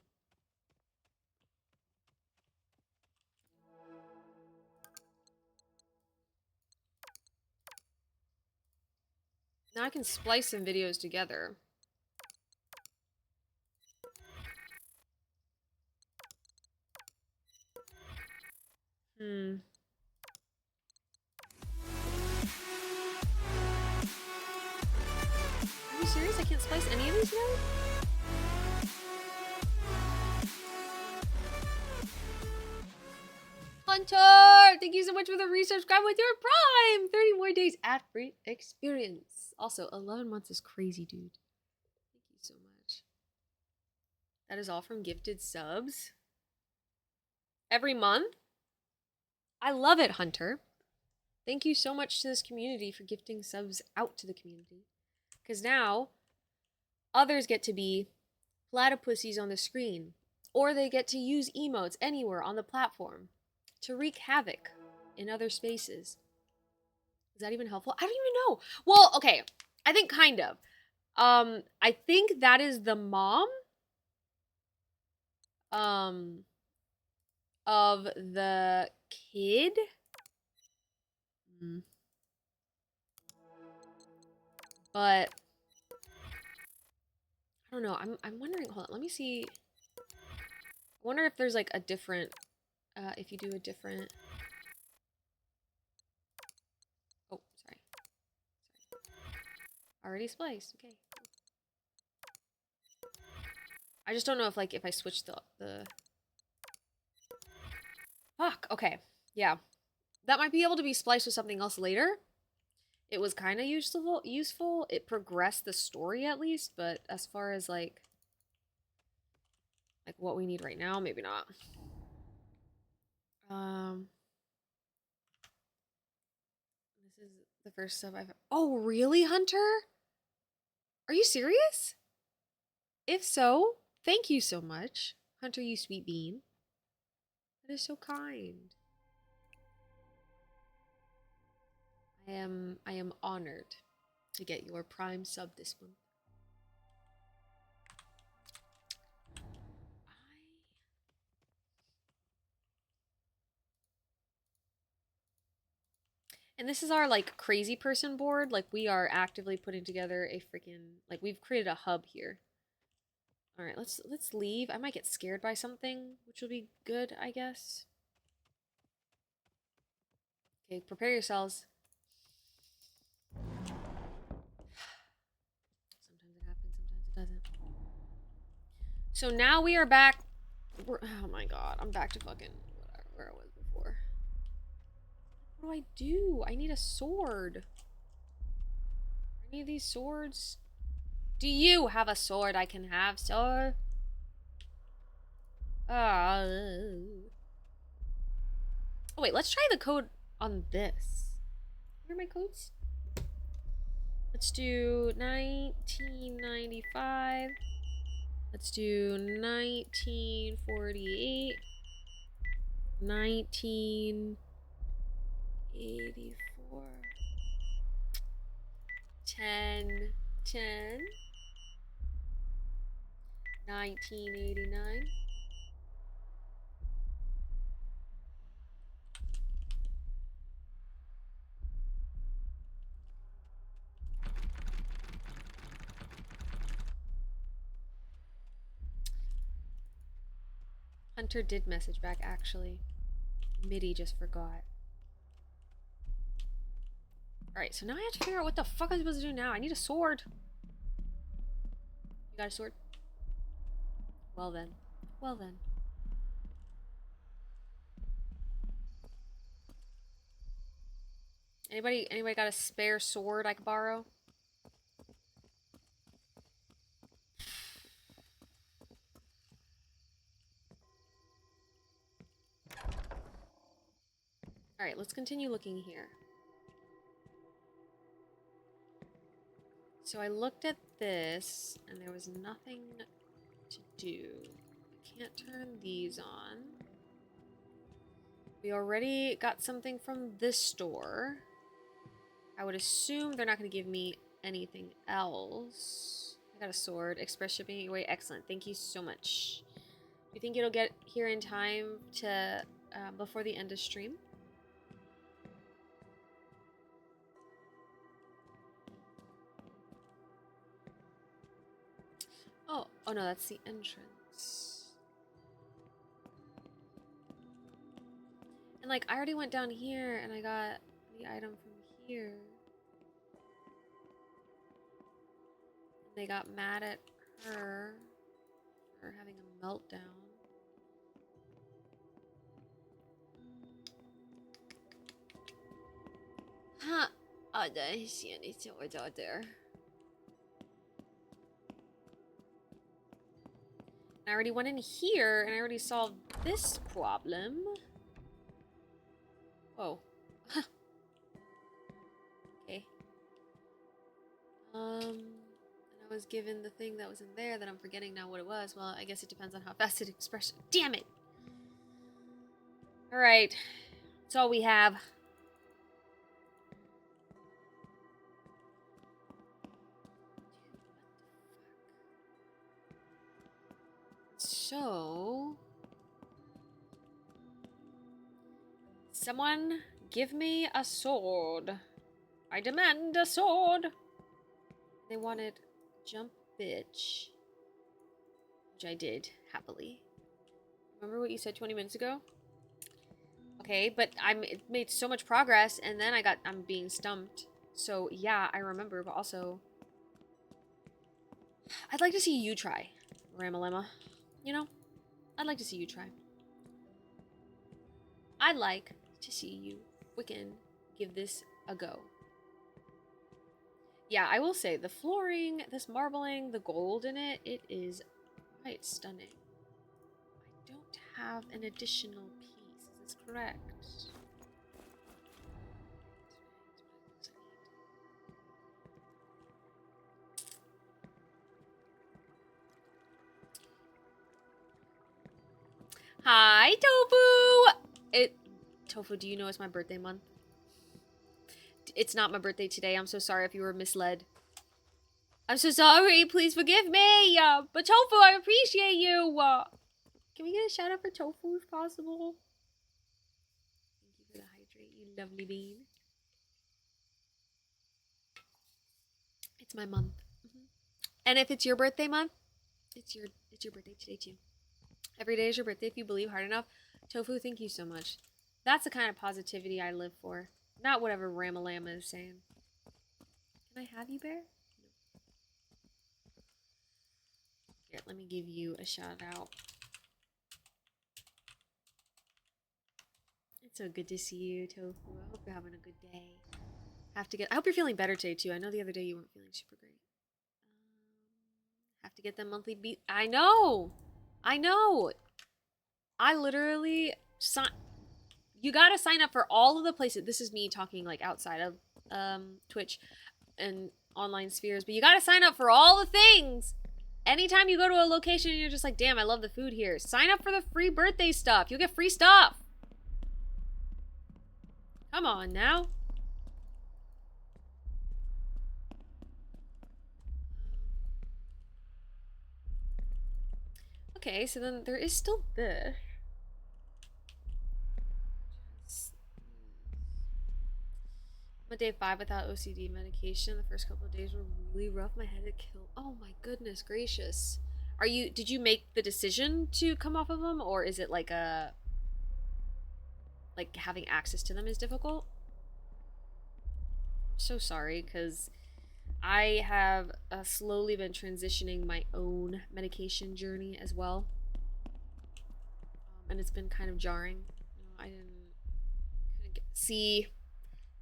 Now I can splice some videos together. Are you serious? I can't splice any of these together? Hunter! Thank you so much for the resubscribe with your Prime! 30 more days ad free experience. Also, 11 months is crazy, dude. Thank you so much. That is all from gifted subs. Every month? I love it, Hunter. Thank you so much to this community for gifting subs out to the community. Because now, others get to be platypussies on the screen. Or they get to use emotes anywhere on the platform to wreak havoc in other spaces. Is that even helpful? I don't even know. Well, okay. I think kind of. I think that is the mom of the kid. But I don't know. I'm wondering. Hold on. Let me see. I wonder if there's like a different. If you do a different. Oh, sorry. Already spliced. Okay. I just don't know if like if I switch the. Fuck. Okay. Yeah. That might be able to be spliced with something else later. It was kind of useful. It progressed the story at least, but as far as like what we need right now, maybe not. the first stuff I've... Oh, really, Hunter? Are you serious? If so, thank you so much. Hunter, you sweet bean. That is so kind. I am honored to get your Prime sub this month. And this is our like crazy person board. Like we are actively putting together a freaking like we've created a hub here. All right, let's leave. I might get scared by something, which will be good, I guess. Okay, prepare yourselves. Sometimes it happens, sometimes it doesn't. So now we are back. Oh my god, I'm back to fucking where I was before. What do I do? I need a sword. I need these swords. Do you have a sword I can have, sir? Oh wait, let's try the code on this. Where are my codes? Let's do 1995. Let's do 1948. 1984. 10. 1989. Hunter did message back, actually. Mitty just forgot. Alright, so now I have to figure out what the fuck I'm supposed to do now. I need a sword. You got a sword? Well then. Well then. Anybody got a spare sword I could borrow? Alright, let's continue looking here. So I looked at this, and there was nothing to do. I can't turn these on. We already got something from this store. I would assume they're not going to give me anything else. I got a sword. Express shipping away. Excellent. Thank you so much. Do you think it'll get here in time to before the end of stream? Oh no, that's the entrance. And like, I already went down here and I got the item from here. And they got mad at her for having a meltdown. Huh. Oh, I don't see any swords out there. I already went in here and I already solved this problem. Whoa. Okay. And I was given the thing that was in there that I'm forgetting now what it was. Well, I guess it depends on how fast it expresses. Damn it! Alright. That's all we have. So... someone give me a sword. I demand a sword. They wanted jump bitch. Which I did, happily. Remember what you said 20 minutes ago? Okay, but it made so much progress and then I'm being stumped. So yeah, I remember, but also I'd like to see you try, Ramalema. You know? I'd like to see you try. I'd like to see you freaking give this a go. Yeah, I will say, the flooring, this marbling, the gold in it, it is quite stunning. I don't have an additional piece, is this correct? Hi, Tofu! Tofu, do you know it's my birthday month? It's not my birthday today. I'm so sorry if you were misled. I'm so sorry. Please forgive me. But Tofu, I appreciate you. Can we get a shout out for Tofu if possible? Thank you for the hydrate, you lovely bean. It's my month. And if it's your birthday month, it's your birthday today too. Every day is your birthday if you believe hard enough. Tofu, thank you so much. That's the kind of positivity I live for. Not whatever Ramalama is saying. Can I have you, Bear? No. Here, let me give you a shout out. It's so good to see you, Tofu. I hope you're having a good day. I hope you're feeling better today too. I know the other day you weren't feeling super great. Have to get them monthly beat. I know. I literally you gotta sign up for all of the places. This is me talking like outside of Twitch and online spheres, but you gotta sign up for all the things. Anytime you go to a location and you're just like, damn, I love the food here, sign up for the free birthday stuff. You'll get free stuff. Come on now. Okay, so then there is still this. I'm at day 5 without OCD medication. The first couple of days were really rough. My head had killed. Oh my goodness gracious. Did you make the decision to come off of them, or is it like having access to them is difficult? I'm so sorry, because I have slowly been transitioning my own medication journey as well. And it's been kind of jarring. I couldn't see.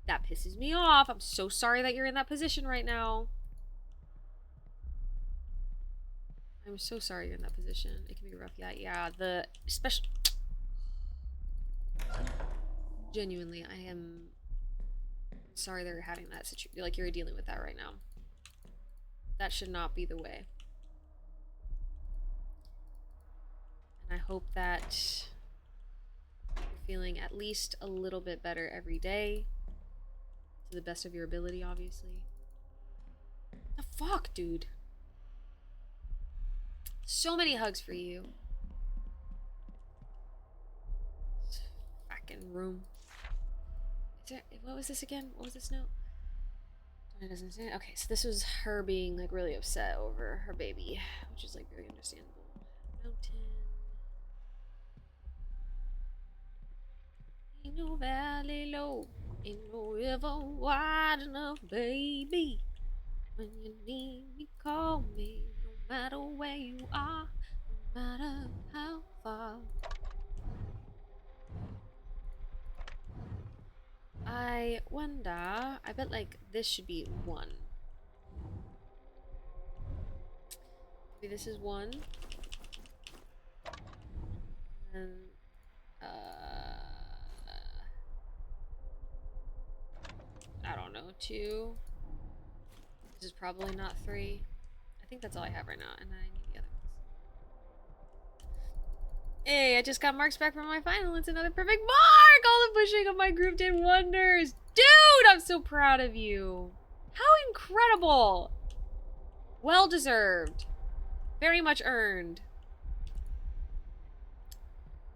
That pisses me off. I'm so sorry that you're in that position right now. I'm so sorry you're in that position. It can be rough. Yeah. Genuinely, I am sorry that you're having that situation. Like, you're dealing with that right now. That should not be the way. And I hope that you're feeling at least a little bit better every day. To the best of your ability, obviously. The fuck, dude? So many hugs for you. Fucking room. What was this again? What was this note? It doesn't say. Okay, so this was her being like really upset over her baby, which is like very understandable. Mountain. Ain't no valley low, ain't no river wide enough, baby. When you need me, call me. No matter where you are, no matter how far. I wonder. I bet like this should be 1. Maybe this is 1. And I don't know, 2. This is probably not 3. I think that's all I have right now, and I need the other ones. Hey, I just got marks back from my final. It's another perfect mark! All the pushing of my group did wonders. Dude, I'm so proud of you. How incredible. Well deserved. Very much earned.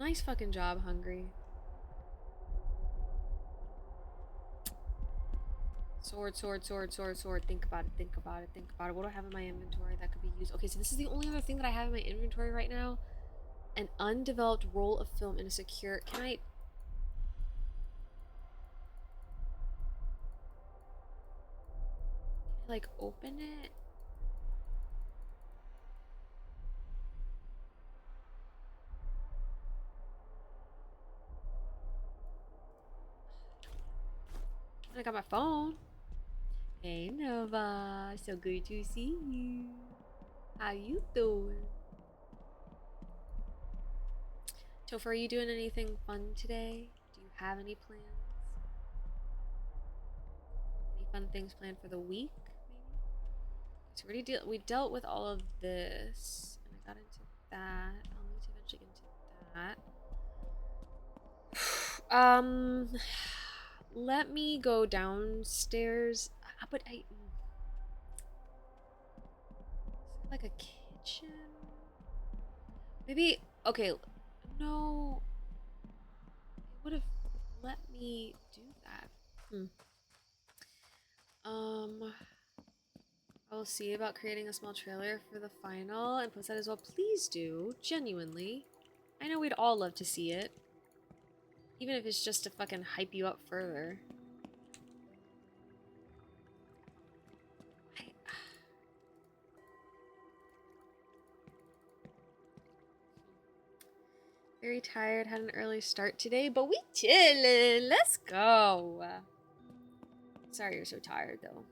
Nice fucking job, Hungry. Sword. Think about it. What do I have in my inventory that could be used? Okay, so this is the only other thing that I have in my inventory right now. An undeveloped roll of film in a secure... Can I... like, open it? I got my phone. Hey, Nova. So good to see you. How you doing? Topher, are you doing anything fun today? Do you have any plans? Any fun things planned for the week, maybe? So we dealt with all of this, and I got into that. I'll need to eventually get into that. Let me go downstairs. But I like a kitchen. Maybe okay. No, it would have let me do that. I will see about creating a small trailer for the final and post that as well. Please do, genuinely. I know we'd all love to see it. Even if it's just to fucking hype you up further. Very tired, had an early start today, but we chillin'. Let's go. Sorry you're so tired, though.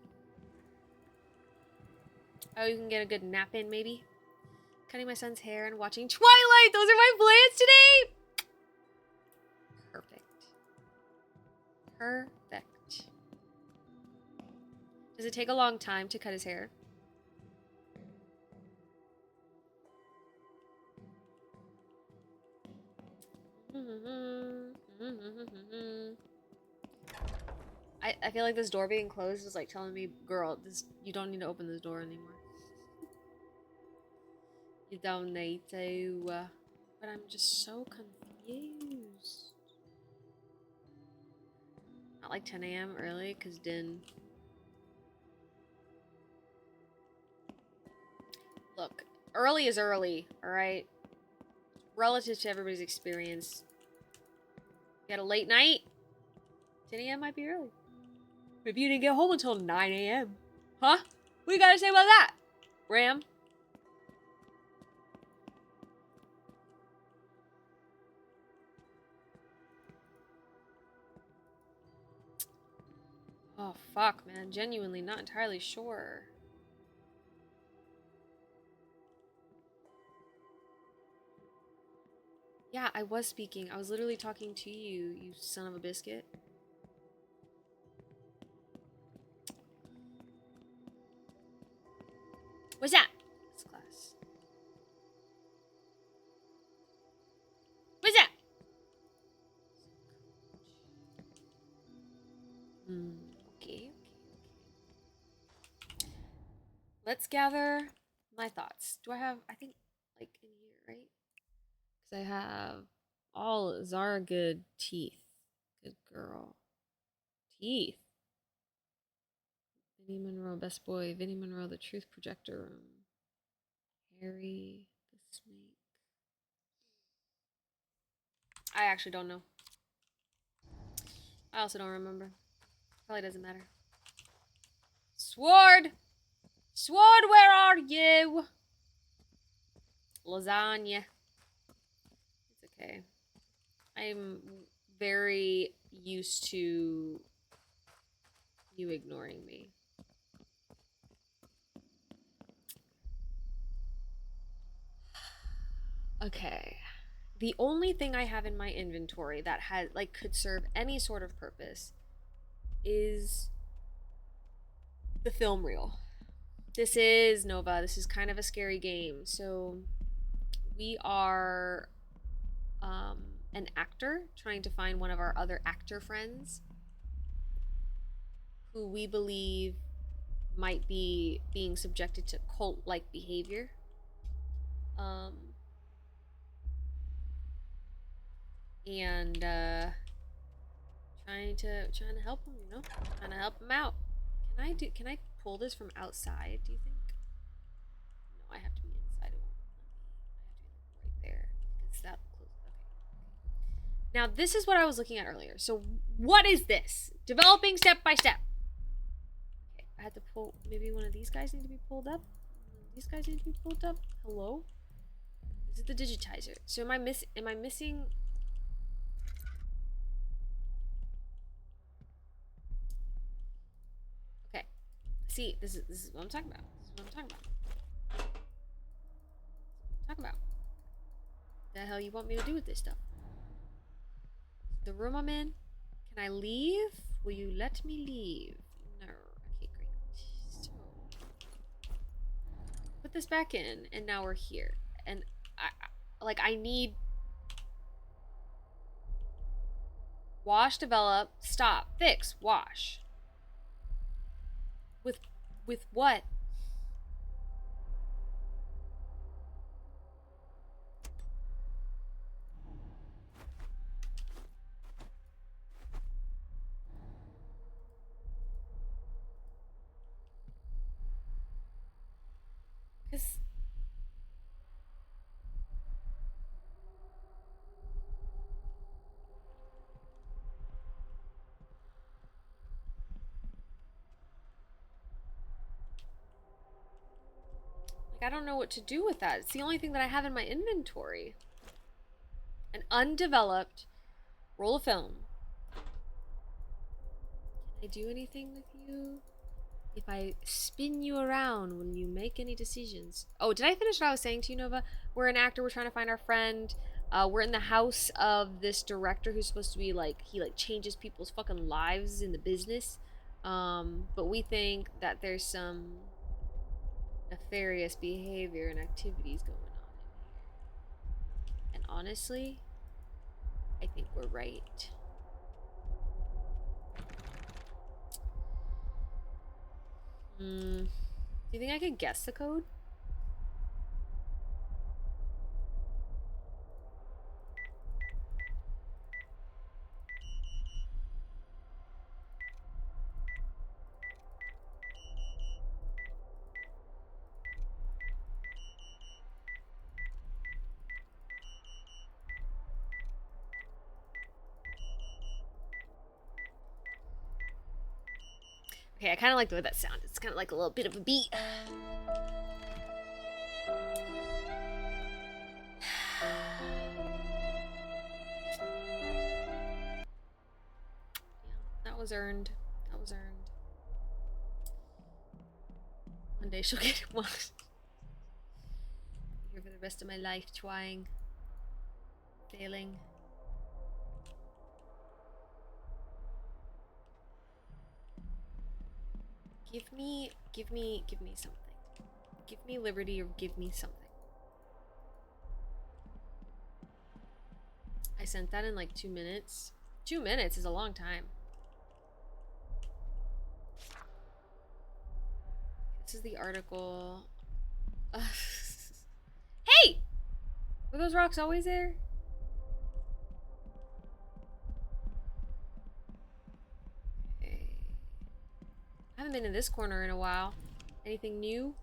Oh, you can get a good nap in, maybe? Cutting my son's hair and watching Twilight! Those are my plans today! Perfect. Perfect. Does it take a long time to cut his hair? I feel like this door being closed is like telling me, girl, you don't need to open this door anymore. You don't need to. But I'm just so confused. Not like 10 a.m. early, because then. Look, early is early, alright? Relative to everybody's experience. You had a late night? 10 a.m. might be early. Maybe you didn't get home until 9 a.m. Huh? What do you gotta say about that, Ram? Oh, fuck, man. Genuinely not entirely sure. Yeah, I was speaking. I was literally talking to you, you son of a biscuit. What's that? This class. What's that? Okay. Let's gather my thoughts. Do I have, I think, like, in here, right? Because I have all Zara good teeth. Good girl. Teeth. Vinnie Monroe, best boy. Vinnie Monroe, the truth projector room. Harry, the snake. I actually don't know. I also don't remember. Probably doesn't matter. Sword! Sword, where are you? Lasagna. It's okay. I'm very used to you ignoring me. Okay. The only thing I have in my inventory that has like could serve any sort of purpose is the film reel. This is Nova. This is kind of a scary game. So we are an actor trying to find one of our other actor friends who we believe might be being subjected to cult-like behavior. And trying to help him, you know? Trying to help him out. Can I pull this from outside, do you think? No, I have to be inside. It won't let me. I have to be like right there. Because that close. Okay. Now this is what I was looking at earlier. So what is this? Developing step by step. Okay, I had to pull, maybe one of these guys need to be pulled up. These guys need to be pulled up. Hello? This is the digitizer. So am I missing? Okay. See, this is what I'm talking about. This is what I'm talking about. Talking about. What the hell you want me to do with this stuff? The room I'm in? Can I leave? Will you let me leave? No. Okay, great. So put this back in, and now we're here. And I need Wash, develop, stop, fix, wash. With what? Cause I don't know what to do with that. It's the only thing that I have in my inventory. An undeveloped roll of film. Can I do anything with you? If I spin you around, will you make any decisions? Oh, did I finish what I was saying to you, Nova? We're an actor. We're trying to find our friend. We're in the house of this director who's supposed to be like, he like changes people's fucking lives in the business. But we think that there's some nefarious behavior and activities going on in here. And honestly, I think we're right. Do you think I could guess the code? Okay, I kind of like the way that sounded. It's kind of like a little bit of a beat. That was earned. That was earned. One day she'll get one. Here for the rest of my life, trying, failing. Give me something. Give me liberty or give me something. I sent that in like 2 minutes. 2 minutes is a long time. This is the article. Hey! Were those rocks always there? Okay. I haven't been in this corner in a while. Anything new?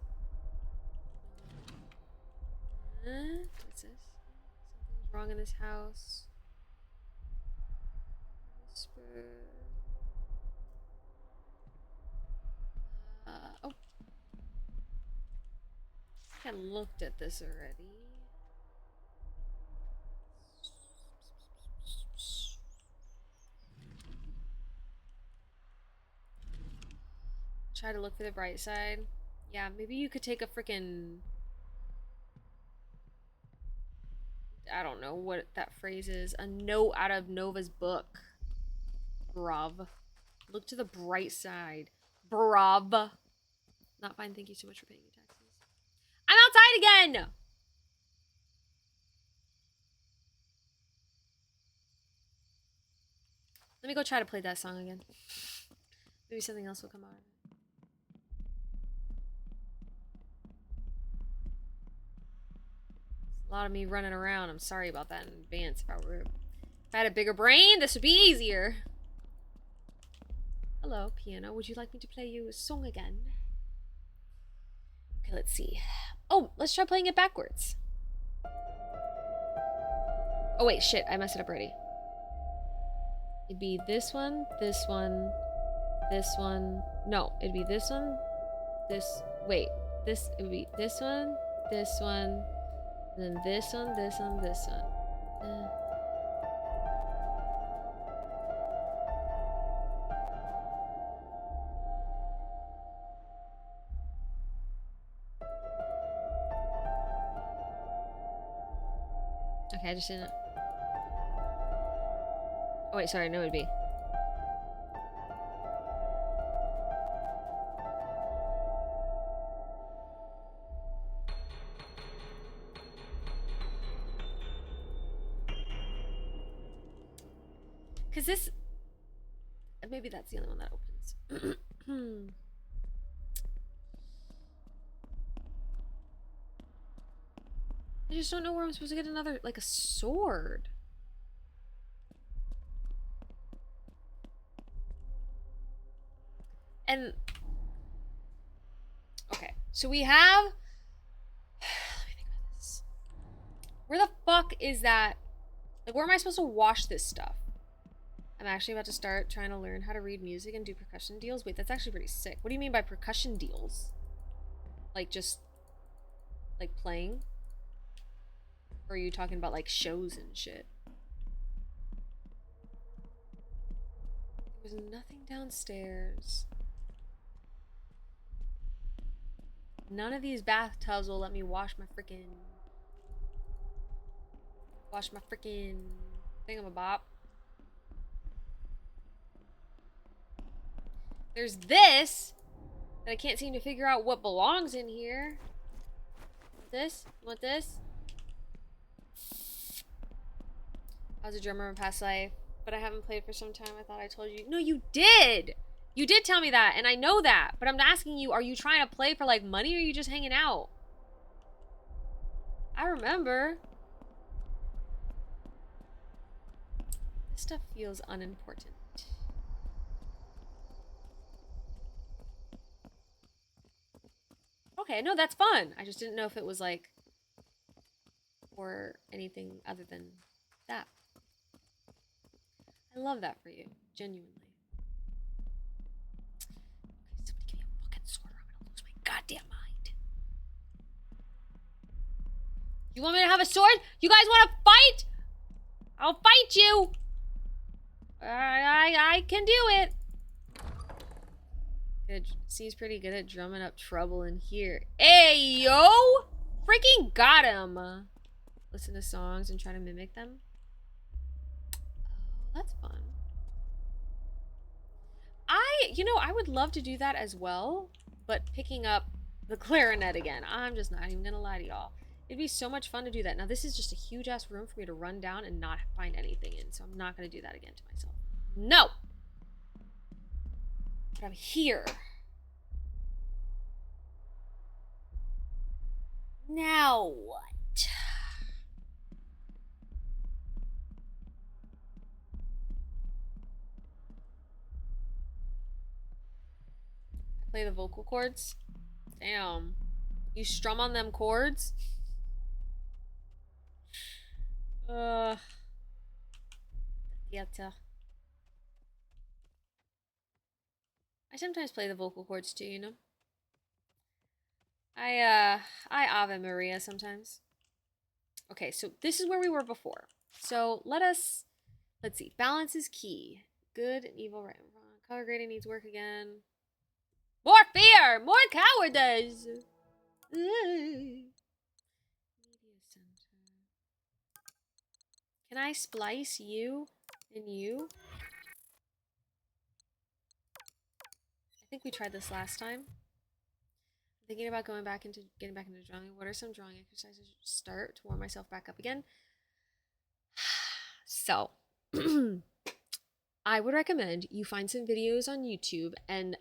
What's this? Something's wrong in this house. Whisper. Oh. I looked at this already. Try to look for the bright side. Yeah, maybe you could take a freaking... I don't know what that phrase is. A note out of Nova's book. Bruv. Look to the bright side. Bruv. Not fine, thank you so much for paying your taxes. I'm outside again! Let me go try to play that song again. Maybe something else will come out of it. A lot of me running around. I'm sorry about that in advance. If I had a bigger brain, this would be easier. Hello, piano. Would you like me to play you a song again? Okay, let's see. Oh, let's try playing it backwards. Oh wait, shit. I messed it up already. It'd be this one, this one, this one. No, it'd be this one, this. Wait, this. It would be this one, and then this one, this one, this one. Okay, I just didn't. Oh wait, sorry, no, it'd be. Cause this Maybe that's the only one that opens. I just don't know where I'm supposed to get another, like, a sword. And okay, so we have let me think about this. Where the fuck is that? Like, where am I supposed to wash this stuff? I'm actually about to start trying to learn how to read music and do percussion deals. Wait, that's actually pretty sick. What do you mean by percussion deals? Like, just like playing? Or are you talking about like shows and shit? There was nothing downstairs. None of these bathtubs will let me wash my freaking thingamabop. There's this that I can't seem to figure out what belongs in here. This? You want this? I was a drummer in a past life, but I haven't played for some time. I thought I told you. No, you did! You did tell me that, and I know that. But I'm asking you, are you trying to play for, like, money, or are you just hanging out? I remember. This stuff feels unimportant. Okay, no, that's fun. I just didn't know if it was, like, or anything other than that. I love that for you, genuinely. Okay, somebody give me a fucking sword or I'm gonna lose my goddamn mind. You want me to have a sword? You guys want to fight? I'll fight you. I can do it. Good. Seems pretty good at drumming up trouble in here. Hey, yo! Freaking got him. Listen to songs and try to mimic them. Oh, that's fun. I would love to do that as well, but picking up the clarinet again, I'm just not even gonna lie to y'all. It'd be so much fun to do that. Now, this is just a huge-ass room for me to run down and not find anything in, so I'm not gonna do that again to myself. No! But I'm here. Now what? I play the vocal cords? Damn. You strum on them chords? Theater. I sometimes play the vocal cords too, you know? I Ave Maria sometimes. Okay, so this is where we were before. So let's see. Balance is key. Good and evil, right and wrong. Color grading needs work again. More fear! More cowardice! Media center. Can I splice you and you? I think we tried this last time. I'm thinking about getting back into drawing. What are some drawing exercises I should start to warm myself back up again? So, I would recommend you find some videos on YouTube and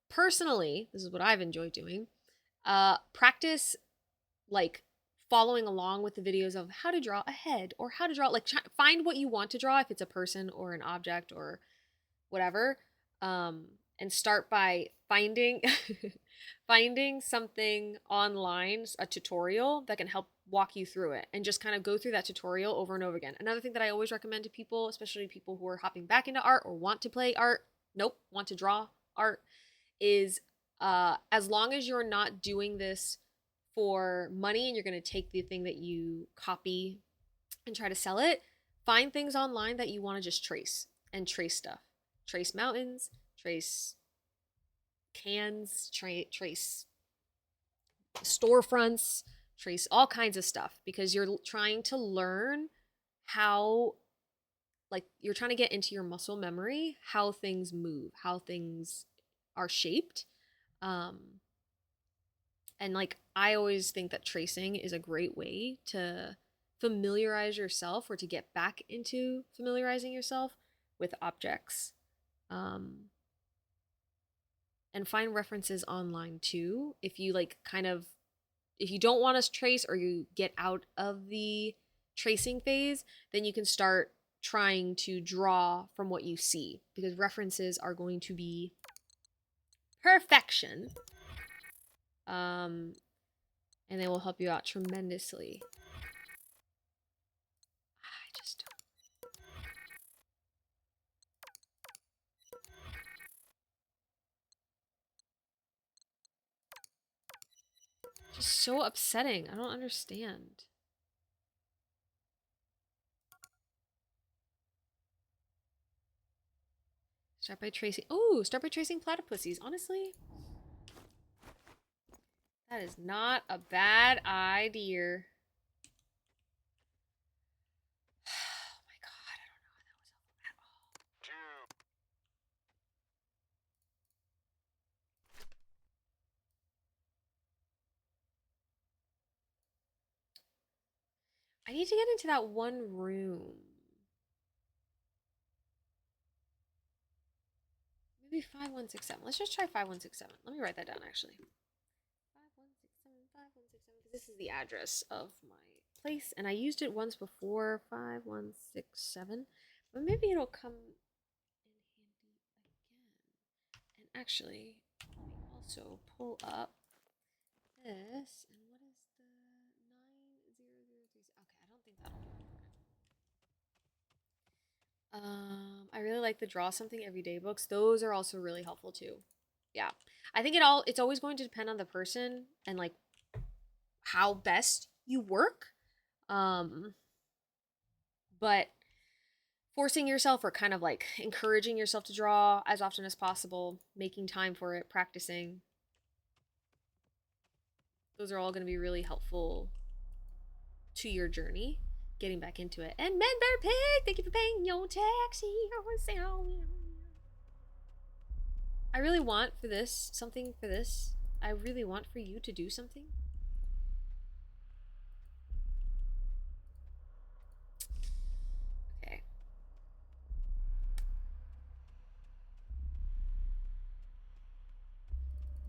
personally, this is what I've enjoyed doing, practice like following along with the videos of how to draw a head or how to draw, like find what you want to draw, if it's a person or an object or whatever, and start by finding finding something online, a tutorial that can help walk you through it, and just kind of go through that tutorial over and over again. Another thing that I always recommend to people, especially people who are hopping back into art or want to play art, want to draw art, is as long as you're not doing this for money and you're going to take the thing that you copy and try to sell it, find things online that you want to just trace stuff. Trace mountains, trace cans, trace storefronts, trace all kinds of stuff, because you're trying to learn how, like, you're trying to get into your muscle memory how things move, how things are shaped. And like, I always think that tracing is a great way to familiarize yourself, or to get back into familiarizing yourself with objects And find references online too. If you like kind of, if you don't want to trace or you get out of the tracing phase, then you can start trying to draw from what you see, because references are going to be perfection. And they will help you out tremendously. I just so upsetting. I don't understand. Start by tracing. Oh, start by tracing platypuses. Honestly, that is not a bad idea. Oh my god, I don't know if that was helpful at all. I need to get into that one room. Maybe 5167. Let's just try 5167. Let me write that down actually. 5167, 5167, because this is the address of my place, and I used it once before. 5167. But maybe it'll come in handy again. And actually, let me also pull up this. And what is the 9003? Okay, I don't think that'll work. I really like the draw something every day books. Those are also really helpful too. Yeah. I think it's always going to depend on the person and like how best you work. But forcing yourself or kind of like encouraging yourself to draw as often as possible, making time for it, practicing. Those are all going to be really helpful to your journey, getting back into it. And Menber Pig, thank you for paying your taxi. I really want for this, something for this. I really want for you to do something. Okay.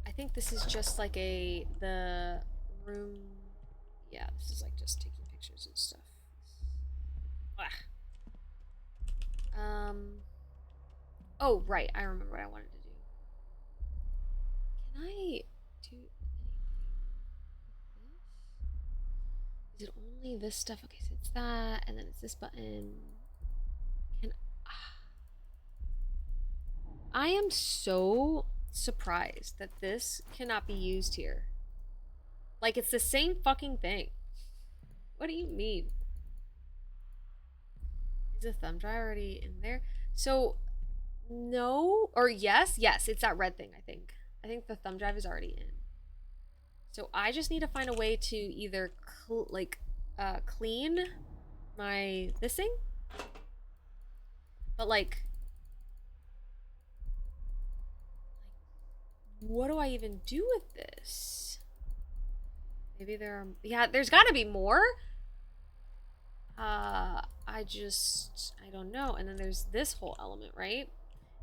I think this is just like the room. Yeah, this is like just taking pictures and stuff. Oh, right. I remember what I wanted to do. Can I do anything with this? Is it only this stuff? Okay, so it's that, and then it's this button. Can I am so surprised that this cannot be used here. Like, it's the same fucking thing. What do you mean? Is the thumb drive already in there? So, no, or yes, it's that red thing, I think. I think the thumb drive is already in. So I just need to find a way to either clean my this thing, but like what do I even do with this? Maybe there are, yeah, there's got to be more. I don't know. And then there's this whole element, right?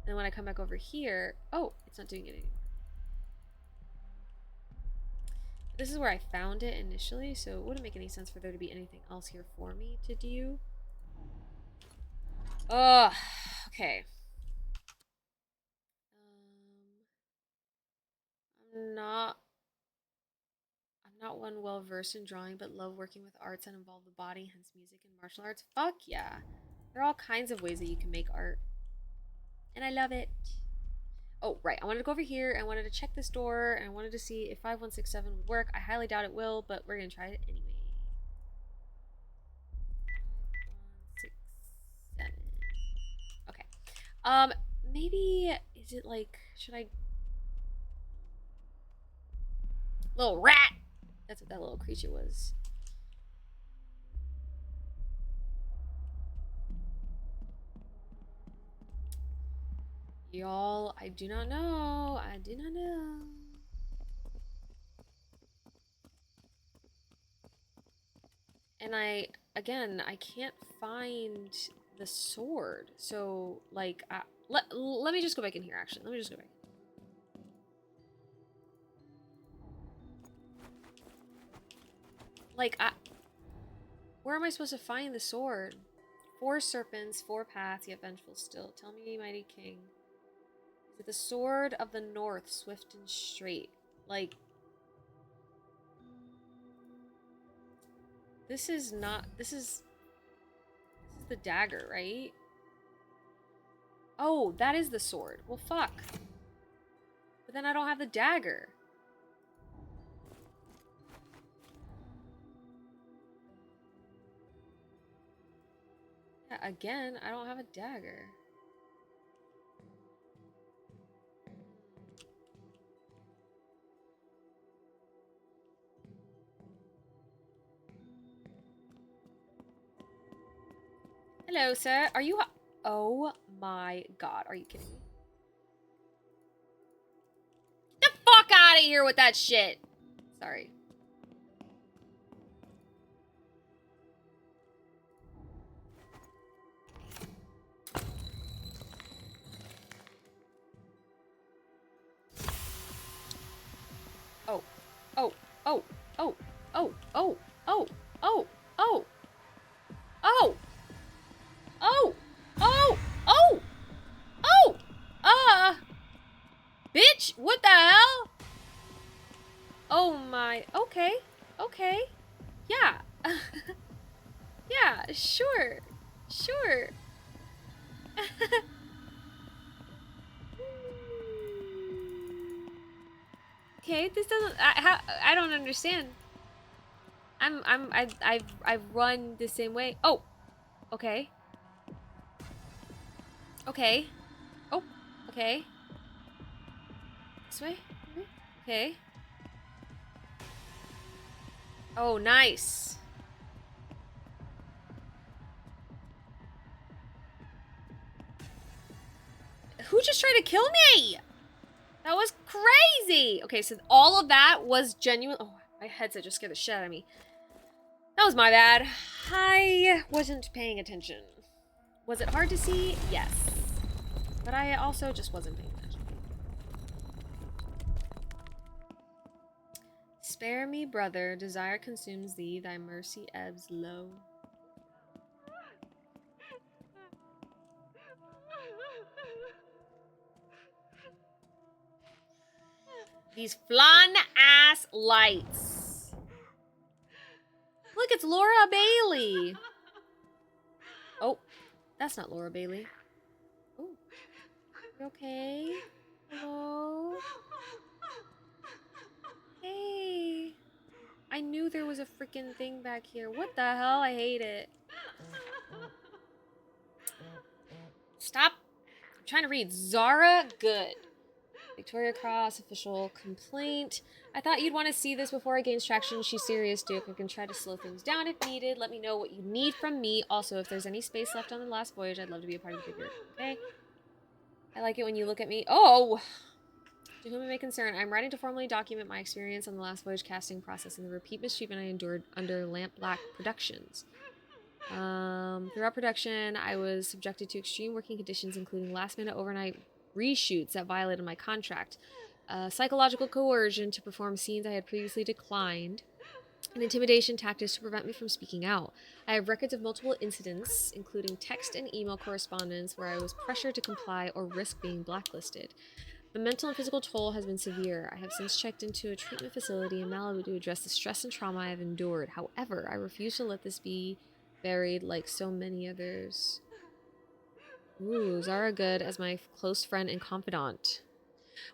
And when I come back over here, oh, it's not doing it anymore. This is where I found it initially, so it wouldn't make any sense for there to be anything else here for me to do. Ugh, okay. I'm not one well versed in drawing, but love working with arts that involve the body, hence music and martial arts. Fuck yeah. There are all kinds of ways that you can make art. And I love it. Oh, right. I wanted to go over here. I wanted to check this door, and I wanted to see if 5167 would work. I highly doubt it will, but we're going to try it anyway. 5167. Okay. Maybe, is it like, should I... Little rat! That's what that little creature was. Y'all, I do not know. I do not know. And I can't find the sword. So, like, let me just go back in here, actually. Let me just go back. Like, where am I supposed to find the sword? 4 serpents, 4 paths, yet vengeful still. Tell me, mighty king. Is it the sword of the north, swift and straight? Like, this is not, this is the dagger, right? Oh, that is the sword. Well, fuck. But then I don't have the dagger. Yeah, again, I don't have a dagger. Hello, sir. Are you... Oh my god. Are you kidding me? Get the fuck out of here with that shit. Sorry. Oh. Oh. Oh. Oh. Oh. Oh. Oh. Oh. Oh. Oh. Oh. Oh. Oh. Oh. Bitch, what the hell? Oh my. Okay. Okay. Yeah. Yeah, sure. Sure. Okay, this doesn't. I don't understand. I've run the same way. Oh, okay. Okay. Oh, okay. This way. Okay. Oh, nice. Who just tried to kill me? That was crazy. Okay, so all of that was genuine. Oh, my headset just scared the shit out of me. That was my bad. I wasn't paying attention. Was it hard to see? Yes. But I also just wasn't paying attention. Spare me, brother. Desire consumes thee. Thy mercy ebbs low. These flan ass lights. Look, it's Laura Bailey. Oh, that's not Laura Bailey. Oh, you okay? Hello? Hey. I knew there was a freaking thing back here. What the hell? I hate it. Stop. I'm trying to read. Zara Good. Victoria Cross, official complaint. I thought you'd want to see this before it gains traction. She's serious, Duke. I can try to slow things down if needed. Let me know what you need from me. Also, if there's any space left on the last voyage, I'd love to be a part of the bigger. Okay? I like it when you look at me. Oh! To whom it may concern, I'm writing to formally document my experience on the last voyage casting process and the repeat mistreatment I endured under Lamp Black Productions. Throughout production, I was subjected to extreme working conditions, including last-minute overnight reshoots that violated my contract, psychological coercion to perform scenes I had previously declined, and intimidation tactics to prevent me from speaking out. I have records of multiple incidents, including text and email correspondence, where I was pressured to comply or risk being blacklisted. The mental and physical toll has been severe. I have since checked into a treatment facility in Malibu to address the stress and trauma I have endured. However, I refuse to let this be buried like so many others. Ooh, Zara Good as my close friend and confidant.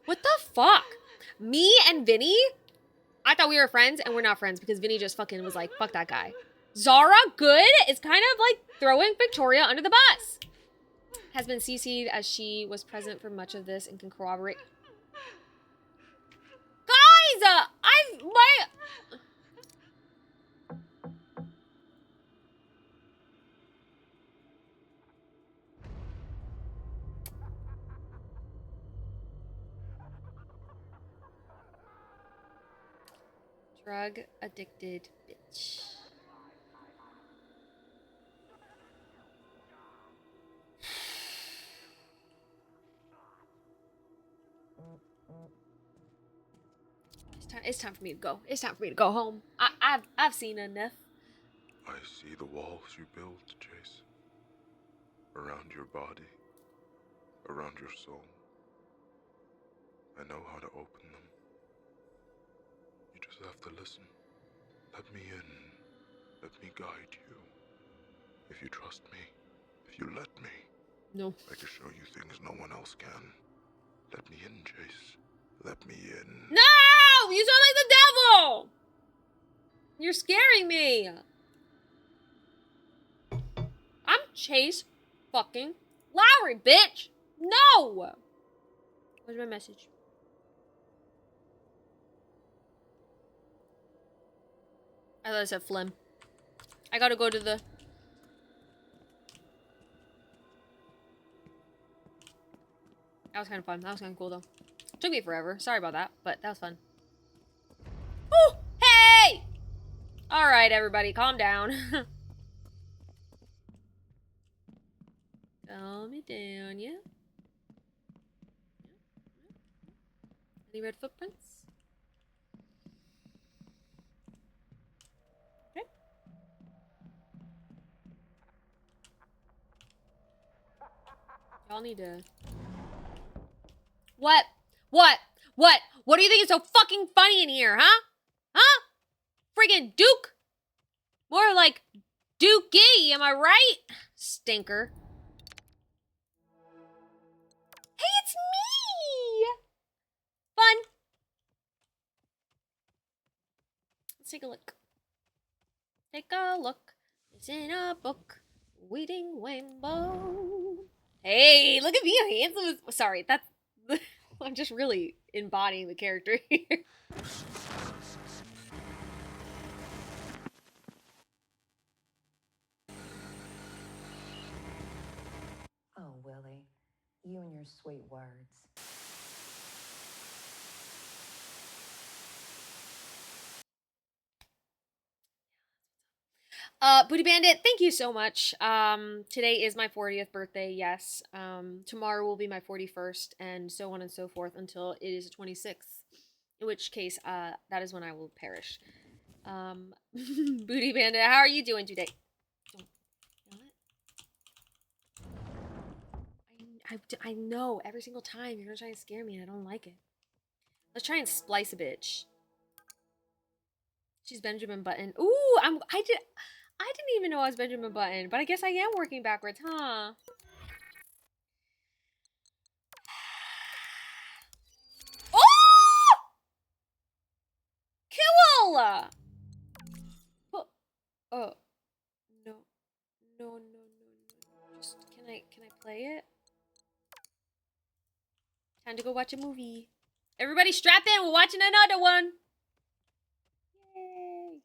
What the fuck? Me and Vinny? I thought we were friends and we're not friends because Vinny just fucking was like, fuck that guy. Zara Good is kind of like throwing Victoria under the bus. Has been CC'd as she was present for much of this and can corroborate. Guys, drug addicted bitch. It's time for me to go. It's time for me to go home. I've seen enough. I see the walls you built, Jace. Around your body. Around your soul. I know how to open them. You just have to listen. Let me in. Let me guide you. If you trust me, if you let me, No. I can show you things no one else can. Let me in, Jace. Let me in. No! You sound like the devil! You're scaring me. I'm Chase fucking Lowry, bitch. No! Where's my message? I thought it said phlegm. I gotta go to the... That was kind of fun. That was kind of cool, though. Took me forever. Sorry about that, but that was fun. Oh! Hey! Alright, everybody, calm down. Calm me down, yeah? Any red footprints? Okay. Y'all need to... What? What? What? What do you think is so fucking funny in here, huh? Huh? Friggin' Duke? More like Dookie, am I right? Stinker. Hey, it's me! Fun. Let's take a look. Take a look. It's in a book. Weeding Rainbow. Hey, look at me, I'm handsome as... Sorry, that's... I'm just really embodying the character here. Oh, Willie, you and your sweet words. Booty Bandit, thank you so much. Today is my 40th birthday, yes. Tomorrow will be my 41st, and so on and so forth until it is the 26th. In which case, that is when I will perish. Booty Bandit, how are you doing today? I know, every single time you're gonna try and scare me and I don't like it. Let's try and splice a bitch. She's Benjamin Button. Ooh, I didn't even know I was Benjamin Button, but I guess I am working backwards, huh? Oh! Cool! Oh, no. No. Just, can I play it? Time to go watch a movie. Everybody strap in, we're watching another one! Yay!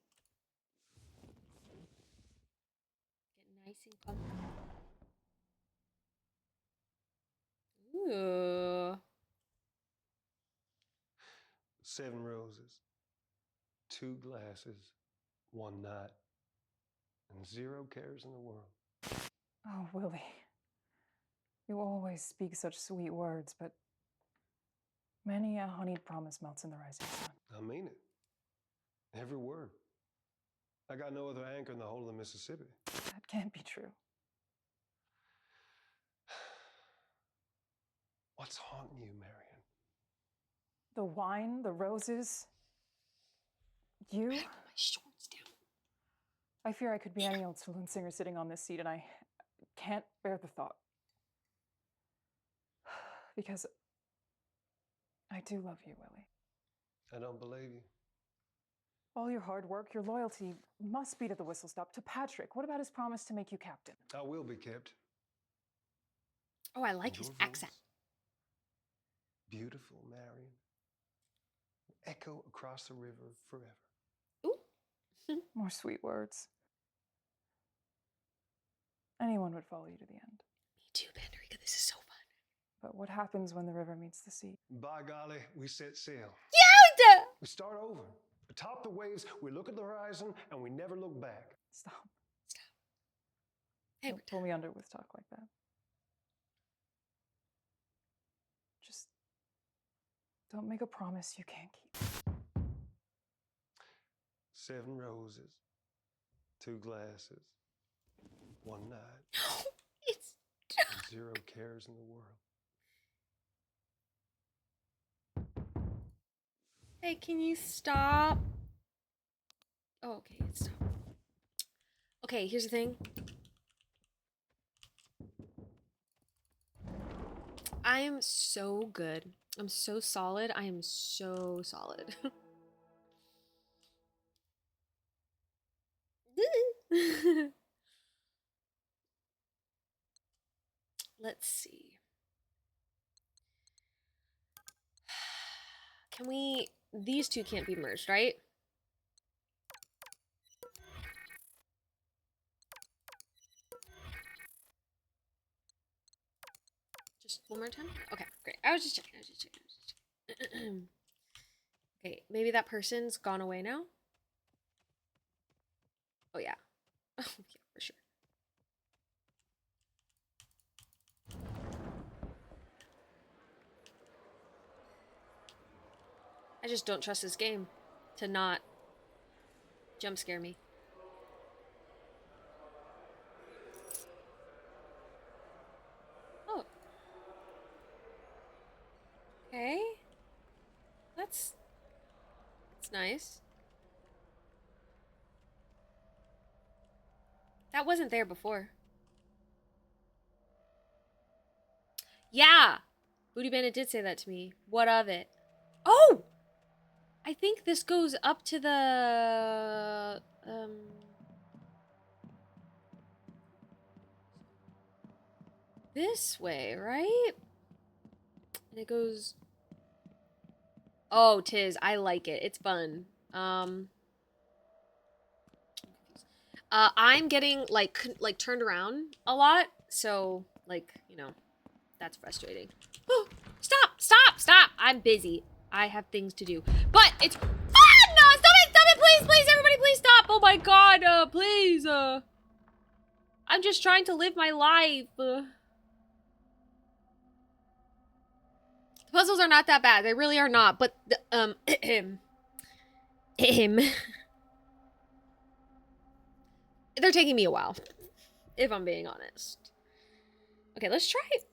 Get nice and comfortable. Ooh. 7 roses, 2 glasses, 1 night, and 0 cares in the world. Oh, Willie. You always speak such sweet words, but many a honeyed promise melts in the rising sun. I mean it. Every word. I got no other anchor in the whole of the Mississippi. That can't be true. What's haunting you, Marion? The wine, the roses. You? My shorts down. I fear I could be any old saloon singer sitting on this seat, and I can't bear the thought. Because I do love you, Willie. I don't believe you. All your hard work, your loyalty must be to the whistle stop. To Patrick, what about his promise to make you captain? I will be kept. Oh, I like his Your accent. voice, beautiful Marion, echo across the river forever. Ooh. More sweet words. Anyone would follow you to the end. Me too, Pandorica. This is so fun. But what happens when the river meets the sea? By golly, we set sail. Yeah! We start over. Atop the waves, we look at the horizon, and we never look back. Stop. Hey, Don't pull me under with talk like that. Just don't make a promise you can't keep. 7 roses, 2 glasses, 1 night, It's and 0 cares in the world. Hey, can you stop? Oh, okay, stop. Okay, here's the thing. I am so good. I'm so solid. I am so solid. Let's see. Can we... These two can't be merged, right? Just one more time? Okay, great. I was just checking. Okay, maybe that person's gone away now? Oh, yeah. Oh, yeah, for sure. I just don't trust this game to not jump scare me. Oh. Okay. That's nice. That wasn't there before. Yeah! Booty Bandit did say that to me. What of it? Oh! I think this goes up to the... this way, right? And it goes... Oh, tis. I like it. It's fun. I'm getting, like turned around a lot. So, like, you know, that's frustrating. Oh, stop! Stop! Stop! I'm busy. I have things to do. But it's... Ah! No! Stop it! Stop it! Please! Please! Everybody please stop! Oh my god! Please! I'm just trying to live my life. The puzzles are not that bad. They really are not. But, they're taking me a while. If I'm being honest. Okay, let's try it.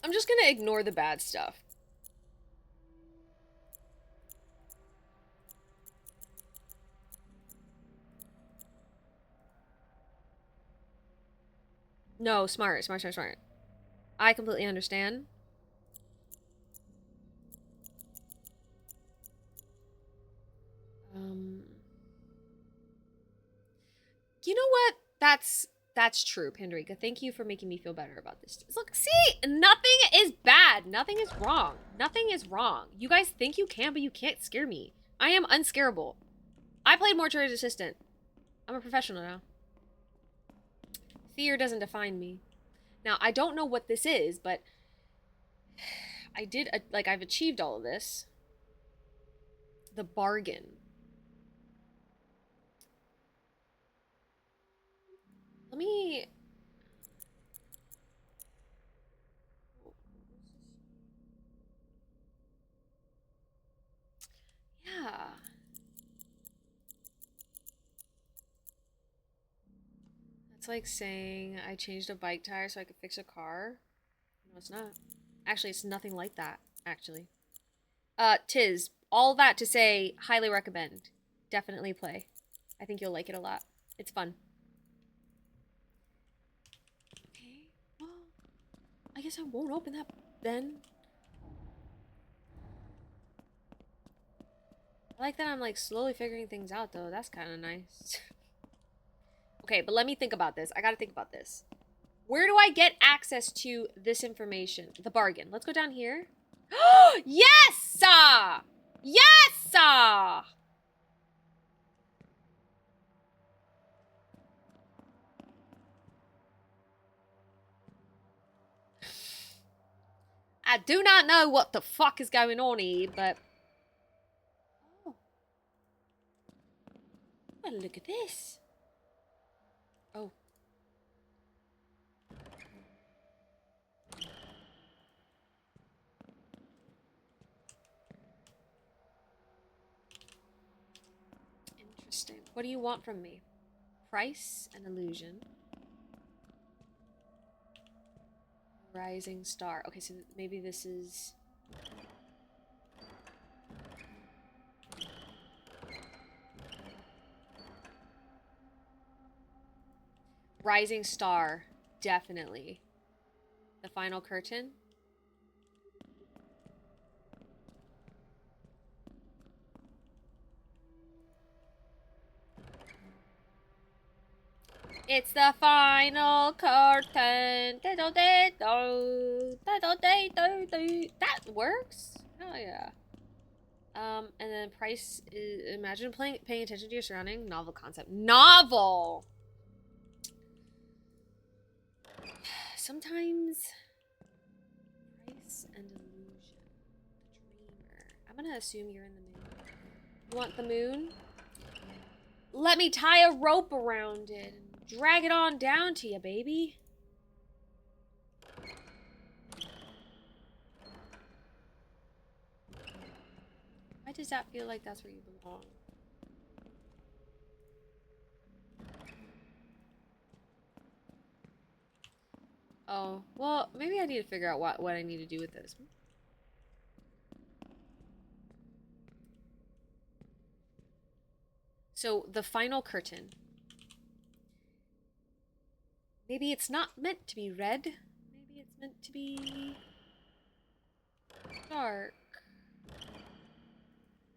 I'm just gonna ignore the bad stuff. No, smart. I completely understand. You know what? That's true, Pandorika. Thank you for making me feel better about this. Look, see, nothing is bad. Nothing is wrong. Nothing is wrong. You guys think you can, but you can't scare me. I am unscarable. I played Mortuary's Assistant. I'm a professional now. Fear doesn't define me. Now, I don't know what this is, but I did, like, I've achieved all of this. The bargain. Let me... Yeah. It's like saying I changed a bike tire so I could fix a car. No, it's not. Actually, it's nothing like that, actually. Tis. All that to say, highly recommend. Definitely play. I think you'll like it a lot. It's fun. Okay, well, I guess I won't open that then. I like that I'm, like, slowly figuring things out, though. That's kind of nice. Okay, but let me think about this. I gotta think about this. Where do I get access to this information? The bargain. Let's go down here. Yes! Yes! I do not know what the fuck is going on here, but... Oh. Well, look at this. Oh. Interesting. What do you want from me? Price and illusion. Rising star. Okay, so maybe this is... Rising star. Definitely. The final curtain. It's the final curtain. That works. Oh yeah. And then price is, imagine paying attention to your surrounding. Novel concept. Novel. Sometimes price and illusion. The dreamer. I'm gonna assume you're in the moon. You want the moon? Let me tie a rope around it and drag it on down to you, baby. Why does that feel like that's where you belong? Oh, well, maybe I need to figure out what I need to do with this. So, the final curtain. Maybe it's not meant to be red. Maybe it's meant to be dark.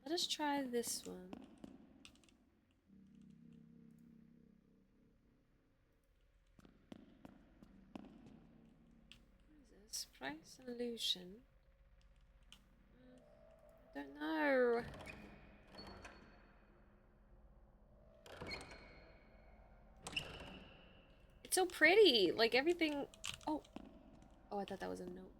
Let us try this one. What is this? Price and illusion. I don't know. It's so pretty. Like everything. Oh. Oh, I thought that was a note.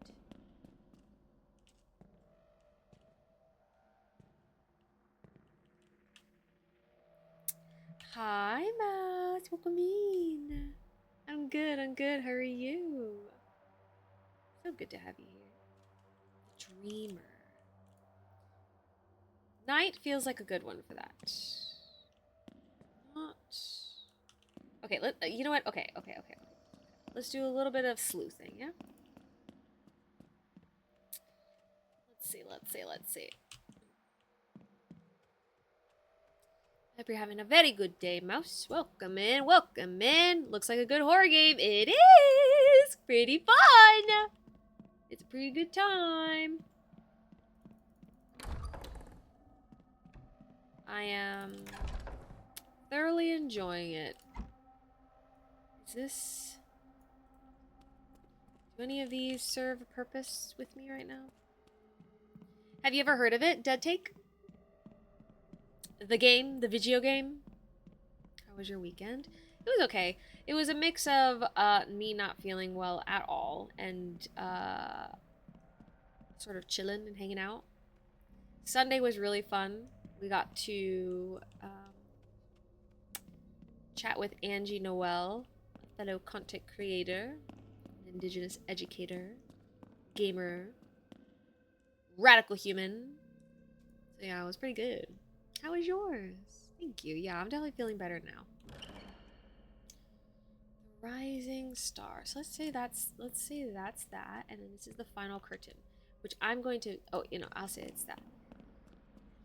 Hi, Mouse. Welcome in. I'm good. I'm good. How are you? So good to have you here. The Dreamer. Night feels like a good one for that. Not. Okay, you know what? Okay. Let's do a little bit of sleuthing, yeah? Let's see. Hope you're having a very good day, Mouse. Welcome in. Looks like a good horror game. It is! Pretty fun! It's a pretty good time. I am thoroughly enjoying it. Is this... Do any of these serve a purpose with me right now? Have you ever heard of it? Dead Take? The game? The video game? How was your weekend? It was okay. It was a mix of me not feeling well at all and sort of chilling and hanging out. Sunday was really fun. We got to chat with Angie Noel, a fellow content creator, an indigenous educator, gamer, radical human. So yeah, it was pretty good. How was yours? Thank you. Yeah, I'm definitely feeling better now. Rising star. So let's say that's that, and then this is the final curtain, which I'm going to. Oh, I'll say it's that.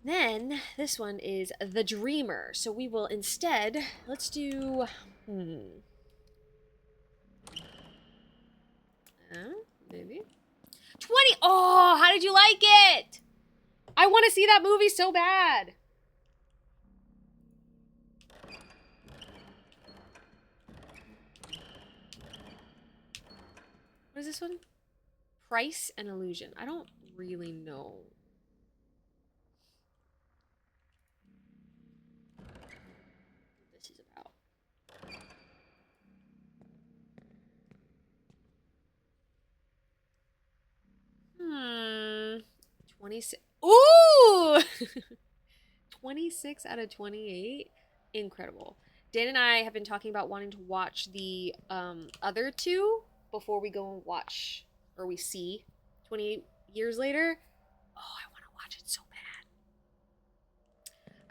Then this one is the Dreamer. So we will instead let's do. Maybe 20. Oh, how did you like it? I want to see that movie so bad. What is this one? Price and illusion. I don't really know. What this is about. 26. Ooh! 26 out of 28. Incredible. Dan and I have been talking about wanting to watch the other two before we go and watch, or we see 28 years later. Oh, I want to watch it so bad.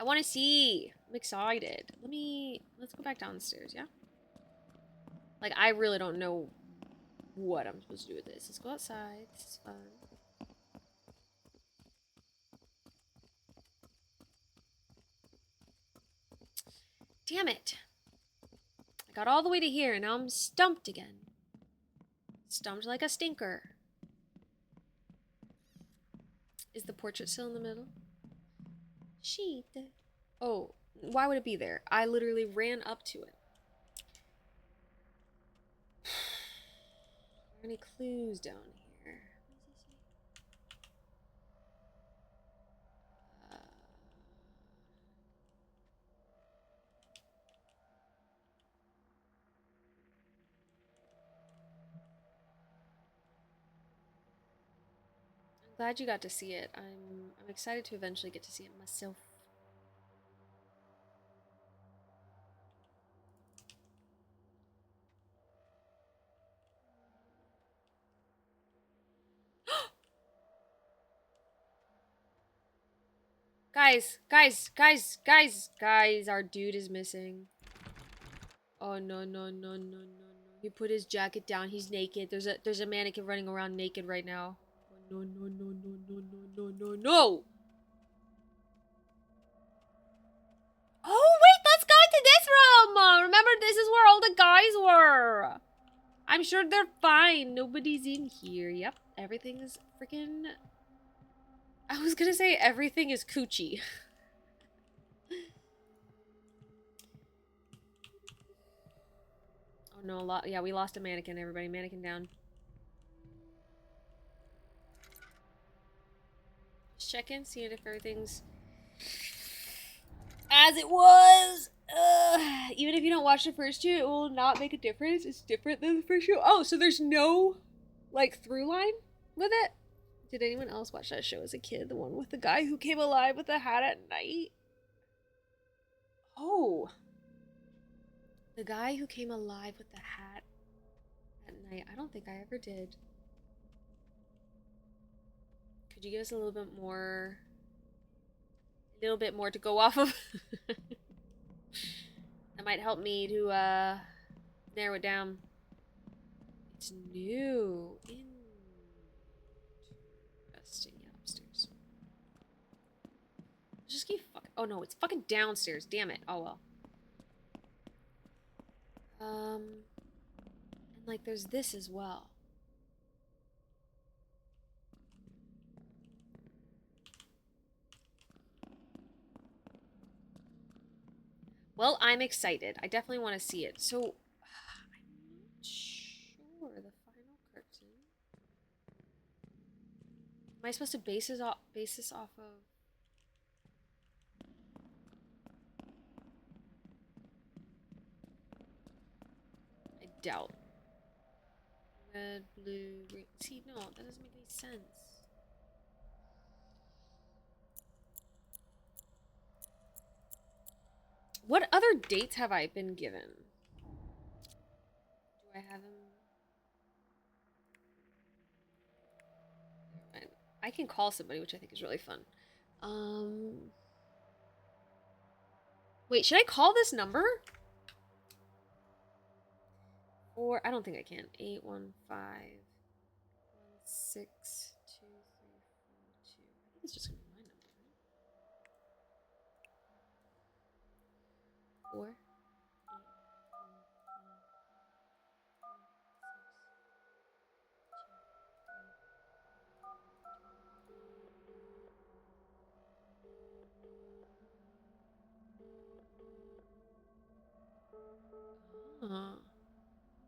I want to see. I'm excited. Let's go back downstairs, yeah? Like, I really don't know what I'm supposed to do with this. Let's go outside. This is fun. Damn it. I got all the way to here and now I'm stumped again. Stumped like a stinker. Is the portrait still in the middle? Sheet. Oh, why would it be there? I literally ran up to it. Are there any clues down here? I'm glad you got to see it. I'm excited to eventually get to see it myself. Guys, our dude is missing. Oh no. He put his jacket down. He's naked. There's a mannequin running around naked right now. Oh, no. Oh wait, let's go into this room. Remember, this is where all the guys were. I'm sure they're fine. Nobody's in here. Yep, everything is freaking. I was gonna say everything is coochie. Oh no, yeah, we lost a mannequin, everybody. Mannequin down. Just check in, see if everything's as it was. Even if you don't watch the first two, it will not make a difference. It's different than the first two. Oh, so there's no, like, through line with it? Did anyone else watch that show as a kid? The one with the guy who came alive with the hat at night? Oh. The guy who came alive with the hat at night. I don't think I ever did. Could you give us a little bit more to go off of? That might help me to narrow it down. It's new. Interesting. Yeah, upstairs. Just keep fucking. Oh no, it's fucking downstairs. Damn it. Oh well. And like there's this as well. Well, I'm excited. I definitely want to see it. So, I'm not sure the final curtain. Am I supposed to base this off of? I doubt. Red, blue, green. See, no, that doesn't make any sense. What other dates have I been given? Do I have them? I can call somebody, which I think is really fun. Wait, should I call this number? Or I don't think I can. 815-162-342. I think it's just gonna be my number, right? 4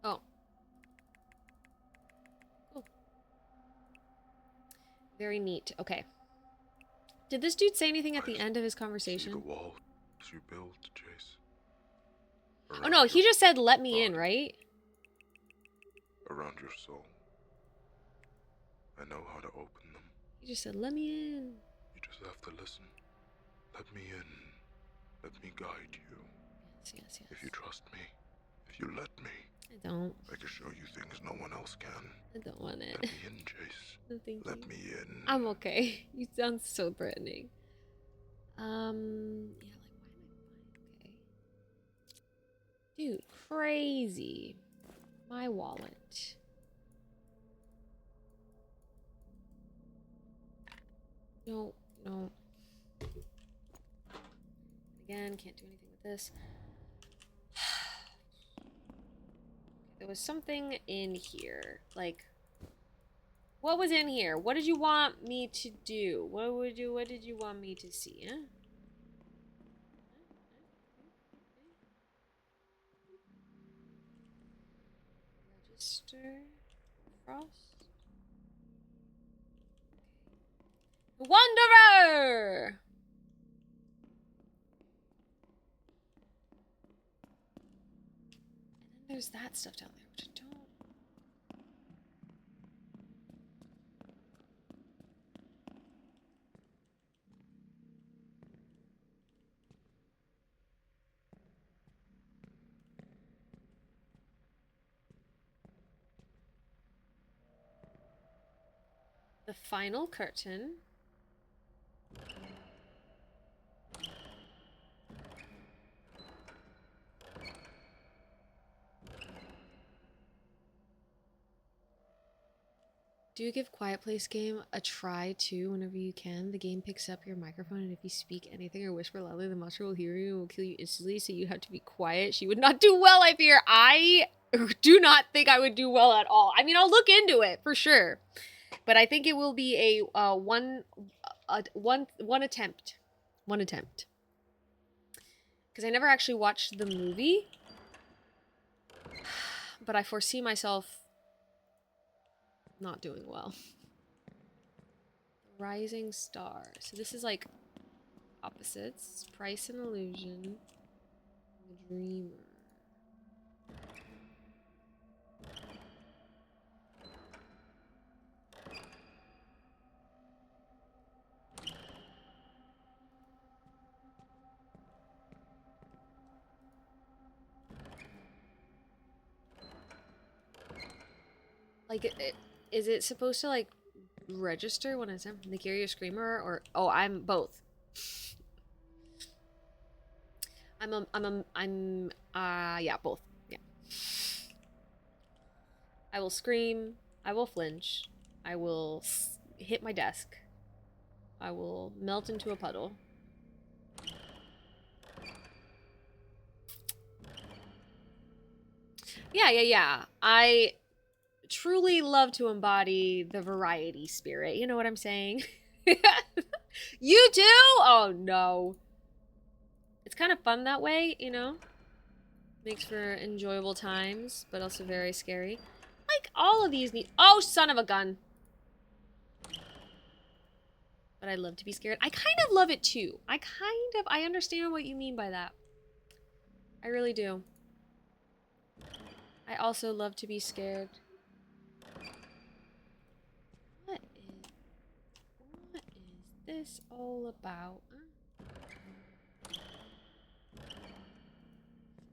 Oh. Cool. Very neat. Okay. Did this dude say anything at the end of his conversation? See the walls you built, Jace. Oh no, he just said let me in, right? Around your soul. I know how to open them. He just said let me in. You just have to listen. Let me in. Let me guide you. Yes. If you trust me, if you let me, I don't. I can show you things no one else can. I don't want it. Let me in, Jace. No, thank Let you. me in. I'm okay. You sound so threatening. Yeah, like, why am I fine? Okay. Dude, crazy. My wallet. No, no. Again, can't do anything with this. There was something in here. Like, what was in here? What did you want me to do? What did you want me to see, huh? Register. Frost. Wanderer! And then there's that stuff down there, which I don't. The final curtain. Do give Quiet Place game a try too whenever you can. The game picks up your microphone, and if you speak anything or whisper loudly, the monster will hear you and will kill you instantly, so you have to be quiet. She would not do well, I fear. I do not think I would do well at all. I mean, I'll look into it for sure, but I think it will be a one attempt. One attempt. Because I never actually watched the movie, but I foresee myself not doing well. Rising Star. So this is like opposites. Price and Illusion. The Dreamer. Like, is it supposed to like register when it's Nikkihurray Screamer or I'm both. Yeah, both. Yeah. I will scream, I will flinch, I will hit my desk. I will melt into a puddle. Yeah. I truly love to embody the variety spirit. You know what I'm saying? You too? Oh no. It's kind of fun that way, you know? Makes for enjoyable times, but also very scary. Like all of these need— oh, son of a gun. But I love to be scared. I kind of love it too. I understand what you mean by that. I really do. I also love to be scared. What is this all about?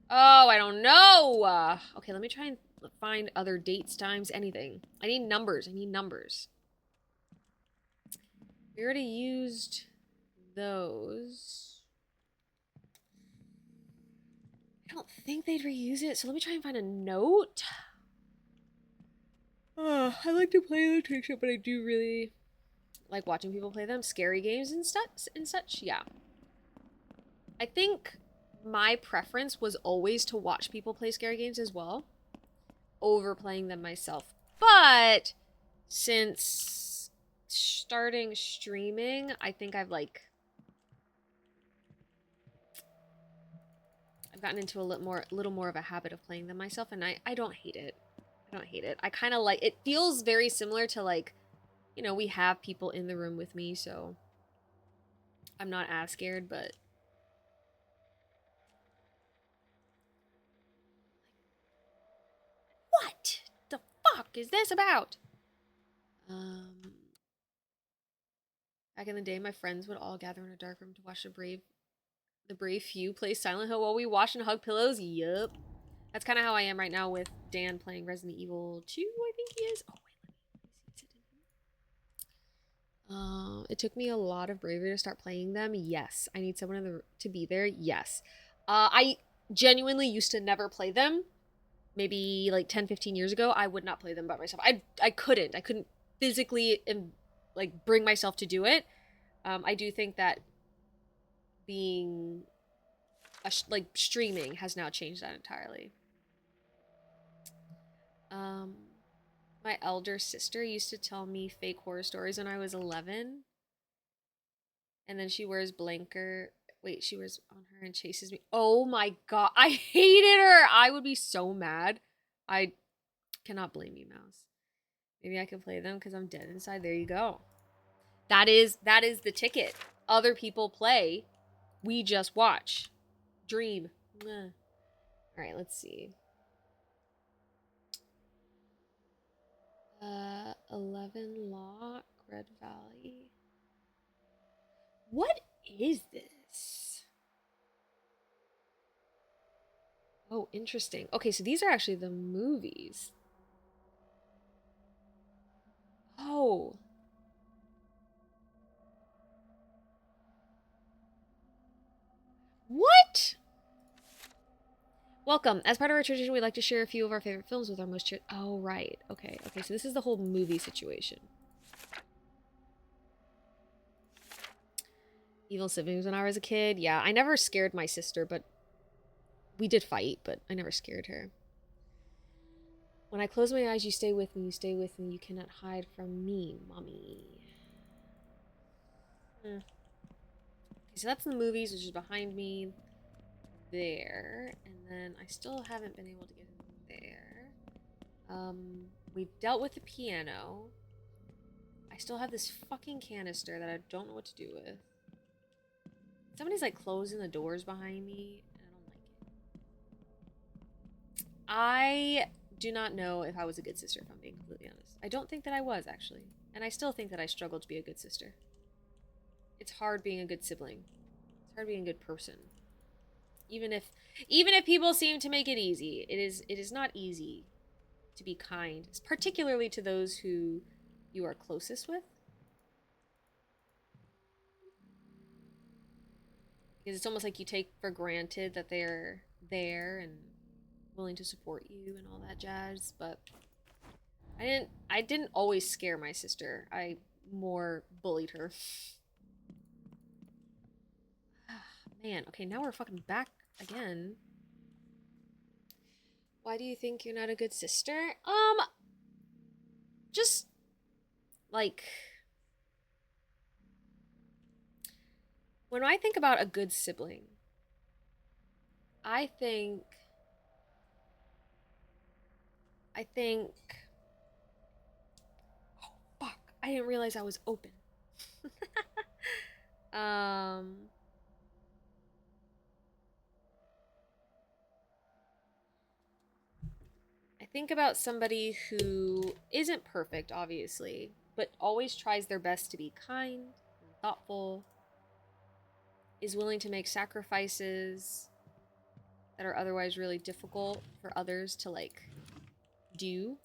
Oh, I don't know. Okay, let me try and find other dates, times, anything. I need numbers. We already used those. I don't think they'd reuse it, so let me try and find a note. I like to play the trick shot, but I do really like watching people play them. Scary games and such. Yeah. I think my preference was always to watch people play scary games as well, over playing them myself. But since starting streaming, I think I've gotten into a little more of a habit of playing them myself, and I don't hate it. I kind of like it. Feels very similar to, like, you know, we have people in the room with me, so I'm not as scared, but what the fuck is this about? Back in the day, my friends would all gather in a dark room to watch the brave few play Silent Hill while we watch and hug pillows. Yup. That's kind of how I am right now with Dan playing Resident Evil 2, I think he is. Oh, wait, let me see. It took me a lot of bravery to start playing them. Yes. I need someone to be there. Yes. I genuinely used to never play them. Maybe like 10, 15 years ago, I would not play them by myself. I couldn't. I couldn't physically like bring myself to do it. I do think that being like streaming has now changed that entirely. My elder sister used to tell me fake horror stories when I was 11. And then she wears blanker. Wait, she wears on her and chases me. Oh my god. I hated her. I would be so mad. I cannot blame you, Mouse. Maybe I can play them because I'm dead inside. There you go. That is the ticket. Other people play. We just watch. Dream. All right, let's see. 11 Lock, Red Valley. What is this? Oh, interesting. Okay, so these are actually the movies. Oh. What? Welcome. As part of our tradition, we'd like to share a few of our favorite films with our most cheered. Oh, right. Okay. Okay, so this is the whole movie situation. Evil siblings when I was a kid. Yeah, I never scared my sister, but we did fight, but I never scared her. When I close my eyes, you stay with me, you stay with me. You cannot hide from me, mommy. Okay, so that's the movies, which is behind me there. And then I still haven't been able to get in there. We dealt with the piano. I still have this fucking canister that I don't know what to do with. Somebody's like closing the doors behind me, and I don't like it. I do not know if I was a good sister, if I'm being completely honest. I don't think that I was, actually. And I still think that I struggled to be a good sister. It's hard being a good sibling. It's hard being a good person. Even if people seem to make it easy, it is not easy to be kind, particularly to those who you are closest with. Because it's almost like you take for granted that they're there and willing to support you and all that jazz, but I didn't always scare my sister. I more bullied her. Man, okay, now we're fucking back again. Why do you think you're not a good sister? Just like when I think about a good sibling, I think oh fuck, I didn't realize I was open. I think about somebody who isn't perfect, obviously, but always tries their best to be kind and thoughtful, is willing to make sacrifices that are otherwise really difficult for others to, like, do.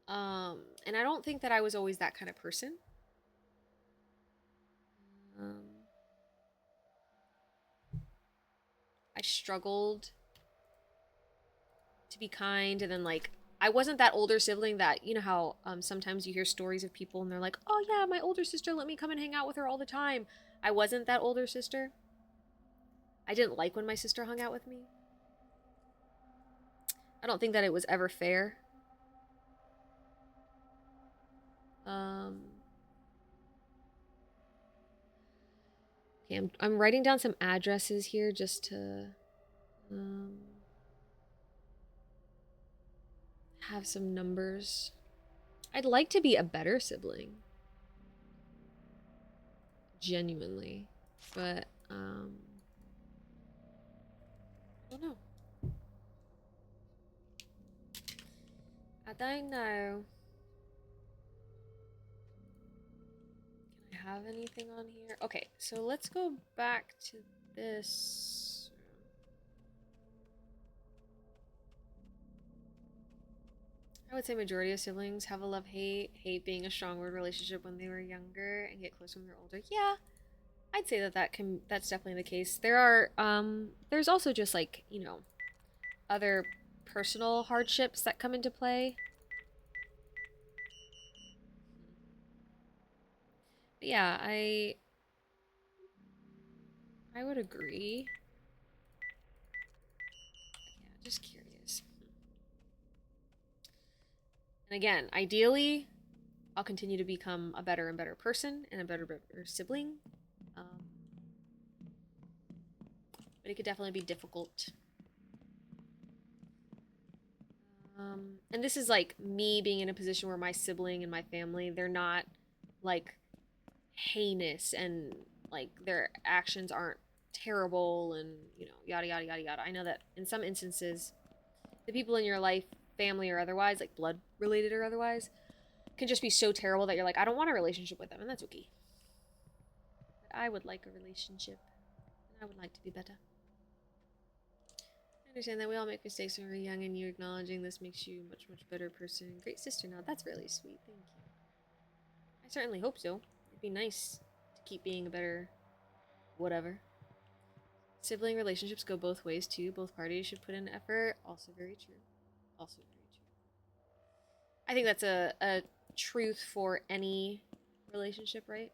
And I don't think that I was always that kind of person. I struggled to be kind, and then like I wasn't that older sibling that, you know how sometimes you hear stories of people and they're like, oh yeah, my older sister let me come and hang out with her all the time. I wasn't that older sister. I didn't like when my sister hung out with me. I don't think that it was ever fair. Okay, I'm writing down some addresses here just to have some numbers. I'd like to be a better sibling. Genuinely. But, I don't know. I don't know. Can I have anything on here? Okay, so let's go back to this. I I would say majority of siblings have a love-hate being a strong word relationship when they were younger and get closer when they're older. Yeah, I'd say that's definitely the case. There's also just like, other personal hardships that come into play. But yeah, I would agree. Yeah, just curious. And again, ideally, I'll continue to become a better and better person and a better sibling. But it could definitely be difficult. And this is like me being in a position where my sibling and my family, they're not like heinous and like their actions aren't terrible and, yada, yada, yada, yada. I know that in some instances, the people in your life, family or otherwise, like blood related or otherwise, can just be so terrible that you're like, I don't want a relationship with them, and that's okay. But I would like a relationship, and I would like to be better. I understand that we all make mistakes when we're young, and you acknowledging this makes you a much, much better person. Great sister now. That's really sweet. Thank you. I certainly hope so. It'd be nice to keep being a better whatever. Sibling relationships go both ways, too. Both parties should put in effort. Also very true. Also very true. I think that's a truth for any relationship, right?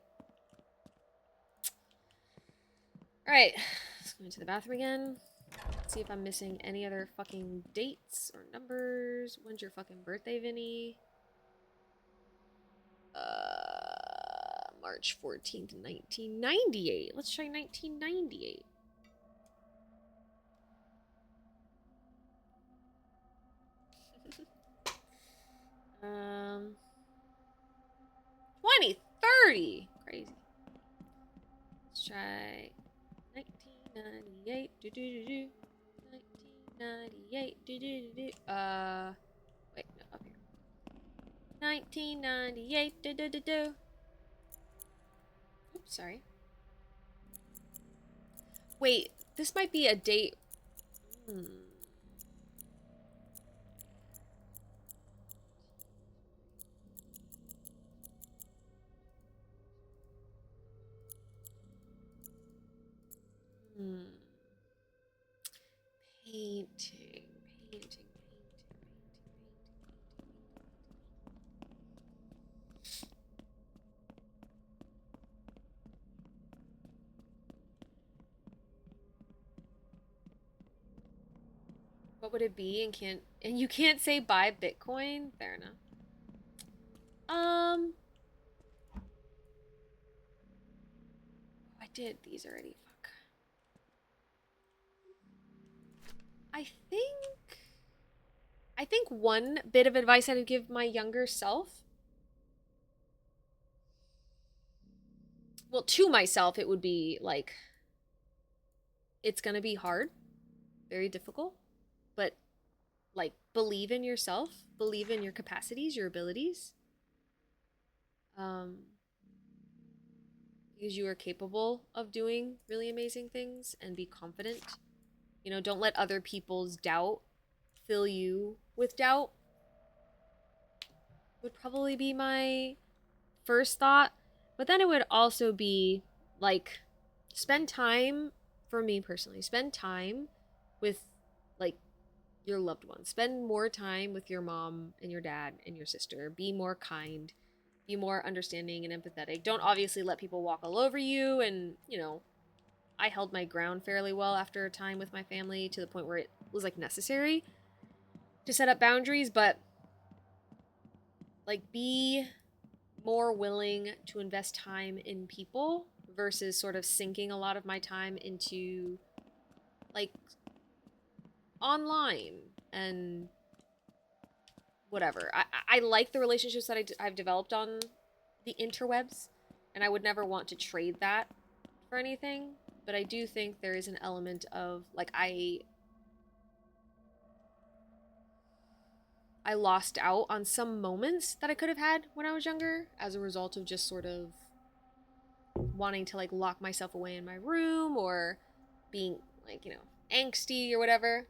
Alright, let's go into the bathroom again. See if I'm missing any other fucking dates or numbers. When's your fucking birthday, Vinny? March 14th, 1998. Let's try 1998. um, 2030. Crazy. Let's try 1998. Do do do do. 1998. Do do do do. Wait, no, up here. 1998. Do do do do. Oops, sorry. Wait, this might be a date. Painting. What would it be? And you can't say buy Bitcoin? Fair enough. I did these already. Fuck. I think one bit of advice I would give my younger self. Well, to myself, it would be like, it's gonna be hard, very difficult, but like believe in yourself, believe in your capacities, your abilities. Because you are capable of doing really amazing things, and be confident. Don't let other people's doubt fill you with doubt. Would probably be my first thought. But then it would also be like, spend time, for me personally, spend time with like your loved ones. Spend more time with your mom and your dad and your sister. Be more kind. Be more understanding and empathetic. Don't obviously let people walk all over you. And, I held my ground fairly well after a time with my family, to the point where it was like necessary to set up boundaries, but like, be more willing to invest time in people versus sort of sinking a lot of my time into like online and whatever. I like the relationships that I've developed on the interwebs, and I would never want to trade that for anything. But I do think there is an element of like, I lost out on some moments that I could have had when I was younger as a result of just sort of wanting to like lock myself away in my room, or being like, angsty or whatever.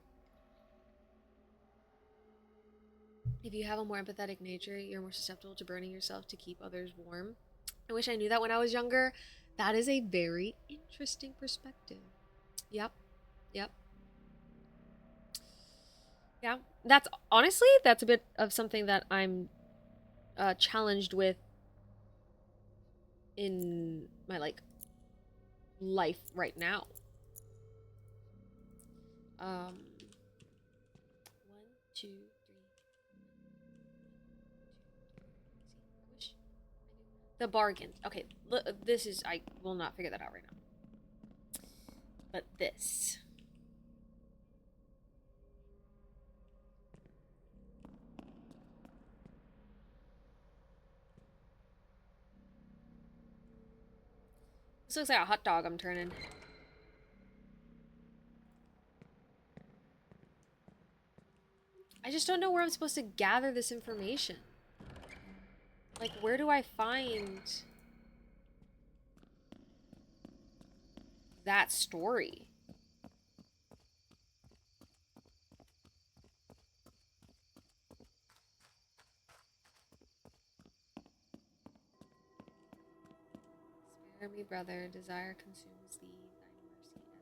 If you have a more empathetic nature, you're more susceptible to burning yourself to keep others warm. I wish I knew that when I was younger. That is a very interesting perspective. Yep. Yep. Yeah. That's honestly, that's a bit of something that I'm challenged with in my life right now. 1, 2, 3. The bargains. Okay, this is, I will not figure that out right now. But this. This looks like a hot dog I'm turning. I just don't know where I'm supposed to gather this information. Like, where do I find that story? Spare me, brother. Desire consumes thee. Thy mercy ebbs little.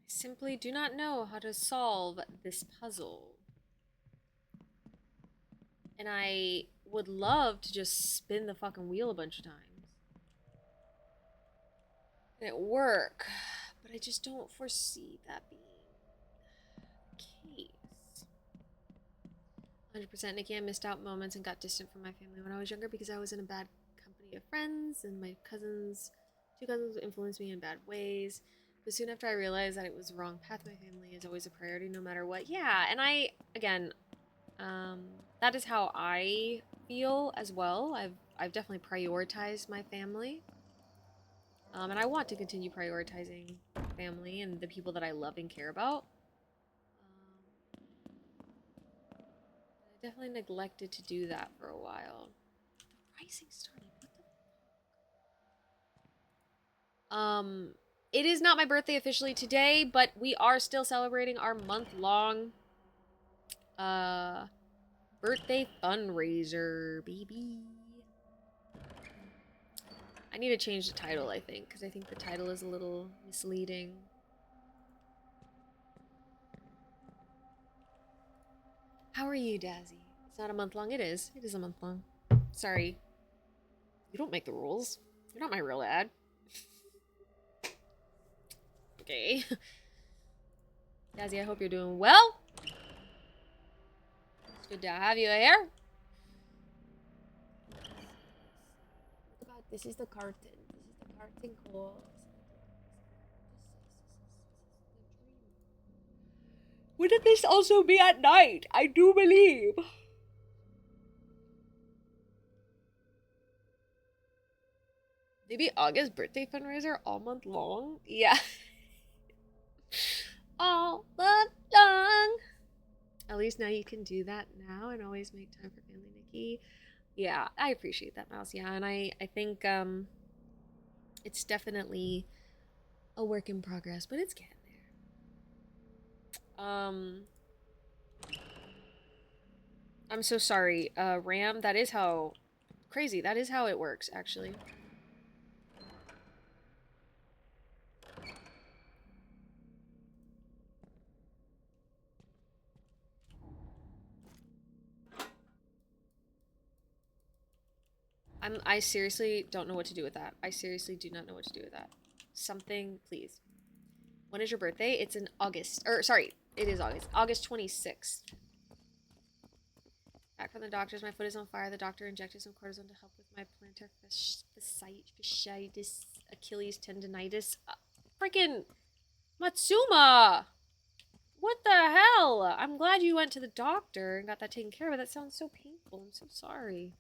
I simply do not know how to solve this puzzle. And I would love to just spin the fucking wheel a bunch of times. And it work. But I just don't foresee that being the case. 100% Nikki, I missed out moments and got distant from my family when I was younger because I was in a bad company of friends, and my two cousins influenced me in bad ways. But soon after I realized that it was the wrong path, my family is always a priority no matter what. Yeah, and that is how I feel as well. I've definitely prioritized my family. And I want to continue prioritizing family and the people that I love and care about. I definitely neglected to do that for a while. The rising started. What the? It is not my birthday officially today, but we are still celebrating our month-long birthday fundraiser, baby. I need to change the title, I think, because I think the title is a little misleading. How are you, Dazzy? It's not a month long. It is. It is a month long. Sorry. You don't make the rules. You're not my real ad. Okay. Dazzy, I hope you're doing well. It's good to have you here. This is the carton. This is the carton call. Wouldn't this also be at night? I do believe. Maybe August birthday fundraiser all month long? Yeah. All month long. At least now you can do that now and always make time for family, Nikki. Yeah, I appreciate that, Mouse. Yeah, and I think it's definitely a work in progress, but it's getting there. I'm so sorry, Ram. That is how crazy. That is how it works, actually. I seriously don't know what to do with that. I seriously do not know what to do with that. Something, please. When is your birthday? It's in August. Or, sorry, it is August. August 26th. Back from from the doctors. My foot is on fire. The doctor injected some cortisone to help with my plantar fasciitis, Achilles tendonitis. Freaking Matsuma! What the hell? I'm glad you went to the doctor and got that taken care of. That sounds so painful. I'm so sorry.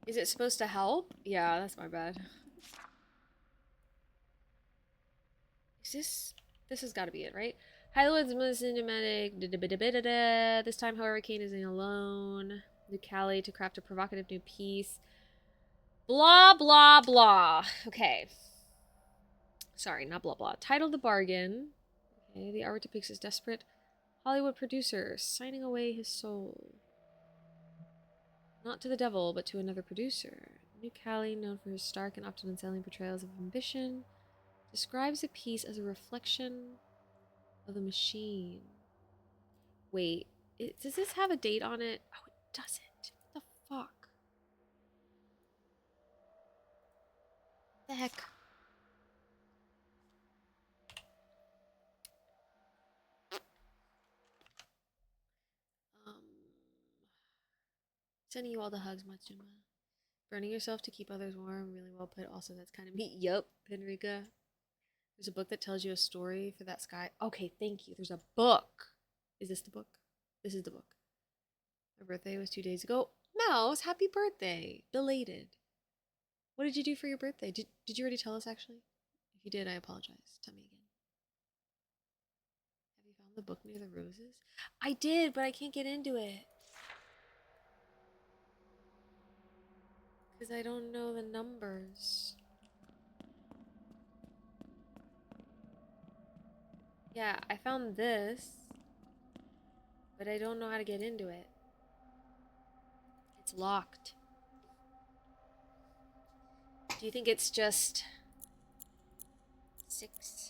Is it supposed to help? Yeah, that's my bad. Is this... This has got to be it, right? Highlands cinematic. This time, however, Kane isn't alone. Nikkihurray to craft a provocative new piece. Blah, blah, blah. Okay. Sorry, not blah, blah. Title The Bargain. Okay, the artwork depicts his desperate Hollywood producer signing away his soul. Not to the devil, but to another producer. Nikkihurray, known for his stark and often unsettling portrayals of ambition, describes the piece as a reflection of the machine. Wait, does this have a date on it? Oh, it doesn't. What the fuck? The heck? Sending you all the hugs, Matsuma. Burning yourself to keep others warm. Really well put. Also, that's kind of me. Yup, Henrika. There's a book that tells you a story for that sky. Okay, thank you. There's a book. Is this the book? This is the book. My birthday was 2 days ago. Mouse, happy birthday. Belated. What did you do for your birthday? Did you already tell us, actually? If you did, I apologize. Tell me again. Have you found the book near the roses? I did, but I can't get into it. Because I don't know the numbers. Yeah, I found this. But I don't know how to get into it. It's locked. Do you think it's just... 6?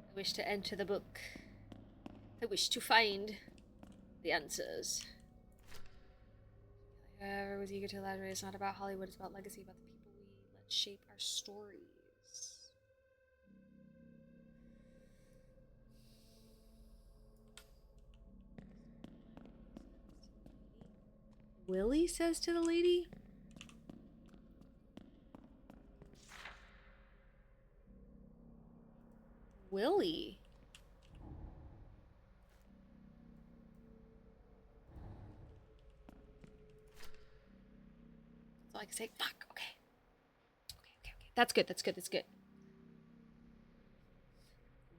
I wish to enter the book. I wish to find the answers. I was eager to elaborate. It's not about Hollywood, it's about legacy, about the people we let shape our stories. Willie says to the lady? Willie? So I can say, fuck, okay. Okay. That's good.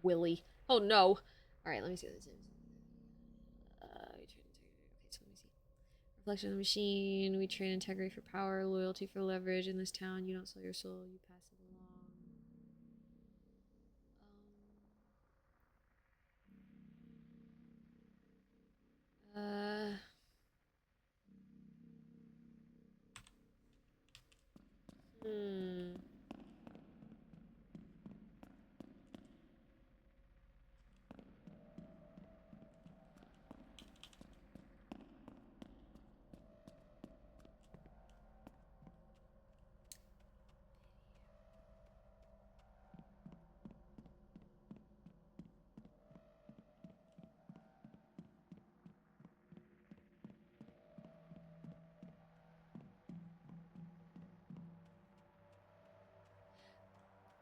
Willie. Oh no. Alright, let me see what this is. Okay, so let me see. Reflection of the machine. We train integrity for power, loyalty for leverage. In this town, you don't sell your soul, you pass it along. Hmm.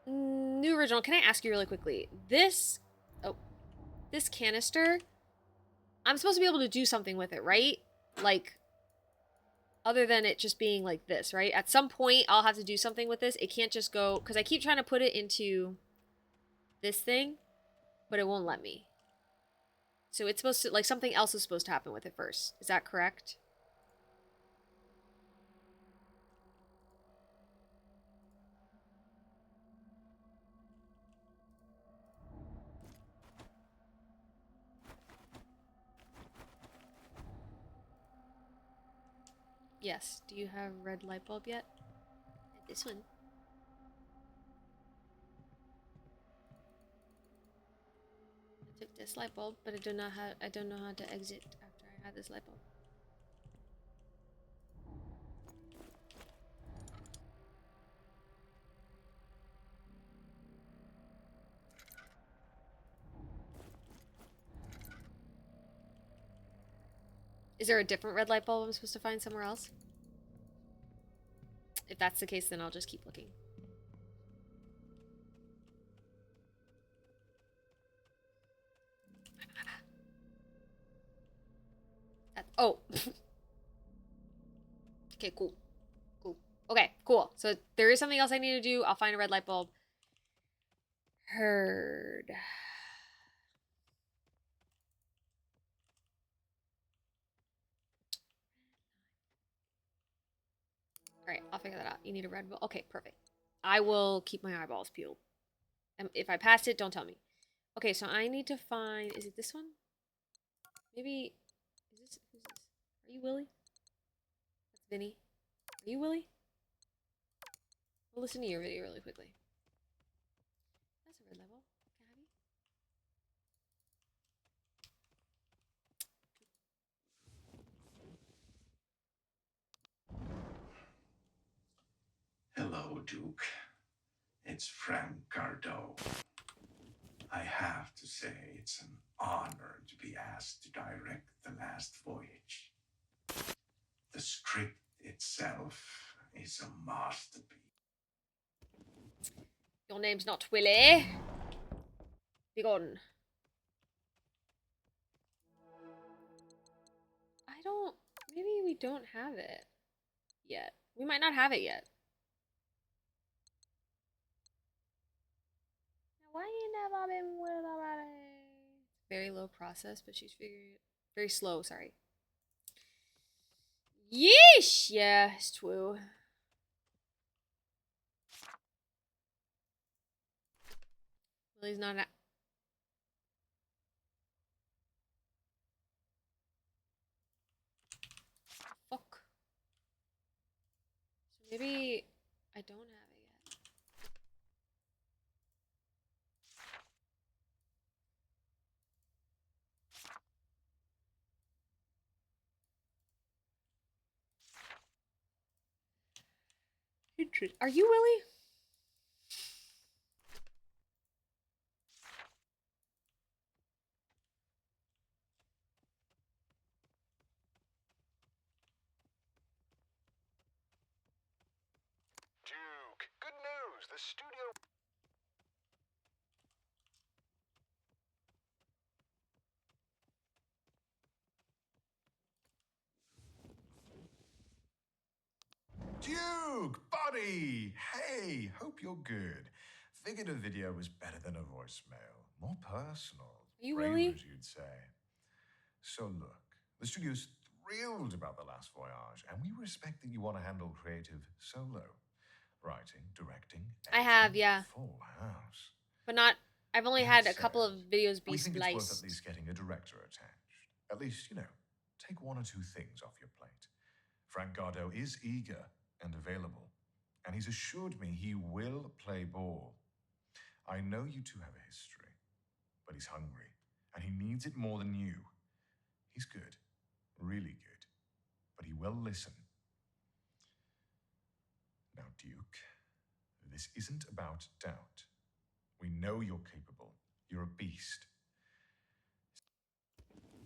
New original, can I ask you really quickly? This canister, I'm supposed to be able to do something with it, right? Like, other than it just being like this, right? At some point, I'll have to do something with this. It can't just go, because I keep trying to put it into this thing, but it won't let me. So it's supposed to, like, something else is supposed to happen with it first. Is that correct? Yes. Do you have red light bulb yet? This one. this light bulb, but I don't know how to exit after I had this light bulb. Is there a different red light bulb I'm supposed to find somewhere else? If that's the case, then I'll just keep looking. Oh. Okay, cool. Cool. Okay, cool. So there is something else I need to do. I'll find a red light bulb. Heard. Alright, I'll figure that out. You need a red bulb. Okay, perfect. I will keep my eyeballs peeled. And if I pass it, don't tell me. Okay, so I need to find... Is it this one? Maybe... Is this... Who's this? Are you Willie? That's Vinny. Are you Willie? I'll listen to your video really quickly. That's a red level. Can I have you? Hello, Duke. It's Frank Gardo. I have to say it's an honor to be asked to direct the last voyage. The script itself is a masterpiece. Your name's not Willie. Be gone. I don't... Maybe we don't have it yet. We might not have it yet. Why you never been with already? Very low process, but she's figuring it. Very slow, sorry. Yeesh! Yeah, it's true. Willie's not a... Fuck. So maybe I don't have it yet. Interesting. Are you Willie? Duke, good news. The studio... Duke, buddy! Hey, hope you're good. Figured a video was better than a voicemail. More personal. Are you braver, Willie? as you'd say. So look, the studio's thrilled about The Last Voyage, and we respect that you want to handle creative solo. Writing, directing, I have, editing, yeah. full house. But not... I've only That had a couple of said, videos be we think it's worth spliced. at least getting a director attached. At least, you know, take one or two things off your plate. Frank Gardo is eager and available, and he's assured me he will play ball. I know you two have a history, but he's hungry, and he needs it more than you. He's good, really good, but he will listen. Now, Duke, this isn't about doubt. We know you're capable. You're a beast.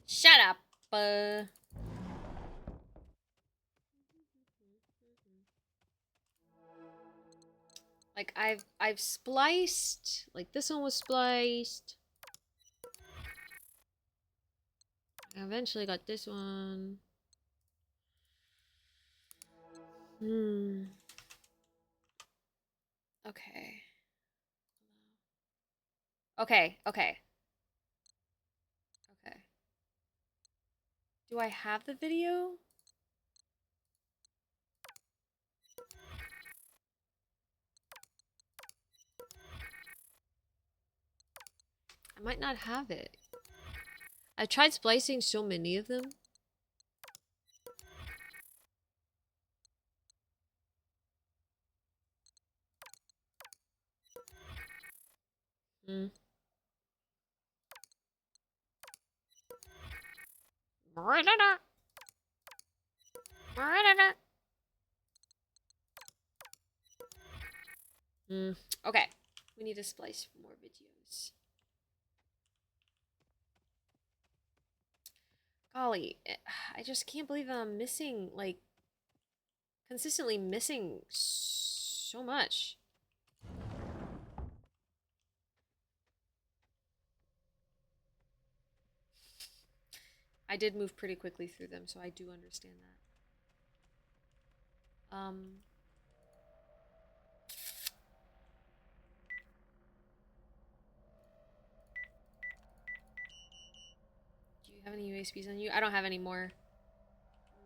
Shut up. Like I've spliced. Like this one was spliced. I eventually got this one. Okay. Okay. Okay. Okay. Do I have the video? I might not have it. I tried splicing so many of them. Okay. We need to splice more videos. Golly, I just can't believe I'm missing, like, consistently missing so much. I did move pretty quickly through them, so I do understand that. Do you have any USBs on you? I don't have any more.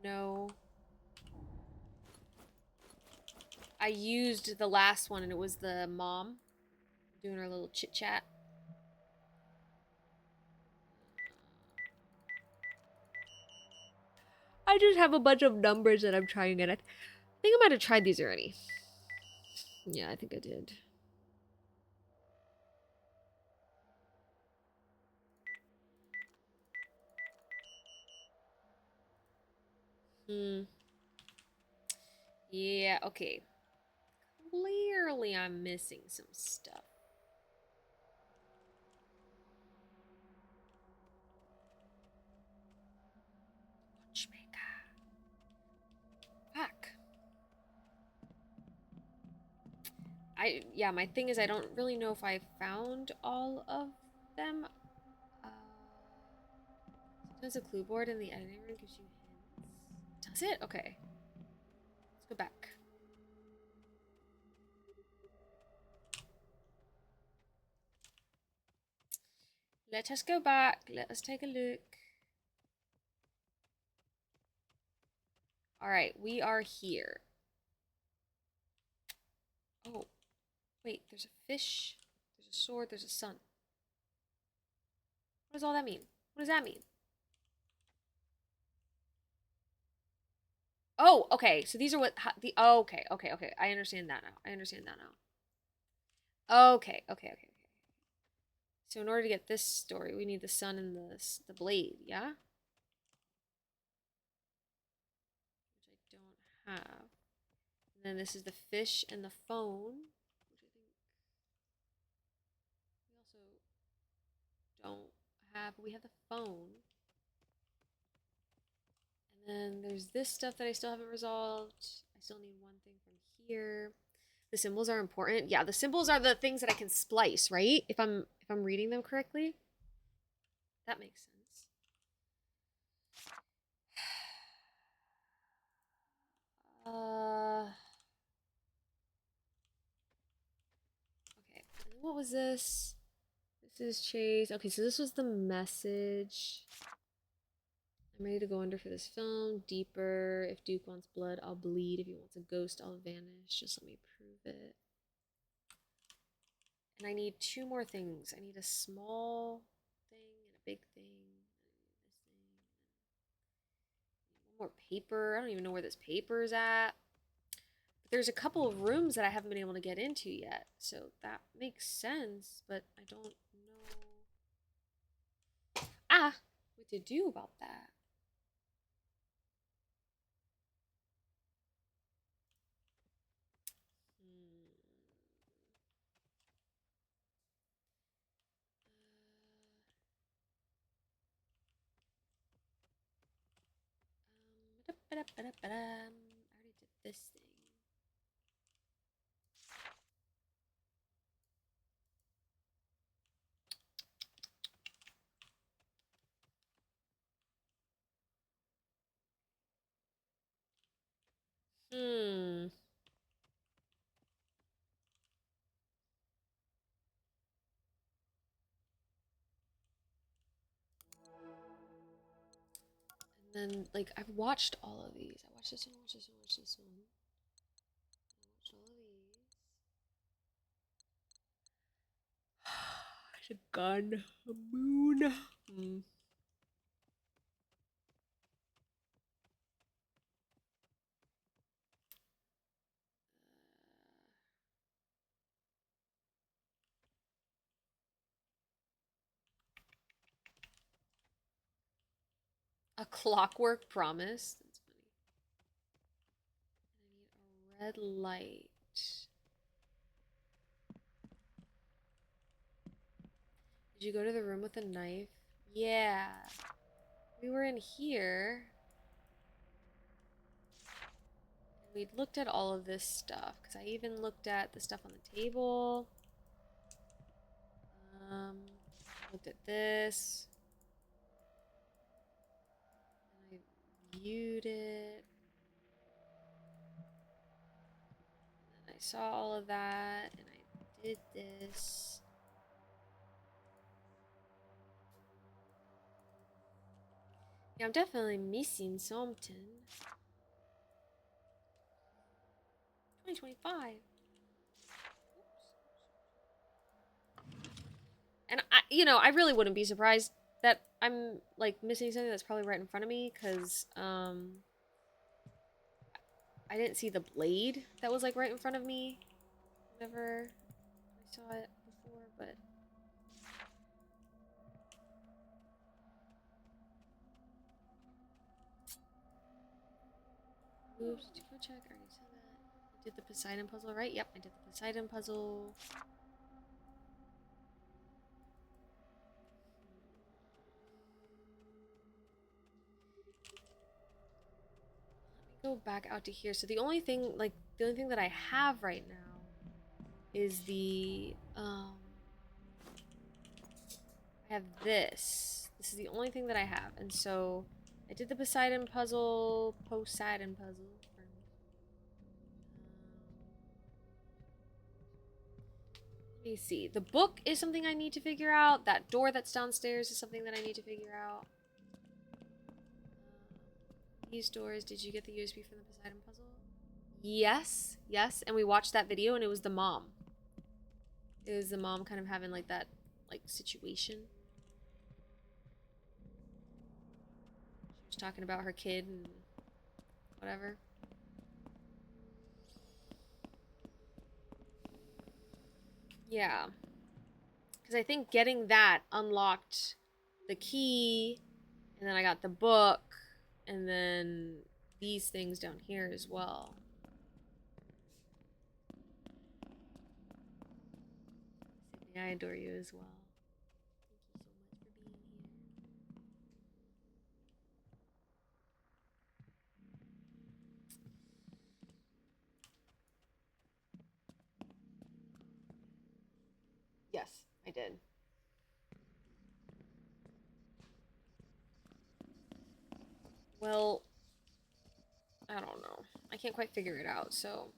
No. I used the last one, and it was the mom doing her little chit chat. I just have a bunch of numbers that I'm trying, and I think I might have tried these already. Yeah, I think I did. Yeah, okay. Clearly I'm missing some stuff. Watchmaker. Fuck. Yeah, my thing is I don't really know if I found all of them. Sometimes a clue board in the editing room gives you hints. Does it? Okay. Let's go back. Let us go back. Let us take a look. Alright, we are here. Oh, wait, there's a fish, there's a sword, there's a sun. What does all that mean? What does that mean? Oh, okay, so these are what the oh, okay. I understand that now. Okay. So in order to get this story, we need the sun and the blade, yeah? Which I don't have. And then this is the fish and the phone, which I think we also don't have. We have the phone. And then there's this stuff that I still haven't resolved. I still need one thing from here. The symbols are important. Yeah, the symbols are the things that I can splice, right? If I'm reading them correctly. That makes sense. Okay. And what was this? This is Chase. Okay, so this was the message. I'm ready to go under for this film. Deeper. If Duke wants blood, I'll bleed. If he wants a ghost, I'll vanish. Just let me prove it. And I need two more things. I need a small thing and a big thing. One more paper. I don't even know where this paper is at. But there's a couple of rooms that I haven't been able to get into yet. So that makes sense, but I don't know what to do about that. I already did this thing. And then, like, I've watched all of these. I watched this one, watched this one, watched this one. I watched all of these. There's a gun, a moon. A clockwork promise. That's funny. I need a red light. Did you go to the room with a knife? Yeah. We were in here. We looked at all of this stuff. Because I even looked at the stuff on the table. Looked at this. And I viewed it. And then I saw all of that. And I did this. Yeah, I'm definitely missing something. 2025. And I really wouldn't be surprised that I'm like missing something that's probably right in front of me, because I didn't see the blade that was like right in front of me whenever I saw it before, but oops, did you go check? I already said that. I did the Poseidon puzzle, right? Yep, I did the Poseidon puzzle. Let me go back out to here. So the only thing that I have right now is the I have this. This is the only thing that I have. And so I did the Poseidon puzzle. Let me see. The book is something I need to figure out. That door that's downstairs is something that I need to figure out. These doors. Did you get the USB from the Poseidon puzzle? Yes. Yes. And we watched that video and it was the mom. It was the mom kind of having like that situation. She was talking about her kid and whatever. Yeah. Because I think getting that unlocked the key, and then I got the book, and then these things down here as well. Sydney, I adore you as well. Thank you so much for being here. Yes, I did. Well, I don't know. I can't quite figure it out, so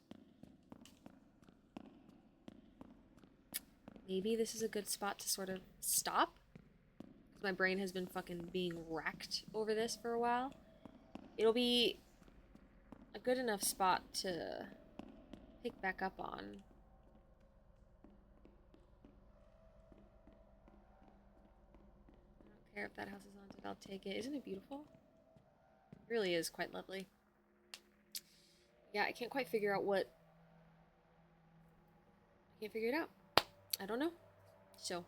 maybe this is a good spot to sort of stop. Because my brain has been fucking being wrecked over this for a while. It'll be a good enough spot to pick back up on. I don't care if that house is haunted, I'll take it. Isn't it beautiful? It really is quite lovely. Yeah, I can't quite figure out what... I can't figure it out. I don't know. So...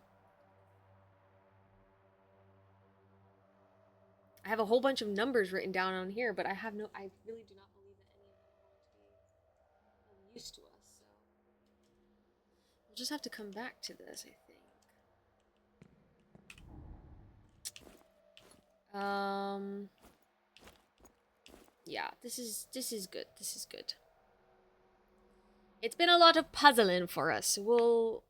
I have a whole bunch of numbers written down on here, but I really do not believe that any of them are going to be used to us, so... We'll just have to come back to this, I think. Yeah, this is good. This is good. It's been a lot of puzzling for us. We'll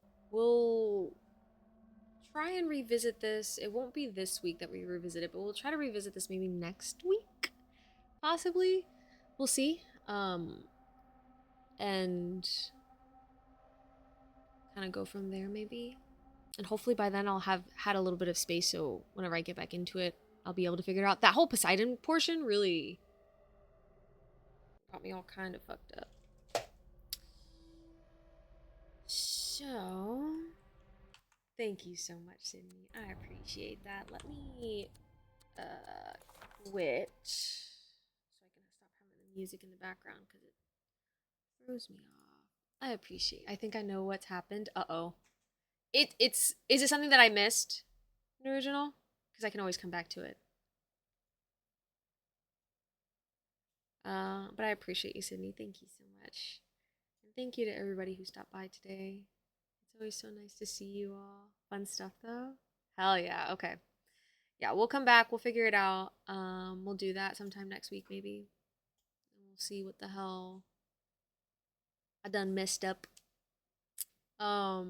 try and revisit this. It won't be this week that we revisit it, but we'll try to revisit this maybe next week, possibly. We'll see. And kind of go from there, maybe. And hopefully by then I'll have had a little bit of space, so whenever I get back into it, I'll be able to figure it out. That whole Poseidon portion really got me all kind of fucked up. So, thank you so much, Sydney. I appreciate that. Let me quit so I can stop having the music in the background because it throws me off. I think I know what's happened. Uh-oh. Is it something that I missed in the original? Because I can always come back to it. But I appreciate you, Sydney. Thank you so much. And thank you to everybody who stopped by today. It's always so nice to see you all. Fun stuff though. Hell yeah. Okay. Yeah, we'll come back. We'll figure it out. We'll do that sometime next week maybe. And we'll see what the hell I done messed up. I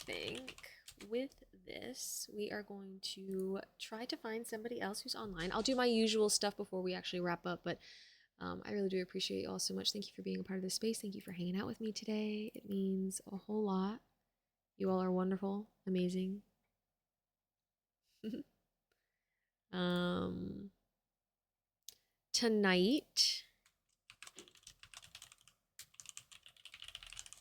think with this, we are going to try to find somebody else who's online. I'll do my usual stuff before we actually wrap up, but I really do appreciate you all so much. Thank you for being a part of this space. Thank you for hanging out with me today. It means a whole lot. You all are wonderful, amazing. Tonight,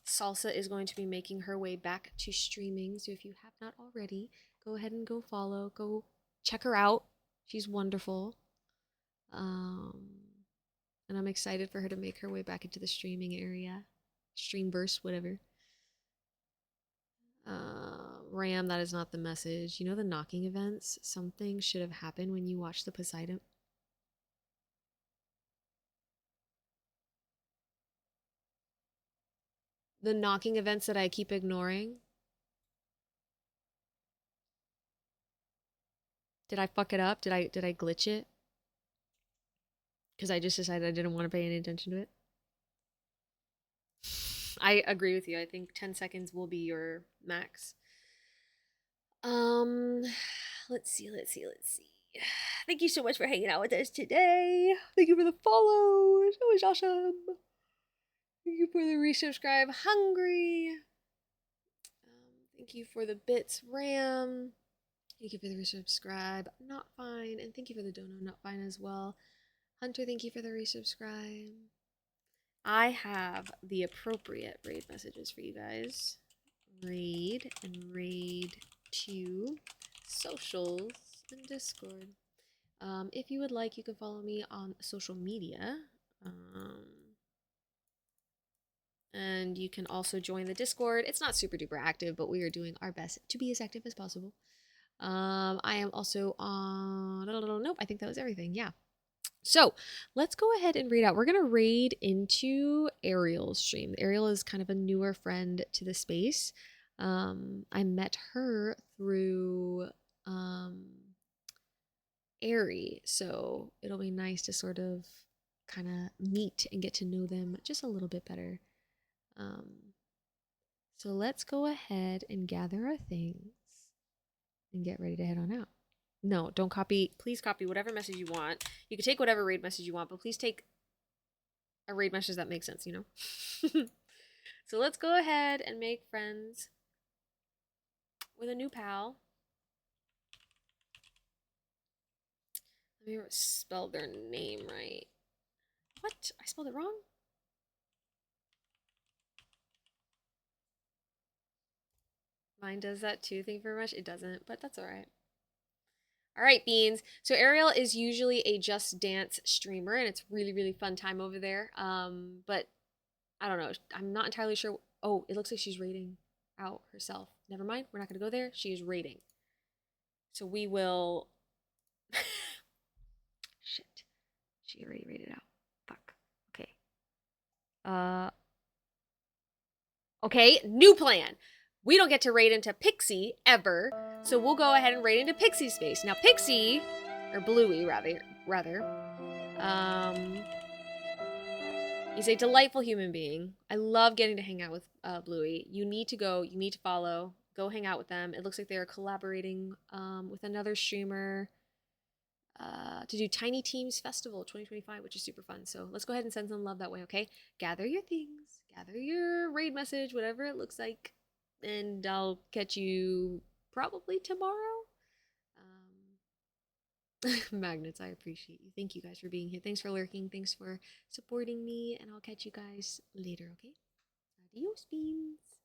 Salsa is going to be making her way back to streaming. So if you have not already, go ahead and go follow. Go check her out. She's wonderful. And I'm excited for her to make her way back into the streaming area. Streamverse, whatever. Ram, that is not the message. You know the knocking events? Something should have happened when you watched the Poseidon. The knocking events that I keep ignoring. Did I fuck it up? Did I glitch it? Because I just decided I didn't want to pay any attention to it. I agree with you. I think 10 seconds will be your max. Let's see. Thank you so much for hanging out with us today. Thank you for the follow. It was awesome. Thank you for the resubscribe, Hungry. Thank you for the bits, Ram. Thank you for the resubscribe, Not Fine. And thank you for the dono, Not Fine as well. Hunter, thank you for the resubscribe. I have the appropriate raid messages for you guys. Raid and raid to socials and Discord. If you would like, you can follow me on social media. And you can also join the Discord. It's not super duper active, but we are doing our best to be as active as possible. I am also on... Nope, I think that was everything. Yeah. So let's go ahead and raid out. We're going to raid into Ariel's stream. Ariel is kind of a newer friend to the space. I met her through Ari, so it'll be nice to sort of kind of meet and get to know them just a little bit better. So let's go ahead and gather our things and get ready to head on out. No, don't copy. Please copy whatever message you want. You can take whatever raid message you want, but please take a raid message that makes sense, you know? So let's go ahead and make friends with a new pal. Let me spell their name right. What? I spelled it wrong? Mine does that too. Thank you very much. It doesn't, but that's all right. All right, Beans. So Ariel is usually a Just Dance streamer, and it's really, really fun time over there. But I don't know. I'm not entirely sure. Oh, it looks like she's raiding out herself. Never mind. We're not going to go there. She is raiding. So we will... Shit. She already raided out. Fuck. Okay. Okay, new plan. We don't get to raid into Pixie ever, so we'll go ahead and raid into Pixie space. Now Pixie, or Bluey rather, he's a delightful human being. I love getting to hang out with Bluey. You need to go, you need to follow, go hang out with them. It looks like they are collaborating with another streamer to do Tiny Teams Festival 2025, which is super fun. So let's go ahead and send some love that way, okay? Gather your things, gather your raid message, whatever it looks like. And I'll catch you probably tomorrow. Magnets, I appreciate you. Thank you guys for being here. Thanks for lurking. Thanks for supporting me. And I'll catch you guys later, okay? Adios, Beans.